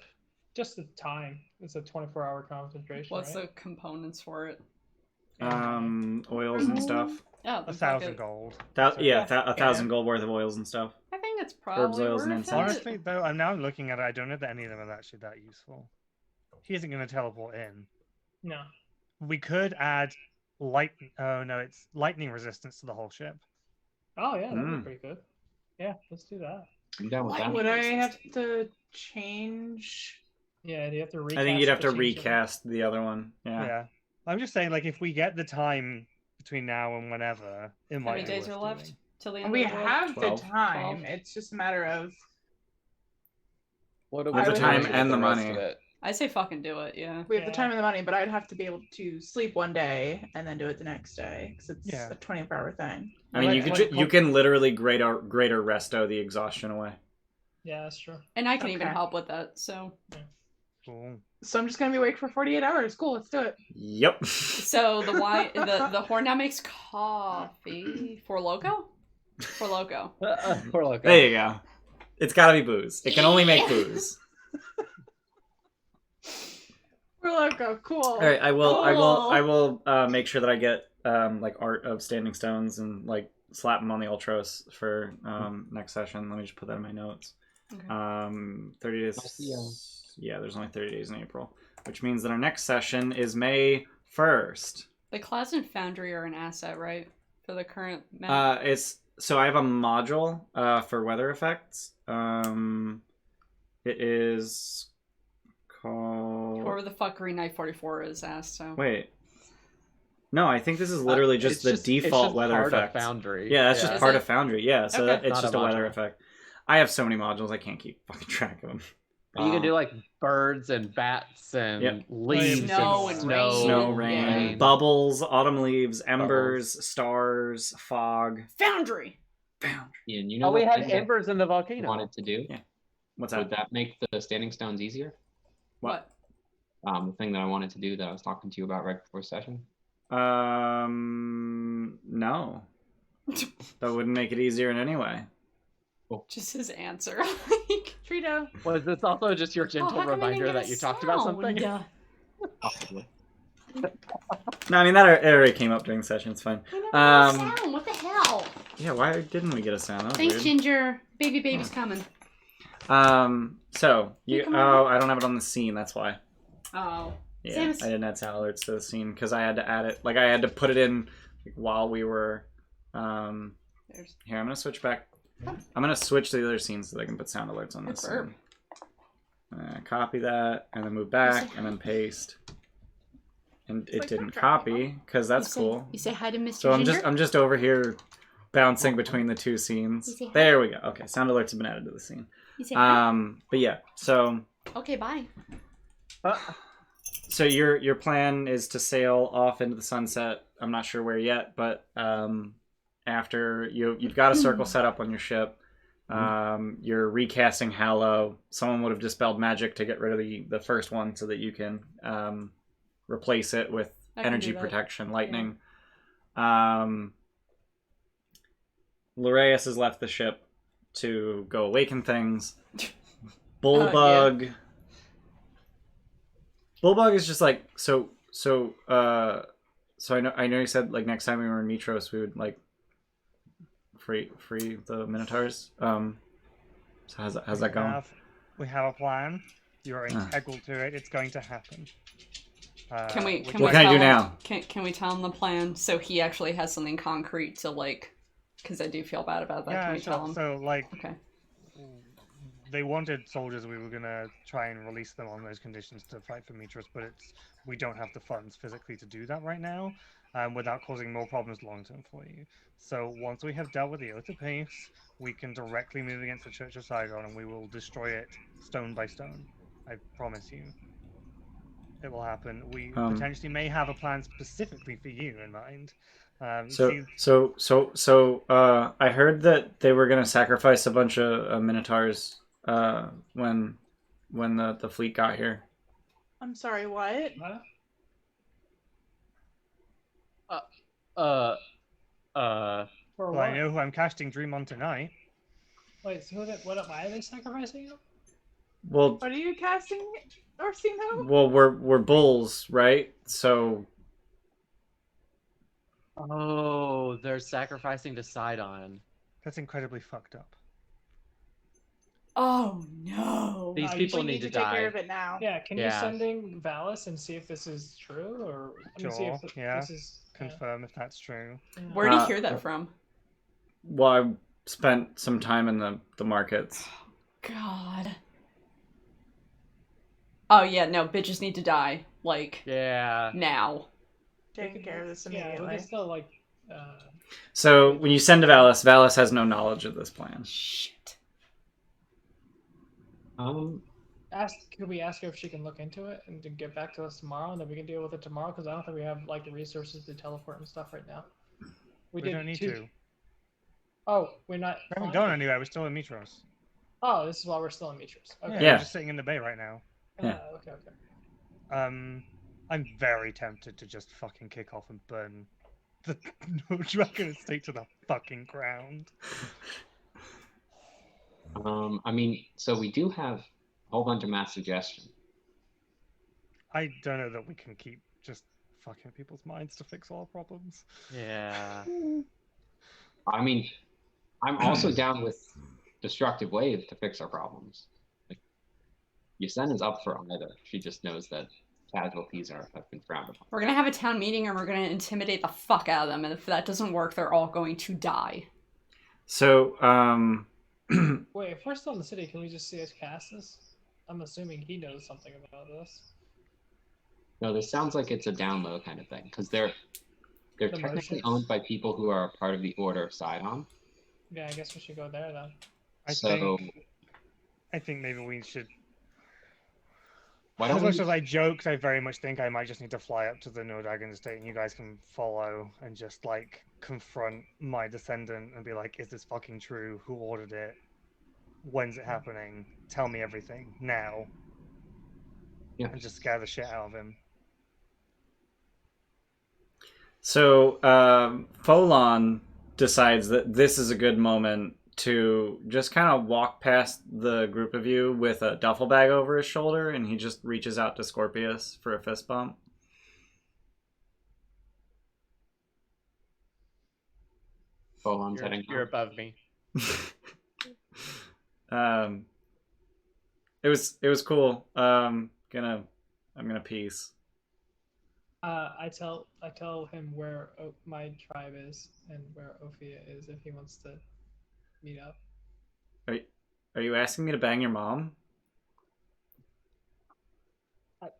Just the time. It's a 24-hour concentration. What's right? the components for it? Oils and stuff. Oh, then fuck 1,000 it. gold. Yeah, 1,000 gold worth of oils and stuff. I think it's probably oils, worth and it. incense. Honestly, though, I'm now looking at it. I don't know that any of them are actually that useful. He isn't going to teleport in. No. We could add light. Oh no, it's lightning resistance to the whole ship. Oh yeah, that'd Mm. be pretty good. Yeah, let's do that. I'm down with that. Would I have to change? Yeah, do you have to recast? I think you'd have to change it? recast the other one. Yeah. Yeah. I'm just saying, like, if we get the time between now and whenever, it How might. many be days worth are left doing. till the end We of the world? have the 12. time. 12. It's just a matter of. What do We have the do time with and the rest money. of it? I say fucking do it. Yeah. We have the Yeah. time and the money, but I'd have to be able to sleep one day and then do it the next day because it's Yeah. a 24-hour thing. I mean, Like- you could like- you can literally greater resto the exhaustion away. Yeah, that's true. And I can even Okay. help with that. So, Cool. So I'm just gonna be awake for 48 hours. Cool, let's do it. Yep. so the wine, the horn now makes coffee for loco. For loco. Poor loco. There you go. It's got to be booze. It can only make booze. We're like, oh, cool. All right, I will Cool. make sure that I get like art of standing stones and like slap them on the Ultros for next session. Let me just put that in my notes. Okay. 30 days. Nice, Yeah, there's only 30 days in April, which means that our next session is May 1st. The Clouds and Foundry are an asset, right? For the current map. It's so I have a module for weather effects. It is called. Whoever the fuck Green Knight 44 is asked, so. Wait. No, I think this is literally just the default it's weather part effect. Of Foundry. Yeah, that's just Is part it? of Foundry. Yeah, so Okay. it's Not just a a weather module. effect. I have so many modules, I can't keep fucking track of them. But you can do like birds and bats and Yep. leaves Snow and and snow, rain. Snow, rain, Yeah. bubbles, autumn leaves, embers, stars, fog. Foundry! Foundry. Ian, you know Oh, we what had thing I embers in the volcano. wanted to do? Yeah. What's Would that? that make the standing stones easier? What? The thing that I wanted to do that I was talking to you about right before session. No. That wouldn't make it easier in any way. Just his answer. Like, Trito. Was this also just your gentle how come I didn't reminder get a that you talked about something? sound? Possibly. No, I mean that already came up during session. It's fine. I never got a sound. What the hell? Yeah, why didn't we get a sound? That was Thanks, weird. Ginger. Baby's coming. So you. come Oh, over. I don't have it on the scene. That's why. Oh. Yeah, Sam's- I didn't add sound alerts to the scene because I had to add it. Like I had to put it in while we were. There's Here, I'm gonna switch back. I'm gonna switch to the other scene so that I can put sound alerts on this Burp. scene. Copy that and then move back and then paste. And it like didn't not copy because that's you say, cool. You say hi to Mr. So Ginger? I'm just over here bouncing between the two scenes. You say hi. There we go. Okay, sound alerts have been added to the scene. You say hi. But yeah, so Okay, bye. so your plan is to sail off into the sunset. I'm not sure where yet, but after you've got a circle set up on your ship. You're recasting Hallow. Someone would have dispelled magic to get rid of the first one so that you can replace it with I can energy do that. protection, lightning. Loreas has left the ship to go awaken things. Bullbug. Bullbug is just like so I know you said like next time we were in Mitros we would like free the Minotaurs. So how's that going? We have a plan. You're integral to it. It's going to happen. Can we? which- Can What we can I tell do him, now? Can we tell him the plan so he actually has something concrete to like? Because I do feel bad about that. Can we tell him? so like Okay. they wanted soldiers. We were gonna try and release them on those conditions to fight for Mitros, but we don't have the funds physically to do that right now, without causing more problems long term for you. So once we have dealt with the Oath of Peace, we can directly move against the Church of Sidon, and we will destroy it stone by stone. I promise you. It will happen. We potentially may have a plan specifically for you in mind. So I heard that they were gonna sacrifice a bunch of Minotaurs when the fleet got here. I'm sorry, what? Huh? For Well, what? I know who I'm casting Dream on tonight. Wait, so why are they sacrificing you? Well, What are you casting, Orsino? we're bulls, right? So Oh, they're sacrificing to Sidon. That's incredibly fucked up. Oh no! These you people We need need to to take die. care of it now. Yeah, can you Yeah. send in Valis and see if this is true, or let me see Sure, if yeah. this is Confirm if that's true. Where did you hear that from? well, I spent some time in the markets. God. Oh yeah, no, bitches need to die. Like Yeah. now. Take care of this Yeah, we immediately. can still like. So when you send to Valis has no knowledge of this plan. Shit. Could we ask her if she can look into it and to get back to us tomorrow, and then we can deal with it tomorrow? Because I don't think we have like the resources to teleport and stuff right now. We did don't need two- to. We Oh, we're not. haven't gone anywhere. We're still in Mitros. Oh, this is why we're still in Mitros. Okay. Yeah. We're just sitting in the bay right now. Yeah. Okay. I'm very tempted to just fucking kick off and burn the Dragon Estate to the fucking ground. I mean, so we do have a whole bunch of mass suggestion. I don't know that we can keep just fucking people's minds to fix all problems. Yeah. I mean, I'm also down with Destructive Wave to fix our problems. Like, Yasen is up for either. She just knows that casualties have been frowned upon. We're gonna have a town meeting and we're gonna intimidate the fuck out of them, and if that doesn't work, they're all going to die. So, Wait, if we're still in the city, can we just see us cast this? I'm assuming he knows something about this. No, this sounds like it's a down low kind of thing, because they're technically motions. owned by people who are a part of the Order of Sidon. Yeah, I guess we should go there then. I think maybe we should. Why As don't much we? as I joked, I very much think I might just need to fly up to the No Dragon Estate, and you guys can follow and just like confront my descendant and be like, "Is this fucking true? Who ordered it? When's it happening? Tell me everything now." Yeah. And just scare the shit out of him. So Folon decides that this is a good moment to just kind of walk past the group of you with a duffel bag over his shoulder, and he just reaches out to Scorpius for a fist bump. Folon's heading You're home. above me. It was cool. I'm gonna peace. I tell him where my tribe is and where Ophia is if he wants to meet up. Are you asking me to bang your mom?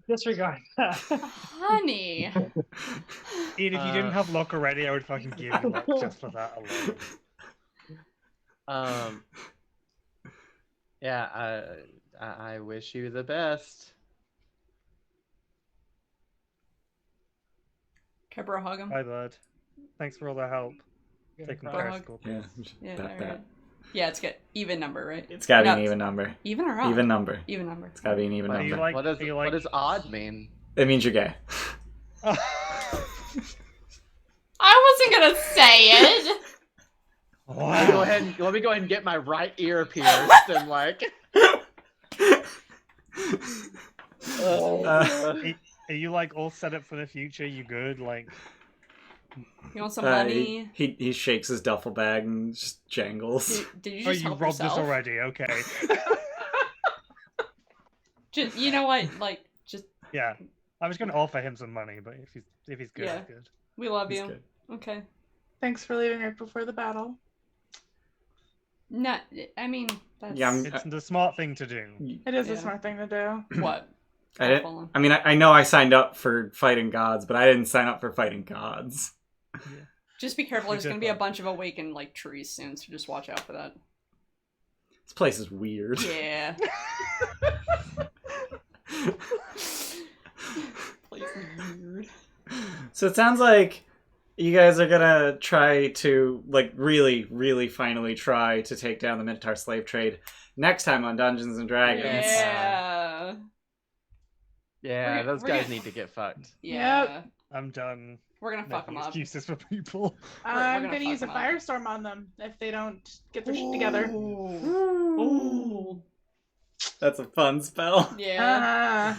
Disregard that. Honey. Ian, if you didn't have luck already, I would fucking give you luck just for that alone. Yeah, I wish you the best. Can I bro hug him? Bye, bud. Thanks for all the help. Gonna Taking cry. care of Hug. Scorpius. Yeah, That- alright. Yeah, it's good. Even number, right? It's gotta be No, an even number. Even or odd? Even number. Even number. It's gotta be an even Are you number. like- What does are you what does odd mean? It means you're gay. I wasn't gonna say it. Let me go ahead and get my right ear pierced and like. Are you like all set up for the future? You good? Like, You want some money? He shakes his duffel bag and just jangles. Did you oh, just you help robbed yourself? us already? Okay. Just, you know what? Like, just Yeah, I was gonna offer him some money, but if he's good, Yeah. he's good. we love He's you. good. Okay. Thanks for leaving right before the battle. No, I mean that's Yeah, I'm- It's the smart thing to do. It is Yeah. a smart thing to do. what? I know I signed up for fighting gods, but I didn't sign up for fighting gods. Just be careful. We There's did gonna be a that. bunch of awakened like trees soon, so just watch out for that. This place is weird. Yeah. Place is weird. So it sounds like you guys are gonna try to, like, really, really finally try to take down the Minotaur slave trade next time on Dungeons and Dragons. Yeah. Yeah, We're those gonna- guys need to get fucked. Yeah. I'm done We're gonna fuck them making up. excuses for people. I'm gonna gonna use a fuck 'em up. firestorm on them if they don't get their shit together. Ooh. That's a fun spell. Yeah.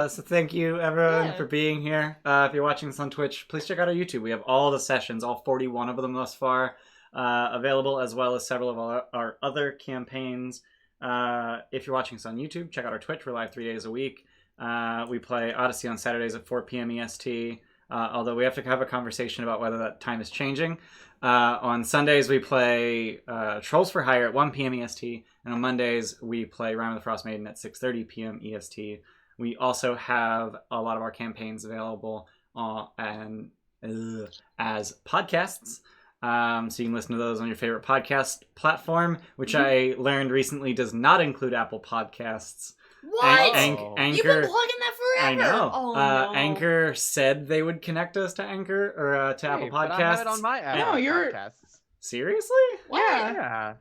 So thank you everyone Yeah. for being here. If you're watching this on Twitch, please check out our YouTube. We have all the sessions, all 41 of them thus far, available, as well as several of our other campaigns. If you're watching us on YouTube, check out our Twitch. We're live 3 days a week. We play Odyssey on Saturdays at 4 p.m. EST, although we have to have a conversation about whether that time is changing. On Sundays, we play Trolls for Hire at 1 p.m. EST, and on Mondays, we play Rime of the Frost Maiden at 6:30 p.m. EST. We also have a lot of our campaigns available as podcasts. So you can listen to those on your favorite podcast platform, which I learned recently does not include Apple Podcasts. What? Anchor. You've been plugging that I forever. know. Oh no. Anchor said they would connect us to Anchor or to Apple Hey, Podcasts. but I have it on my Apple No, you're- podcasts. Seriously? Yeah. Yeah.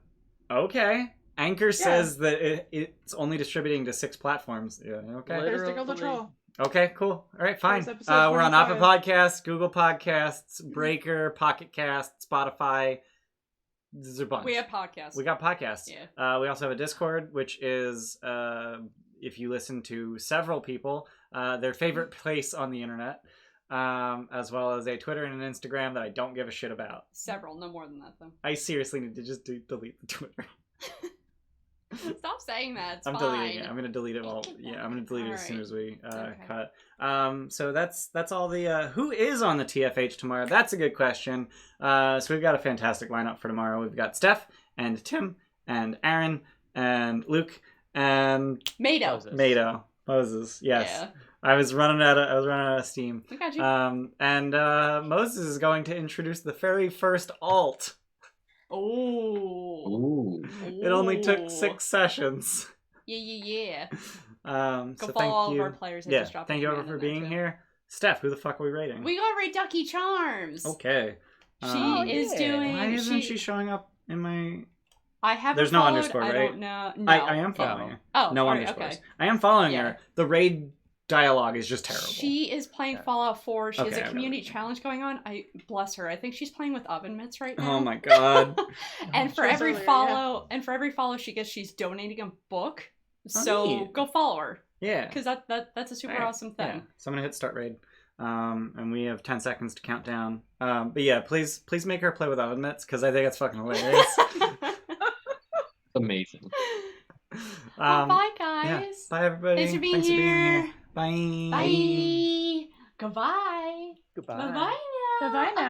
Okay. Anchor says that it's only distributing to 6 platforms. Yeah. Okay. Literally. There's the Gilded Troll. Okay. Cool. All right. Fine. That was episode We're on Apple 25. Podcasts, Google Podcasts, Breaker, Pocket Cast, Spotify. There's a bunch. We have podcasts. We got podcasts. Yeah. We also have a Discord, which is if you listen to several people, their favorite place on the internet, as well as a Twitter and an Instagram that I don't give a shit about. Several, no more than that though. I seriously need to just delete the Twitter. Stop saying that. It's I'm fine. deleting it. I'm gonna delete it all. Yeah, I'm gonna delete it as soon as we Okay. cut. So that's all the who is on the TFH tomorrow. That's a good question. So we've got a fantastic lineup for tomorrow. We've got Steph and Tim and Aaron and Luke and Mado. Moses. Yes. Yeah. I was running out of steam. I got you. And Moses is going to introduce the very first alt. Oh. Ooh. It only took 6 sessions. Yeah. So Go thank follow all of you. our players. And Yeah, just drop a thank you command for in there, being too. here. Steph, who the fuck are we rating? We gotta rate Ducky Charms. Okay. She is doing. Why isn't she showing up in my... I haven't. There's no followed, underscore, I right? don't know. No. I am following her. Oh, No alright, underscores. okay. I am following Yeah. her. The raid dialogue is just terrible. She is playing Yeah. Fallout 4. She has Okay, a I've community never- challenge going on. I bless her. I think she's playing with oven mitts right now. Oh my god. And for She was every earlier, follow, and for every follow she gets, she's donating a book. So neat. go follow her Yeah. because that's a super Alright, awesome thing. Yeah. So I'm gonna hit start raid. And we have 10 seconds to count down. But yeah, please make her play with oven mitts because I think it's fucking hilarious. Amazing. Well, bye Yeah. guys. Bye everybody. Thanks for being Thanks here. Bye. Bye. Goodbye. Goodbye. Bye bye now. Bye-bye now.